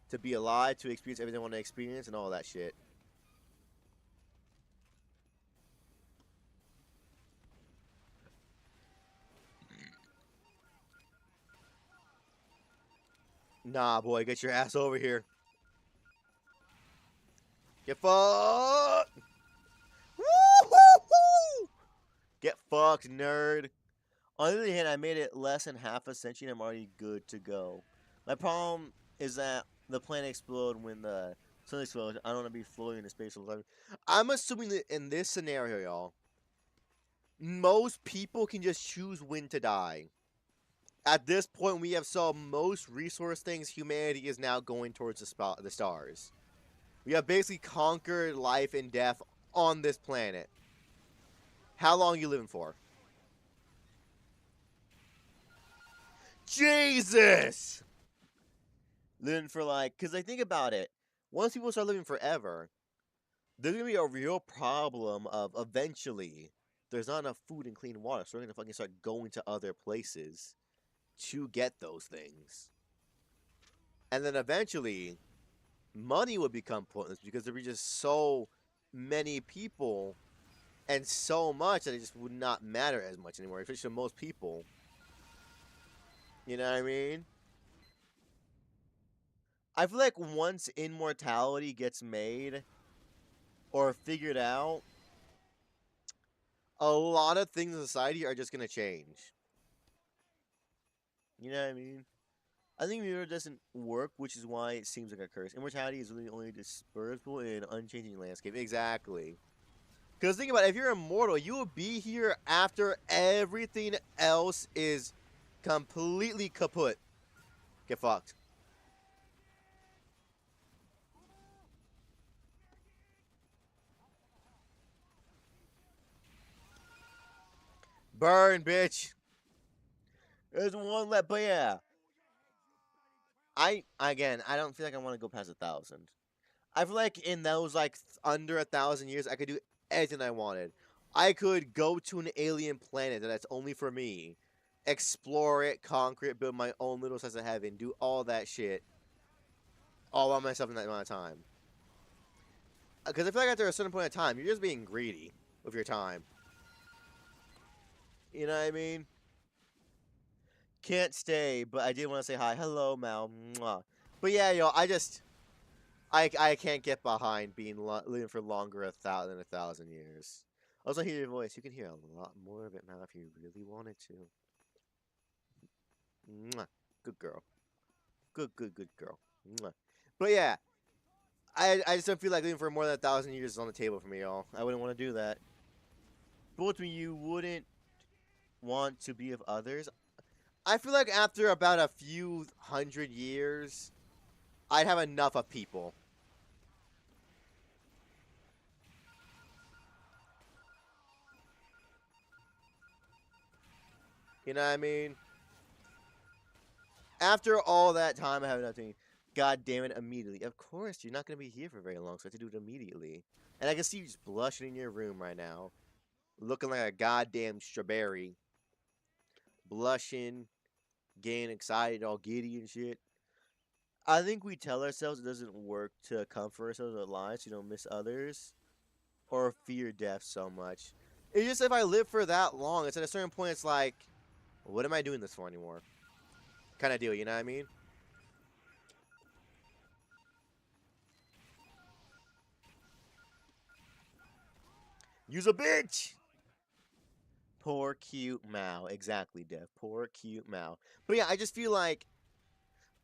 to be alive, to experience everything I want to experience, and all that shit. Nah, boy, get your ass over here. Get fucked! Woo-hoo-hoo! Get fucked, nerd. On the other hand, I made it less than half a century and I'm already good to go. My problem is that the planet exploded when the sun exploded. I don't want to be floating in space all the time. I'm assuming that in this scenario, y'all, most people can just choose when to die. At this point, we have solved most resource things. Humanity is now going towards the stars. We have basically conquered life and death on this planet. How long are you living for? Jesus! Living for like, because I think about it, once people start living forever, there's gonna be a real problem of eventually there's not enough food and clean water, so we're gonna fucking start going to other places to get those things. And then eventually, money would become pointless because there'd be just so many people and so much that it just would not matter as much anymore, especially to most people. You know what I mean? I feel like once immortality gets made or figured out, a lot of things in society are just gonna change. You know what I mean? I think mirror doesn't work, which is why it seems like a curse. Immortality is really only dispersible in an unchanging landscape. Exactly. Because think about it, if you're immortal, you will be here after everything else is completely kaput. Get fucked. Burn, bitch. There's one left, but yeah. I don't feel like I want to go past 1,000. I feel like in those like under 1,000 years, I could do anything I wanted. I could go to an alien planet that's only for me, explore it, conquer it, build my own little slice of heaven, do all that shit, all by myself in that amount of time. Because I feel like after a certain point of time, you're just being greedy with your time. You know what I mean? Can't stay, but I did want to say hi. Hello, Mal. Mwah. But yeah, yo, I can't get behind being living for longer than 1,000 years. Also, hear your voice. You can hear a lot more of it now if you really wanted to. Mwah. Good girl. Good girl. Mwah. But yeah, I just don't feel like living for more than 1,000 years is on the table for me, y'all. I wouldn't want to do that. Both of you wouldn't want to be of others. I feel like after about a few hundred years, I'd have enough of people. You know what I mean? After all that time, I have nothing. God damn it, immediately. Of course, you're not going to be here for very long, so I have to do it immediately. And I can see you just blushing in your room right now. Looking like a goddamn strawberry. Blushing, getting excited, all giddy and shit. I think we tell ourselves it doesn't work to comfort ourselves with lies, so you don't miss others. Or fear death so much. It's just if I live for that long, it's at a certain point, it's like, what am I doing this for anymore? Kind of deal, you know what I mean? Use a bitch! Poor cute Mao. Exactly, Dev. Poor cute Mao. But yeah, I just feel like,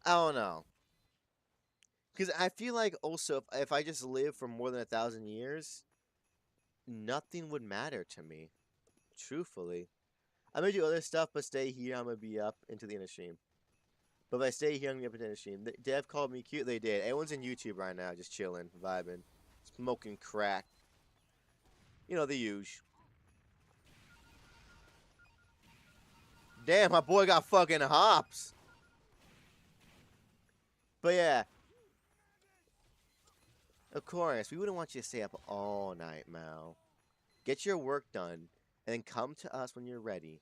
I don't know. Because I feel like also, if I just live for more than 1,000 years, nothing would matter to me. Truthfully. I'm gonna do other stuff, but stay here. I'm gonna be up into the end of stream. But if I stay here, I'm gonna be up into the end of stream. Dev called me cute. They did. Everyone's in YouTube right now, just chilling, vibing, smoking crack. You know, the huge. Damn, my boy got fucking hops. But yeah. Of course, we wouldn't want you to stay up all night, Mal. Get your work done, and then come to us when you're ready.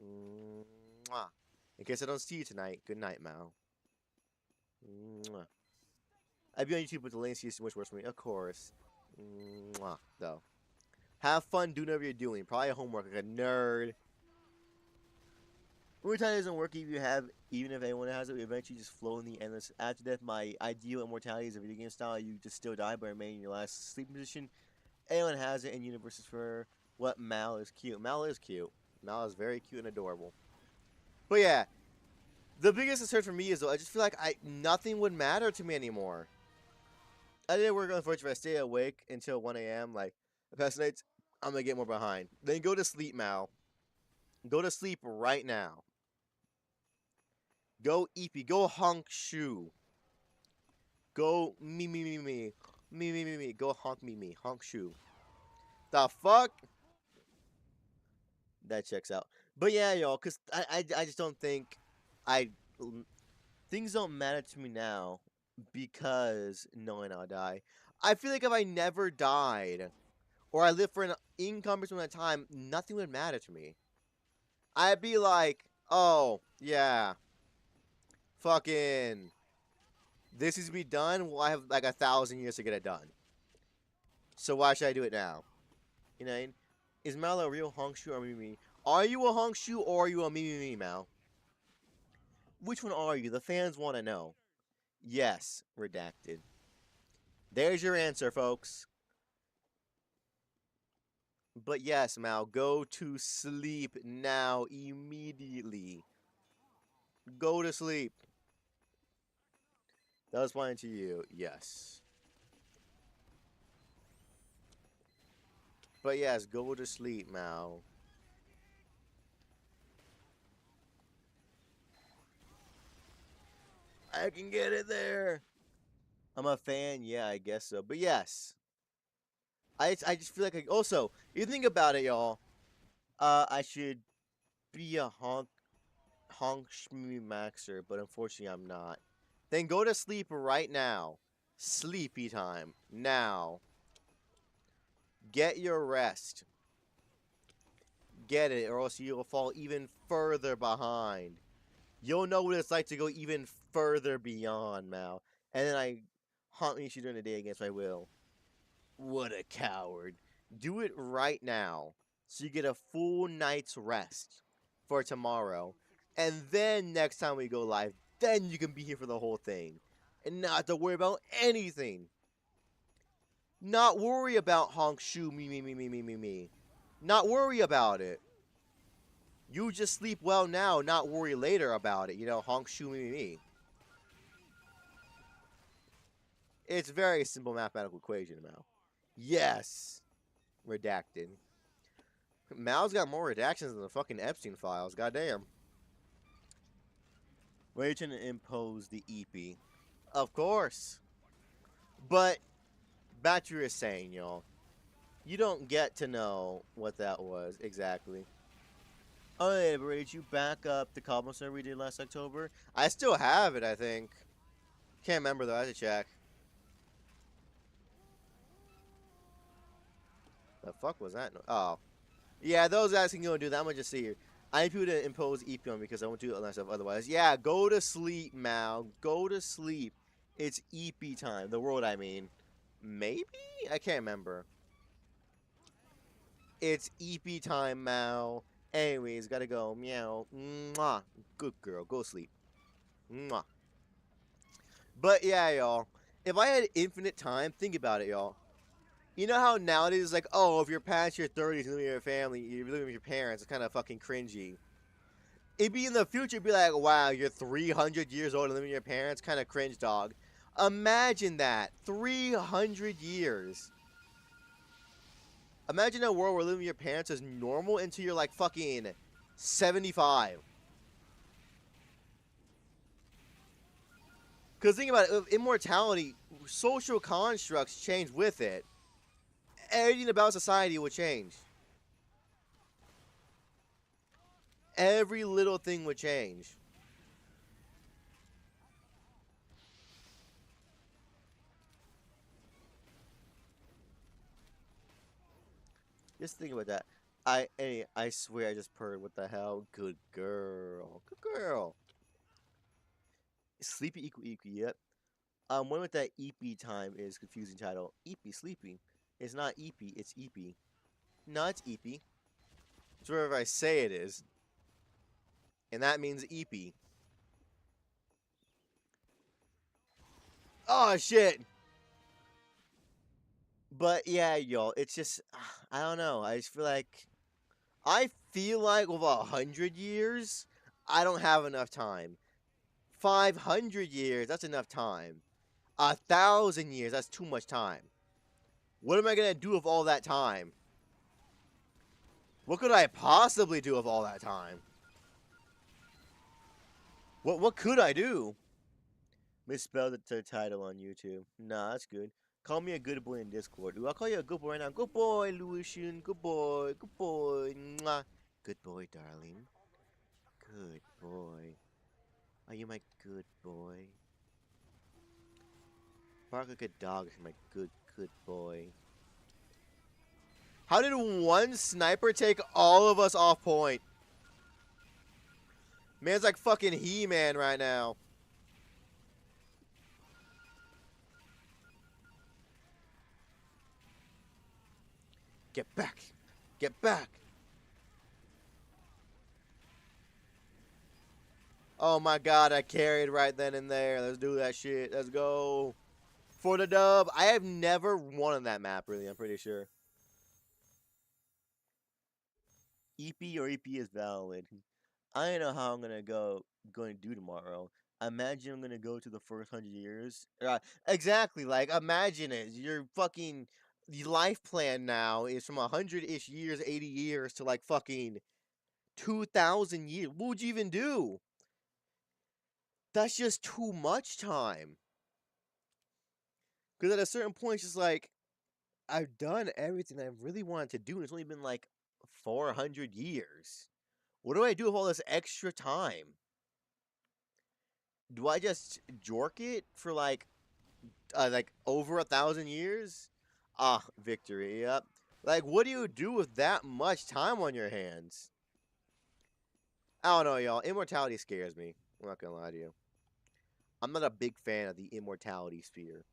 Mwah. In case I don't see you tonight, good night, Mal. Mwah. I'd be on YouTube with the links you which works for me, of course. Mwah. Though. Have fun doing whatever you're doing. Probably homework like a nerd. Immortality doesn't work even if anyone has it. We eventually just flow in the endless. After death, my ideal immortality is a video game style. You just still die, but remain in your last sleeping position. Anyone has it in universes for what Mal is cute. Mal is cute. Mal is very cute and adorable. But yeah, the biggest concern for me is though I just feel like nothing would matter to me anymore. I didn't work unfortunately if I stay awake until 1 a.m. like the past nights, I'm gonna get more behind. Then go to sleep, Mal. Go to sleep right now. Go Eppy. Go honk shoe. Go me. Go honk me. Honk shoe. The fuck? That checks out. But yeah, y'all, because I just don't think things don't matter to me now because knowing I'll die. I feel like if I never died or I lived for an incomprehensible amount of time, nothing would matter to me. I'd be like, oh, yeah. Fucking, this is to be done. Well, I have like 1,000 years to get it done. So why should I do it now? You know, is Mal a real Hongshu or Mimi? Are you a Hongshu or are you a Mimi, Mal? Which one are you? The fans want to know. Yes, redacted. There's your answer, folks. But yes, Mal, go to sleep now, immediately. Go to sleep. That was pointing to you. Yes. But yes, go to sleep, Mal. I can get it there. I'm a fan, yeah, I guess so. But yes. I just feel like also, you think about it, y'all. I should be a honk shmee maxer, but unfortunately I'm not. Then go to sleep right now. Sleepy time. Now. Get your rest. Get it, or else you'll fall even further behind. You'll know what it's like to go even further beyond, Mal. And then I haunt you during the day against my will. What a coward. Do it right now, so you get a full night's rest for tomorrow. And then next time we go live, then you can be here for the whole thing. And not have to worry about anything. Not worry about honk shoo me. Not worry about it. You just sleep well now, not worry later about it. You know, honk shoo me. It's a very simple mathematical equation, Mal. Yes. Redacted. Mal's got more redactions than the fucking Epstein files. Goddamn. We're trying to impose the Eppy. Of course. But, back to what you were saying, y'all. You don't get to know what that was exactly. Oh, yeah, but did you back up the cobblestone we did last October? I still have it, I think. Can't remember though, I have to check. The fuck was that? Oh. Yeah, those guys can go and do that. I'm gonna just see here. I need people to impose EP on because I won't do all that stuff otherwise. Yeah, go to sleep, Mal. Go to sleep. It's EP time. The world, I mean. Maybe? I can't remember. It's EP time, Mal. Anyways, gotta go. Meow. Mwah. Good girl. Go sleep. Mwah. But yeah, y'all. If I had infinite time, think about it, y'all. You know how nowadays it's like, oh, if you're past your 30s, you're living with your family, you're living with your parents, it's kind of fucking cringy. It'd be in the future, it'd be like, wow, you're 300 years old and living with your parents, kind of cringe, dog. Imagine that. 300 years. Imagine a world where living with your parents is normal until you're like fucking 75. Because think about it, with immortality, social constructs change with it. Everything about society would change. Every little thing would change. Just think about that. I swear I just purred. What the hell? Good girl. Good girl. Sleepy equal equal. Yep. Wondering what that EP time is. Confusing title. EP sleepy. It's not EP. It's EP. No, it's EP. It's wherever I say it is, and that means EP. Oh shit. But yeah, y'all. It's just I don't know. I feel like with 100 years, I don't have enough time. 500 years, that's enough time. 1,000 years, that's too much time. What am I gonna do with all that time? What could I possibly do with all that time? What could I do? Misspelled the title on YouTube. Nah, that's good. Call me a good boy in Discord. Ooh, I'll call you a good boy right now. Good boy, Lucian. Good boy. Good boy. Mwah. Good boy, darling. Good boy. Are you my good boy? Bark like a dog is my good boy. How did one sniper take all of us off point? Man's like fucking He-Man right now. Get back. Get back. Oh my god, I carried right then and there. Let's do that shit. Let's go. For the dub. I have never won on that map, really. I'm pretty sure. EP or EP is valid. I don't know how I'm going to do tomorrow. Imagine I'm gonna go to the first 100 years. Exactly, like imagine it. Your fucking life plan now is from 100-ish years, 80 years to like fucking 2,000 years. What would you even do? That's just too much time. Because at a certain point, it's just like I've done everything I really wanted to do, and it's only been like 400 years. What do I do with all this extra time? Do I just jork it for like over 1,000 years? Ah, victory. Yep. Like, what do you do with that much time on your hands? I don't know, y'all. Immortality scares me. I'm not gonna lie to you. I'm not a big fan of the immortality sphere.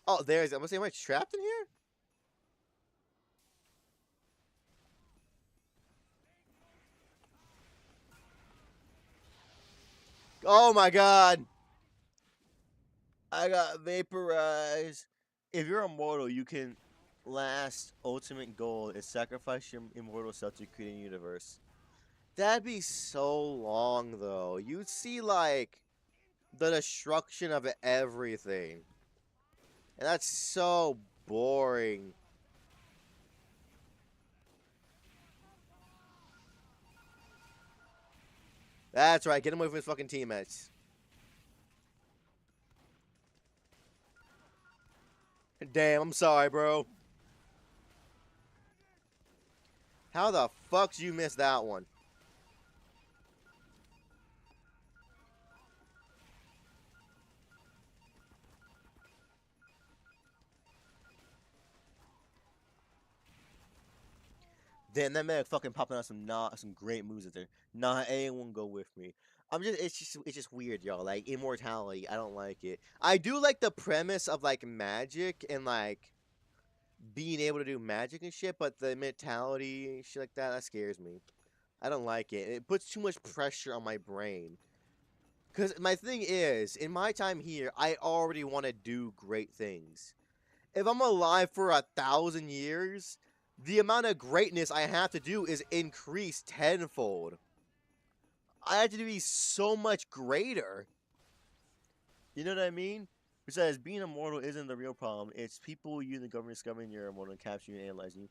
Oh, I'm gonna say, am I trapped in here? Oh my god! I got vaporized. If you're immortal, you can last ultimate goal is sacrifice your immortal self to create a universe. That'd be so long, though. You'd see, like, The destruction of everything. And that's so boring. That's right, get him away from his fucking teammates. Damn, I'm sorry, bro. How the fuck did you miss that one? Damn, that man fucking popping out some great moves out there. Nah, anyone go with me. It's just weird, y'all. Like immortality, I don't like it. I do like the premise of like magic and like being able to do magic and shit, but the mentality and shit like that scares me. I don't like it. It puts too much pressure on my brain. Cause my thing is, in my time here, I already want to do great things. If I'm alive for 1,000 years, the amount of greatness I have to do is increased tenfold. I have to be so much greater. You know what I mean? Besides, being immortal isn't the real problem. It's people you and the government discovering you're immortal and capturing you and analyzing you.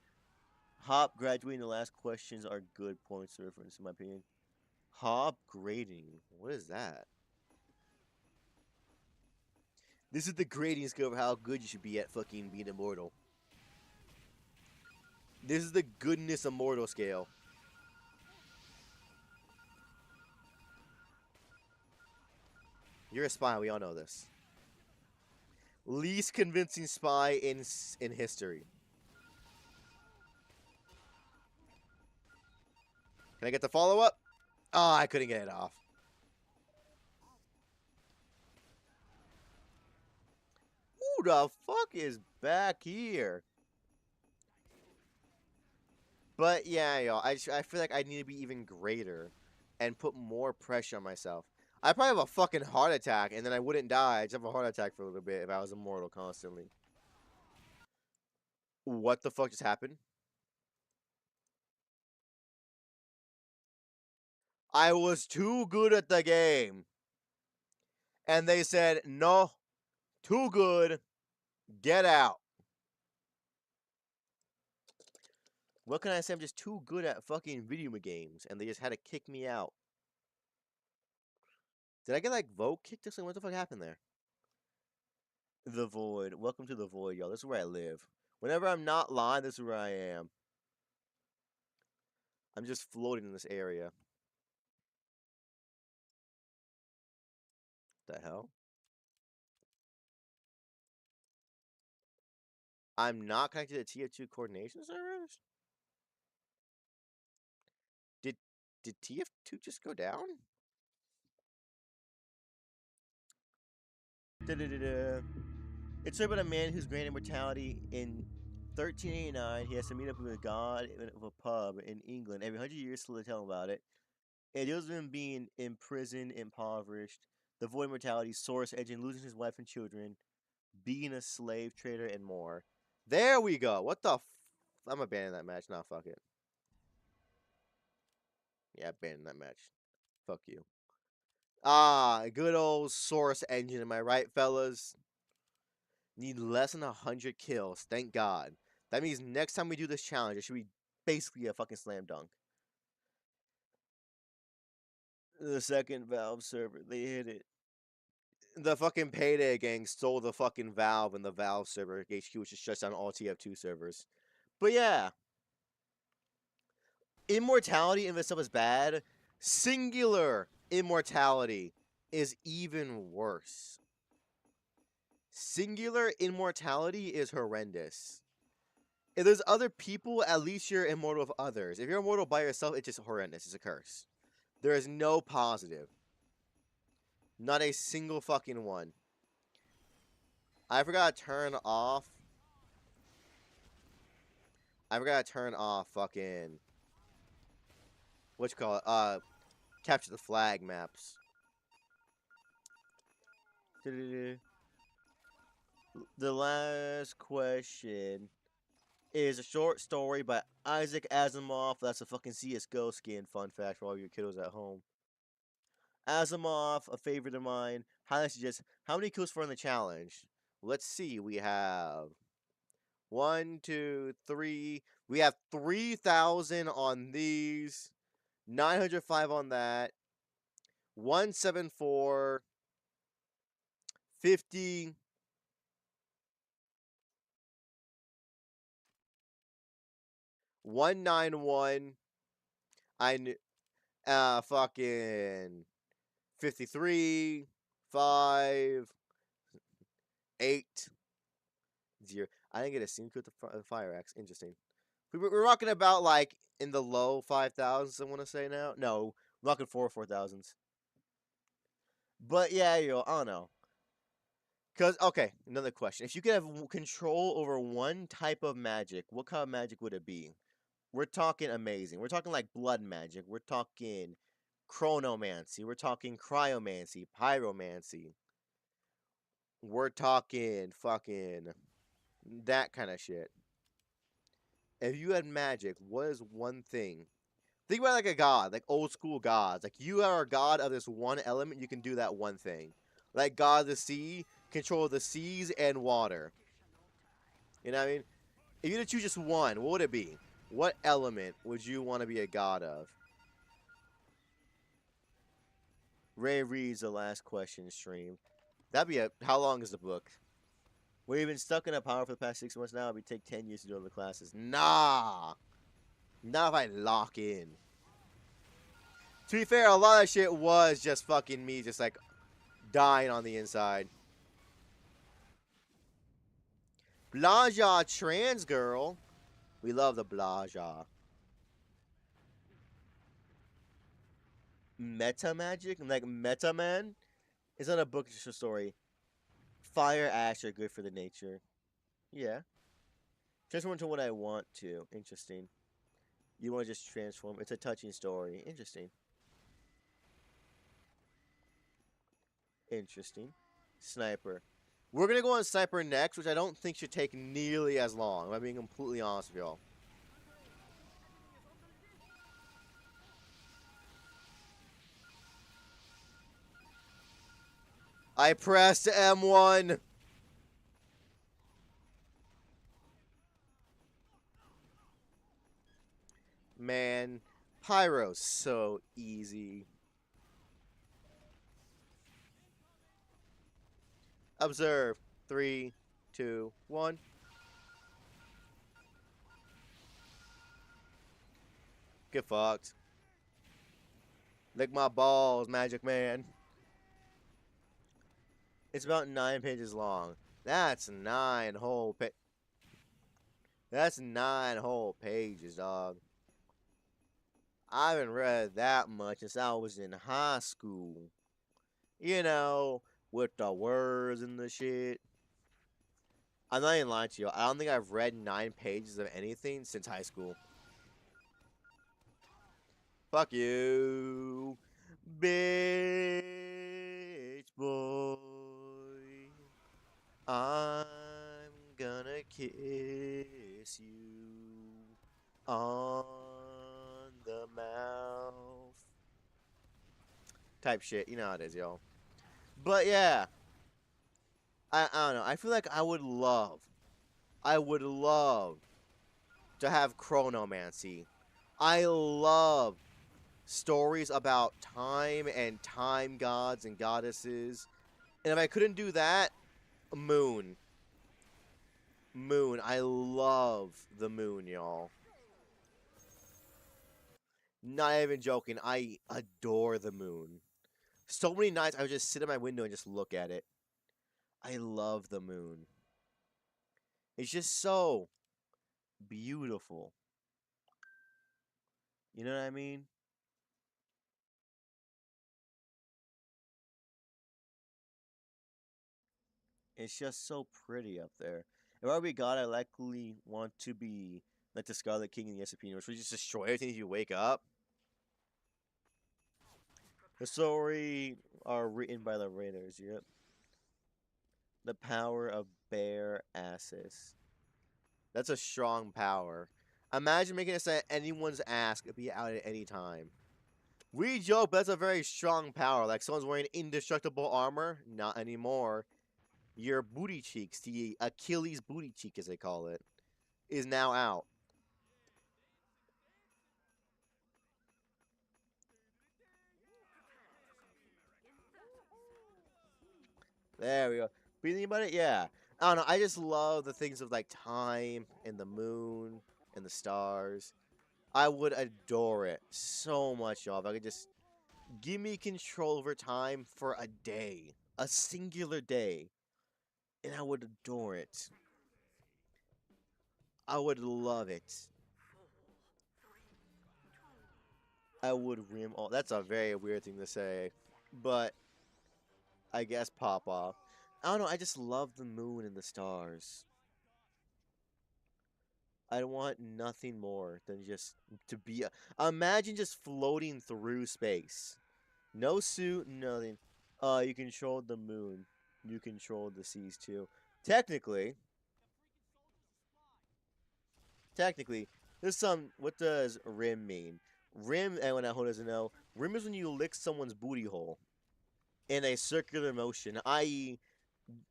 Hop graduating the last questions are good points of reference, in my opinion. Hop grading. What is that? This is the grading scale of how good you should be at fucking being immortal. This is the goodness immortal scale. You're a spy. We all know this. Least convincing spy in history. Can I get the follow up? Ah, I couldn't get it off. Who the fuck is back here? But yeah, yo, I feel like I need to be even greater and put more pressure on myself. I probably have a fucking heart attack and then I wouldn't die. I just have a heart attack for a little bit if I was immortal constantly. What the fuck just happened? I was too good at the game. And they said, no, too good, get out. What can I say? I'm just too good at fucking video games. And they just had to kick me out. Did I get like vote kicked or something? What the fuck happened there? The Void. Welcome to the Void, y'all. This is where I live. Whenever I'm not live, this is where I am. I'm just floating in this area. The hell? I'm not connected to Tf2 coordination servers? Did did Tf2 just go down? Da-da-da-da. It's about a man who's granted immortality in 1389. He has to meet up with a god of a pub in England every 100 years to tell him about it. It deals with him being imprisoned, impoverished, the void mortality, source engine, losing his wife and children, being a slave trader, and more. There we go. What the I'm abandoning that match. Nah, fuck it. Yeah, abandon that match. Fuck you. Ah, good old source engine, am I right, fellas? Need less than 100 kills, thank God. That means next time we do this challenge, it should be basically a fucking slam dunk. The second Valve server, they hit it. The fucking Payday gang stole the fucking Valve and the Valve server HQ, which just shuts down all TF2 servers. But yeah, immortality in itself is bad. Singular immortality is even worse. Singular immortality is horrendous. If there's other people, at least you're immortal of others. If you're immortal by yourself, it's just horrendous. It's a curse. There is no positive. Not a single fucking one. I forgot to turn off. I forgot to turn off fucking. What you call it? Capture the flag maps. The last question is a short story by Isaac Asimov. That's a fucking CSGO skin. Fun fact for all your kiddos at home. Asimov, a favorite of mine. Highly suggest how many kills for in the challenge? Let's see. We have one, two, three. We have 3,000 on these. 905 on that. 174. 50. 191. I knew. Fucking 53. 5. 8. 0. I didn't get a single with the fire axe. Interesting. We're rocking about like in the low 5,000s. I want to say now. No, we're rocking 4,000s. But yeah, yo, I don't know. Cause okay, another question: if you could have control over one type of magic, what kind of magic would it be? We're talking amazing. We're talking like blood magic. We're talking chronomancy. We're talking cryomancy, pyromancy. We're talking fucking that kind of shit. If you had magic, what is one thing? Think about it like a god, like old school gods. Like you are a god of this one element, you can do that one thing. Like god of the sea, control the seas and water. You know what I mean? If you had to choose just one, what would it be? What element would you want to be a god of? Ray reads the last question stream. That'd be a. How long is the book? We've been stuck in a power for the past 6 months now. We take 10 years to do all the classes. Nah, not if I lock in. To be fair, a lot of shit was just fucking me, just like dying on the inside. Blaja trans girl. We love the Blaja. Meta magic? Like Meta Man? It's not a book, it's just a story. Fire, ash are good for the nature. Yeah. Transform into what I want to. Interesting. You want to just transform. It's a touching story. Interesting. Interesting. Sniper. We're going to go on Sniper next, which I don't think should take nearly as long. If I'm being completely honest with y'all. I pressed M1. Man, Pyro's so easy. Observe. 3, 2, 1. Get fucked. Lick my balls, Magic Man. It's about 9 pages long. That's 9 whole That's 9 whole pages, dog. I haven't read that much since I was in high school. You know, with the words and the shit. I'm not even lying to you. I don't think I've read 9 pages of anything since high school. Fuck you, bitch boy. I'm gonna kiss you on the mouth. Type shit. You know how it is, y'all. But yeah. I don't know. I feel like I would love to have chronomancy. I love stories about time and time gods and goddesses. And if I couldn't do that, moon. Moon. I love the moon, y'all. Not even joking. I adore the moon. So many nights I would just sit at my window and just look at it. I love the moon. It's just so beautiful. You know what I mean? It's just so pretty up there. If I be God, I likely want to be like the Scarlet King in the SCP universe. We just destroy everything if you wake up. The story are written by the Raiders. Yep. The power of bare asses. That's a strong power. Imagine making it so that anyone's ass could be out at any time. We joke, but that's a very strong power. Like someone's wearing indestructible armor. Not anymore. Your booty cheeks, the Achilles booty cheek, as they call it, is now out. There we go. But you think about it, yeah. I don't know. I just love the things of like time and the moon and the stars. I would adore it so much, y'all. If I could just give me control over time for a day, a singular day, and I would adore it. I would love it. I would rim all. That's a very weird thing to say, but I guess pop off. I don't know. I just love the moon and the stars. I want nothing more than just to be. Imagine just floating through space. No suit, nothing. You controlled the moon. You controlled the seas too. Technically, technically, there's some. What does rim mean? Rim, anyone at home doesn't know. Rim is when you lick someone's booty hole in a circular motion, i.e.,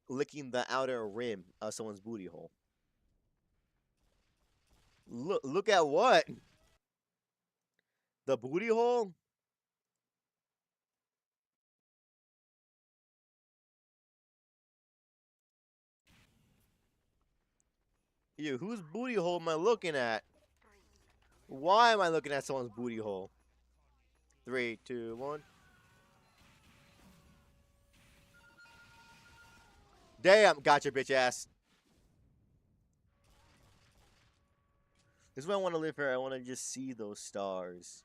licking the outer rim of someone's booty hole. Look at what? The booty hole? You, whose booty hole am I looking at? Why am I looking at someone's booty hole? 3, 2, 1. Damn, gotcha, bitch ass. This is why I want to live here. I want to just see those stars.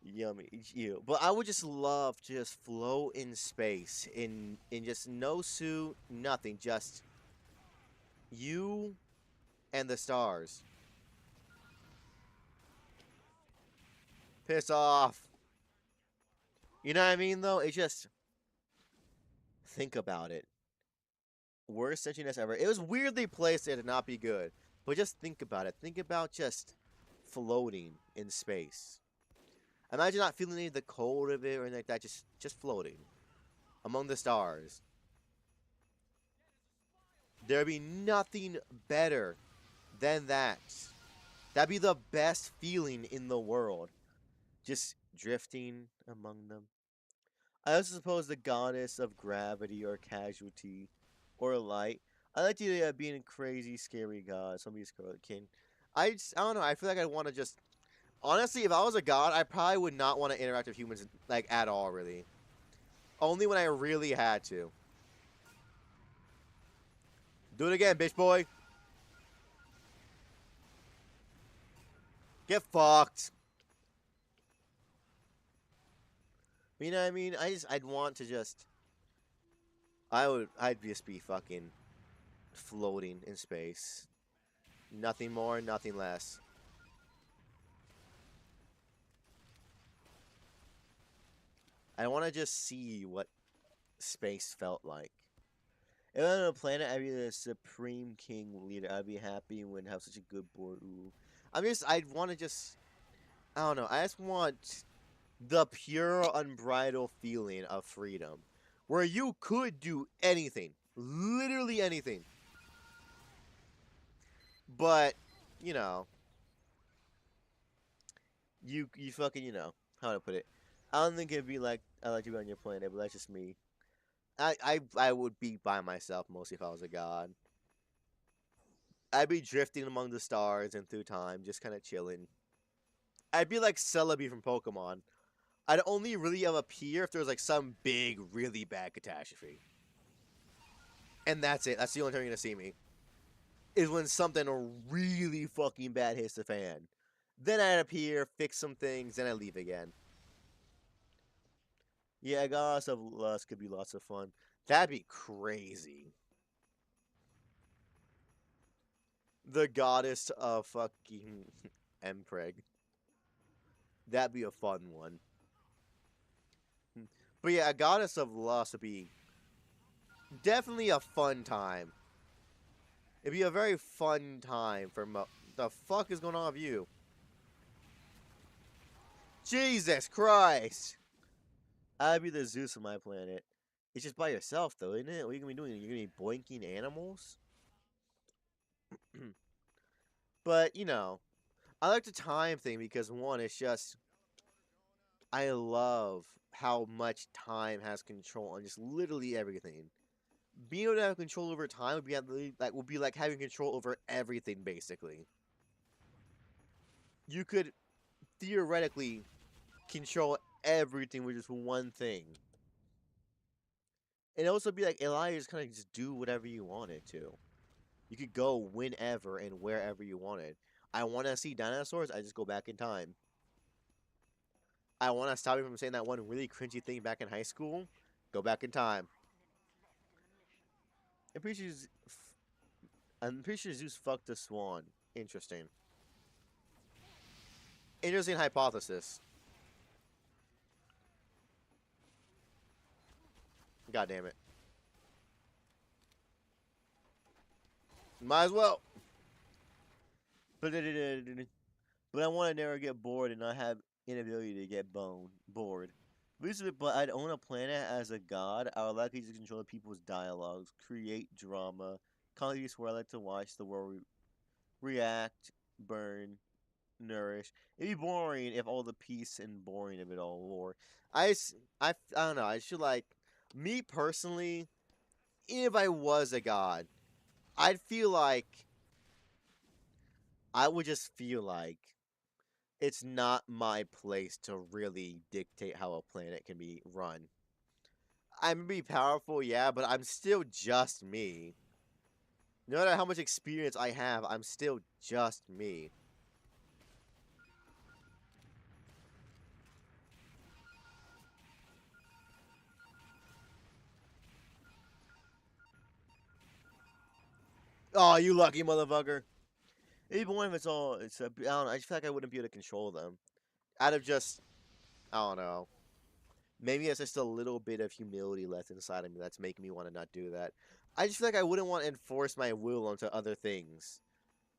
Yummy, you. But I would just love to just float in space in just no suit, nothing, just you and the stars. Piss off. You know what I mean, though? It's just think about it. Worst sentient ever. It was weirdly placed there to not be good, but just think about it. Think about just floating in space. Imagine not feeling any of the cold of it or anything like that. Just floating among the stars. There'd be nothing better than that. That'd be the best feeling in the world. Just drifting among them. I also suppose the goddess of gravity or casualty or light. I like the idea of being a crazy, scary god. Somebody's king. I don't know. I feel like I want to just. Honestly, if I was a god, I probably would not want to interact with humans like at all. Really, only when I really had to. Do it again, bitch boy. Get fucked. You know what I mean? I'd want to just. I'd just be fucking floating in space. Nothing more, nothing less. I want to just see what space felt like. If I'm on a planet, I'd be the supreme king leader. I'd be happy and would have such a good board. Ooh. I'd want to just, I don't know. I just want the pure, unbridled feeling of freedom, where you could do anything, literally anything. But, you know, you fucking, how to put it. I don't think it'd be like I like to be on your planet, but that's just me. I would be by myself mostly if I was a god. I'd be drifting among the stars and through time, just kind of chilling. I'd be like Celebi from Pokemon. I'd only really ever appear if there was like some big, really bad catastrophe. And that's it. That's the only time you're gonna see me. Is when something really fucking bad hits the fan. Then I'd appear, fix some things, then I leave again. Yeah, Goddess of Lust could be lots of fun. That'd be crazy. The Goddess of fucking Mpreg. That'd be a fun one. But yeah, a Goddess of Lust would be definitely a fun time. It'd be a very fun time for the fuck is going on with you? Jesus Christ! I'd be the Zeus of my planet. It's just by yourself, though, isn't it? What are you gonna be doing? You're gonna be boinking animals? But, you know, I like the time thing because, one, it's just. I love how much time has control on just literally everything. Being able to have control over time would be like having control over everything, basically. You could theoretically control everything with just one thing. And also be like, allow you to just kind of just do whatever you wanted to. You could go whenever and wherever you wanted. I want to see dinosaurs, I just go back in time. I want to stop you from saying that one really cringy thing back in high school, go back in time. I'm pretty sure, I'm pretty sure Zeus fucked a swan. Interesting. Interesting hypothesis. God damn it. Might as well. But I want to never get bored and not have inability to get bored. But I'd own a planet as a god. I would likely to control people's dialogues, create drama, comedies where I like to watch the world react, burn, nourish. It'd be boring if all the peace and boring of it all were. I don't know. I should like me personally. If I was a god, I'd feel like I would just feel like it's not my place to really dictate how a planet can be run. I'm gonna be powerful, yeah, but I'm still just me. No matter how much experience I have, I'm still just me. Oh, you lucky motherfucker. Even if it's all, I don't know, I just feel like I wouldn't be able to control them. Out of just, I don't know. Maybe it's just a little bit of humility left inside of me that's making me want to not do that. I just feel like I wouldn't want to enforce my will onto other things.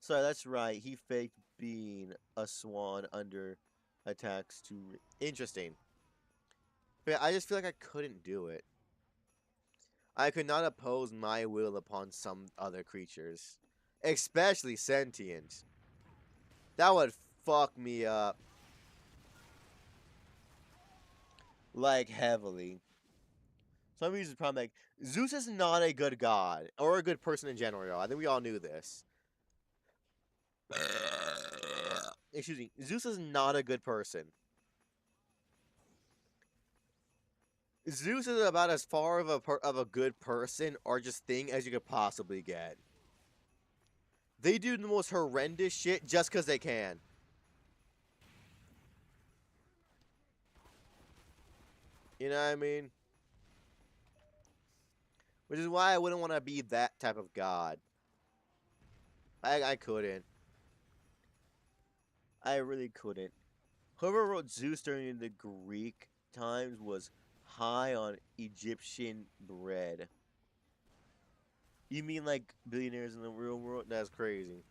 So that's right. He faked being a swan under attacks to. Interesting. But I just feel like I couldn't do it. I could not oppose my will upon some other creatures, especially sentient. That would fuck me up, like heavily. Some reasons probably like Zeus is not a good god or a good person in general. Y'all. I think we all knew this. Excuse me. Zeus is not a good person. Zeus is about as far of a good person or just thing as you could possibly get. They do the most horrendous shit just because they can. You know what I mean? Which is why I wouldn't want to be that type of god. I couldn't. I really couldn't. Whoever wrote Zeus during the Greek times was high on Egyptian bread. You mean like billionaires in the real world? That's crazy.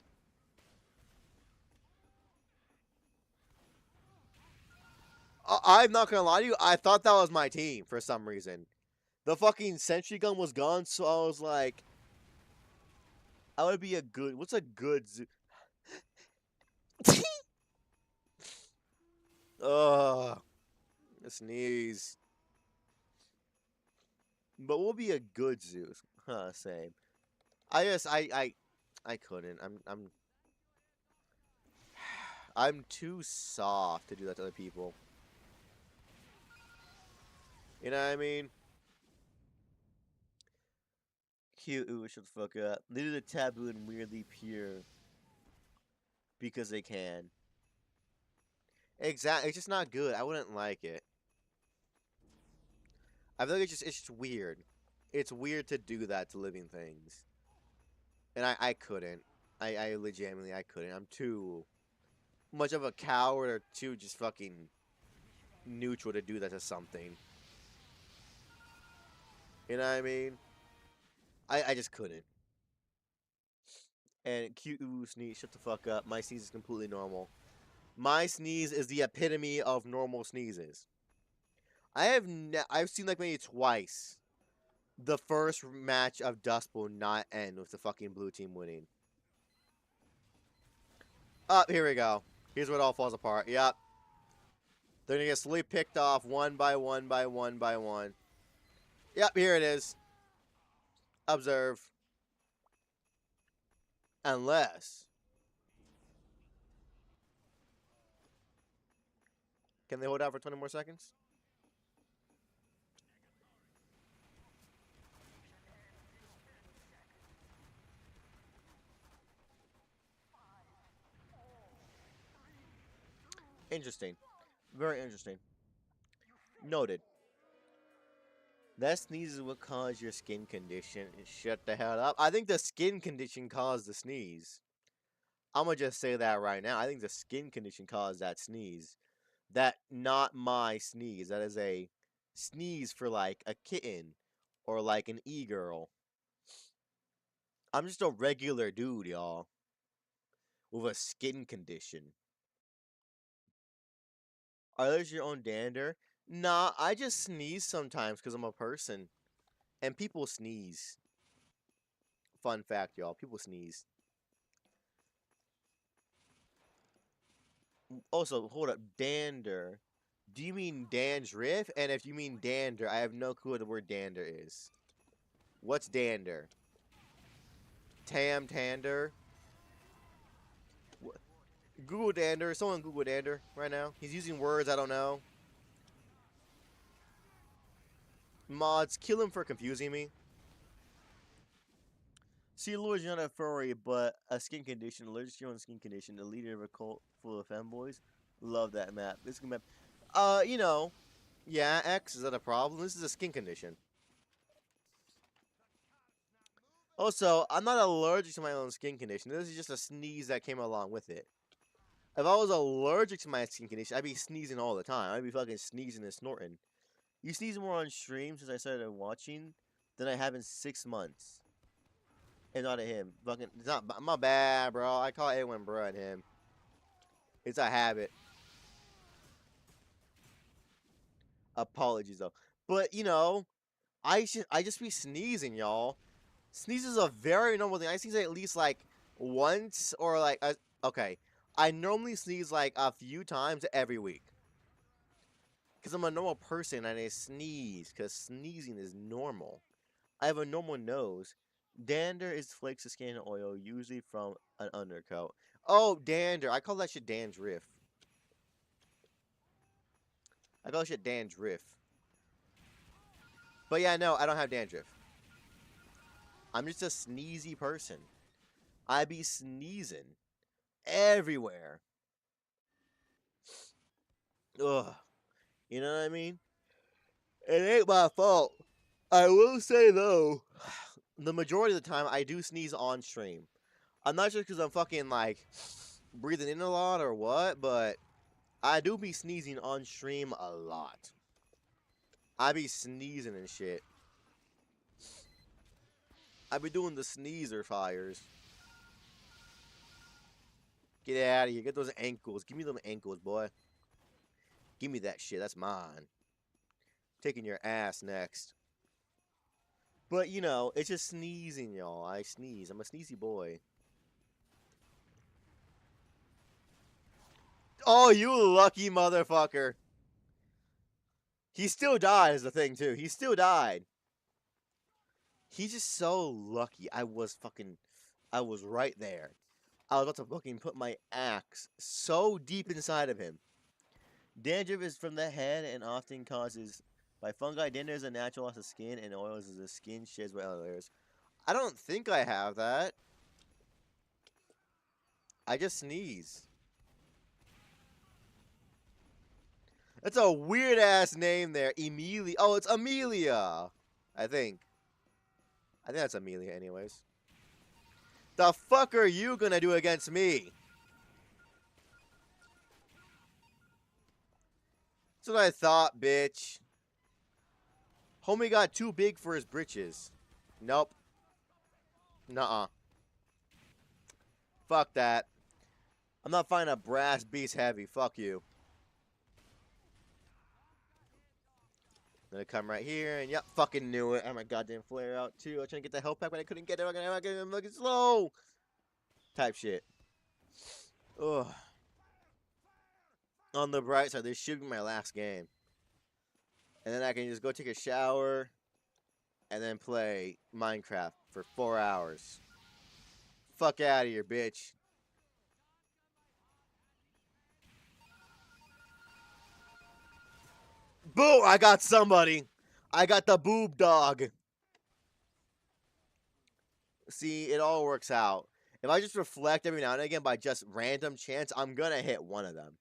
I'm not gonna lie to you. I thought that was my team for some reason. The fucking sentry gun was gone, so I was like, I would be a good. What's a good Zeus? Ugh, sneeze. But we'll be a good Zeus. Huh? Same. I just I couldn't. I'm too soft to do that to other people. You know what I mean? Cute. Ooh, shut the fuck up. They do the taboo and weirdly pure because they can. Exactly. It's just not good. I wouldn't like it. I feel like it's just weird. It's weird to do that to living things, and I couldn't. I legitimately I couldn't. I'm too much of a coward or too just fucking neutral to do that to something. You know what I mean? I just couldn't. And cute ooh sneeze, shut the fuck up. My sneeze is completely normal. My sneeze is the epitome of normal sneezes. I've seen like maybe twice the first match of Dust Bowl not end with the fucking blue team winning. Up, here we go. Here's where it all falls apart. Yep. They're gonna get slowly picked off one by one by one by one. Yep, here it is. Observe. Unless. Can they hold out for 20 more seconds? Interesting. Very interesting. Noted. That sneeze is what caused your skin condition. Shut the hell up. I think the skin condition caused the sneeze. I'm gonna just say that right now. I think the skin condition caused that sneeze. That not my sneeze. That is a sneeze for like a kitten or like an e-girl. I'm just a regular dude, y'all, with a skin condition. Are those your own dander? Nah, I just sneeze sometimes because I'm a person. And people sneeze. Fun fact, y'all. People sneeze. Also, hold up. Dander. Do you mean dandruff? And if you mean dander, I have no clue what the word dander is. What's dander? Tander? Google dander. Someone Google dander right now. He's using words I don't know. Mods, kill him for confusing me. See, Lord, you're not a furry, but a skin condition, allergic to your own skin condition, the leader of a cult full of femboys. Love that map. This map. You know, yeah, X, is that a problem? This is a skin condition. Also, I'm not allergic to my own skin condition. This is just a sneeze that came along with it. If I was allergic to my skin condition, I'd be sneezing all the time. I'd be fucking sneezing and snorting. You sneeze more on stream since I started watching than I have in 6 months. And not at him. Fucking, it's not my bad, bro. I call everyone bro at him. It's a habit. Apologies though. But you know, I just be sneezing, y'all. Sneezes a very normal thing. I sneeze at least like once or like okay. I normally sneeze like a few times every week. Cause I'm a normal person and I sneeze. Cause sneezing is normal. I have a normal nose. Dander is flakes of skin oil, usually from an undercoat. Oh, dander. I call that shit dandruff. I call that shit dandruff. But yeah, no, I don't have dandruff. I'm just a sneezy person. I be sneezing everywhere. Ugh. You know what I mean? It ain't my fault. I will say though, the majority of the time I do sneeze on stream. I'm not sure because I'm fucking like breathing in a lot or what, but I do be sneezing on stream a lot. I be sneezing and shit. I be doing the sneezer fires. Get out of here. Get those ankles. Give me them ankles, boy. Give me that shit. That's mine. Taking your ass next. But, you know, it's just sneezing, y'all. I sneeze. I'm a sneezy boy. Oh, you lucky motherfucker. He still died is the thing, too. He still died. He's just so lucky. I was right there. I was about to fucking put my axe so deep inside of him. Dandruff is from the head and often causes by fungi. Dandruff is a natural loss of skin, and oils is the skin sheds by other layers. I don't think I have that. I just sneeze. That's a weird ass name there, Emilia. Oh, it's Amelia. I think that's Amelia, anyways. The fuck are you gonna do against me? That's what I thought, bitch. Homie got too big for his britches. Nope. Nuh-uh. Fuck that. I'm not fighting a brass beast heavy. Fuck you. Gonna come right here, and yep, fucking knew it. I had my goddamn flare out too. I was trying to get the health pack, but I couldn't get it. I'm fucking slow. Type shit. Ugh. On the bright side, this should be my last game. And then I can just go take a shower and then play Minecraft for 4 hours. Fuck out of here, bitch. Boo! I got somebody. I got the boob dog. See, it all works out. If I just reflect every now and again by just random chance, I'm gonna hit one of them.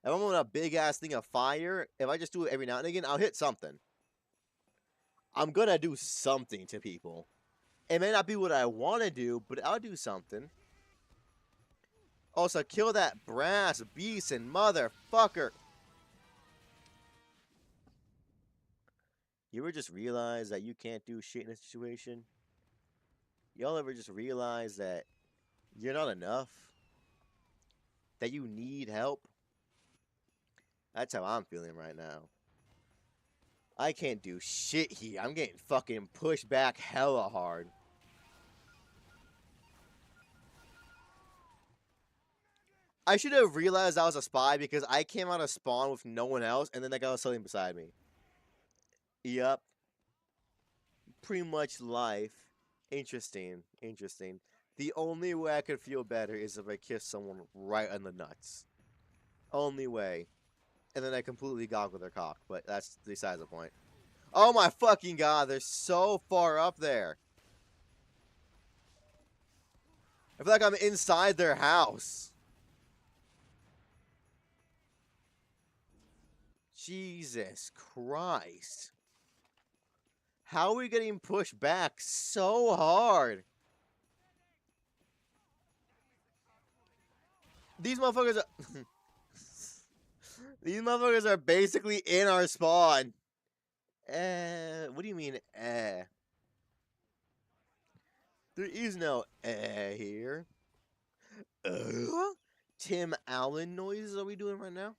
If I'm on a big ass thing of fire, if I just do it every now and again, I'll hit something. I'm gonna do something to people. It may not be what I want to do, but I'll do something. Also, kill that brass beast and motherfucker. You ever just realize that you can't do shit in a situation? Y'all ever just realize that you're not enough? That you need help? That's how I'm feeling right now. I can't do shit here. I'm getting fucking pushed back hella hard. I should have realized I was a spy because I came out of spawn with no one else, and then that guy was sitting beside me. Yup. Pretty much life. Interesting. Interesting. The only way I could feel better is if I kiss someone right on the nuts. Only way. And then I completely goggle their cock, but that's besides the point. Oh my fucking god, they're so far up there. I feel like I'm inside their house. Jesus Christ. How are we getting pushed back so hard? These motherfuckers are... These motherfuckers are basically in our spawn. What do you mean, There is no here. Tim Allen noises are we doing right now?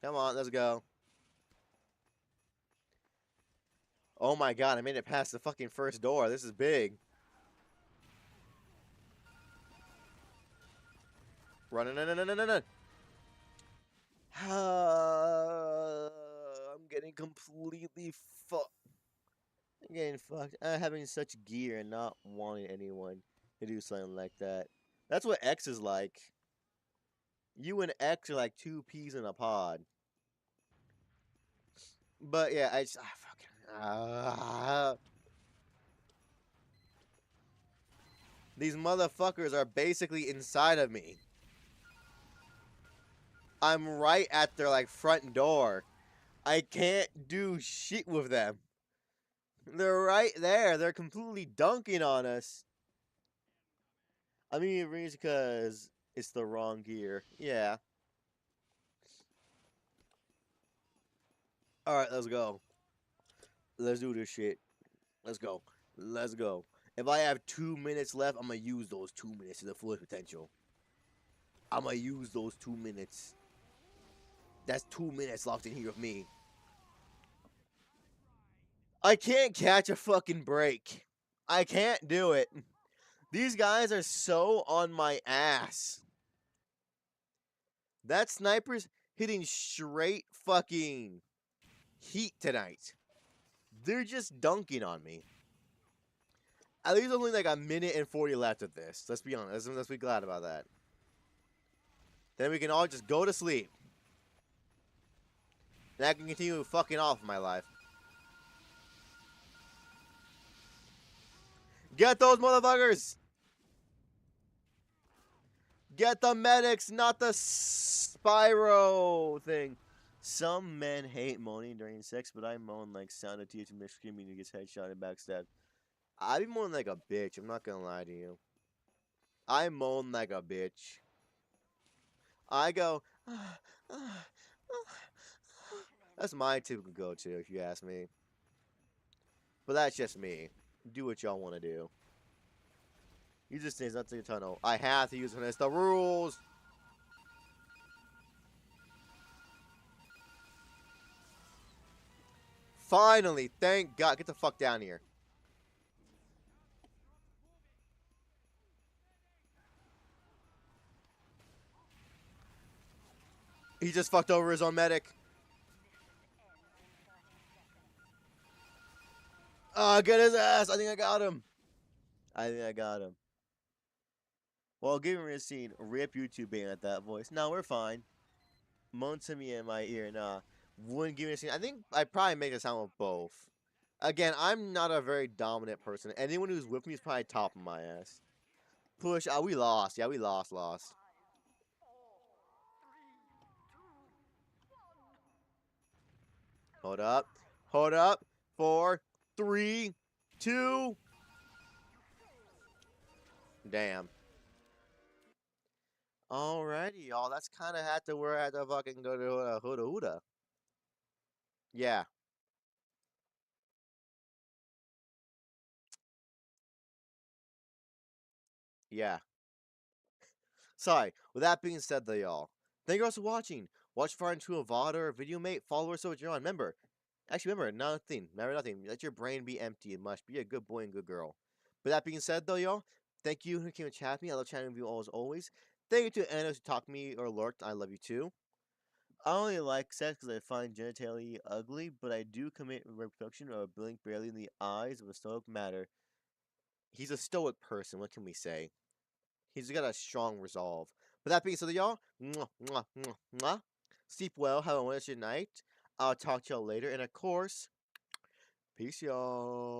Come on, let's go. Oh my god, I made it past the fucking first door. This is big. Run. I'm getting completely fucked. I'm getting fucked. Having such gear and not wanting anyone to do something like that. That's what X is like. You and X are like two peas in a pod. But yeah, I just these motherfuckers are basically inside of me. I'm right at their like front door. I can't do shit with them. They're right there. They're completely dunking on us. I mean, it's because it's the wrong gear. Yeah. Alright, let's go. Let's do this shit. Let's go. Let's go. If I have 2 minutes left, I'm gonna use those 2 minutes to the full potential. I'm gonna use those 2 minutes. That's 2 minutes locked in here with me. I can't catch a fucking break. I can't do it. These guys are so on my ass. That sniper's hitting straight fucking heat tonight. They're just dunking on me. At least only like a minute and 40 left of this. Let's be honest. Let's be glad about that. Then we can all just go to sleep. And I can continue fucking off my life. Get those motherfuckers! Get the medics, not the Spyro thing. Some men hate moaning during sex, but I moan like sound of tears and screaming who gets headshot and backstabbed. I be moaning like a bitch, I'm not gonna lie to you. I moan like a bitch. I go, that's my typical go-to if you ask me. But that's just me. Do what y'all want to do. Use this thing, not the tunnel. I have to use it. It's the rules. Finally, thank God. Get the fuck down here. He just fucked over his own medic. Get his ass. I think I got him. I think I got him. Well, give me a scene. Rip YouTube being at that voice. No, we're fine. Moan to me in my ear. Nah. Wouldn't give me a scene. I think I probably make a sound with both. Again, I'm not a very dominant person. Anyone who's with me is probably top of my ass. Push. We lost. Yeah, we lost. Hold up. Hold up. 4, 3, 2. Damn. Alrighty, y'all. That's kind of had to where I had to fucking go to Huda Huda. Yeah. Yeah. Sorry. With that being said, though, y'all, thank you guys for watching. Watch far into a VOD or a video mate. Follow us so you're on. Remember, nothing. Remember nothing. Let your brain be empty and mush. Be a good boy and good girl. With that being said, though, y'all, thank you who came to chat with me. I love chatting with you all as always. Thank you to Anna who talked to me or lurked. I love you too. I only like sex because I find genitalia ugly, but I do commit reproduction or blink barely in the eyes of a stoic matter. He's a stoic person. What can we say? He's got a strong resolve. But that being said, y'all, mwah, mwah, mwah, mwah. Sleep well. Have a wonderful night. I'll talk to y'all later. And of course, peace, y'all.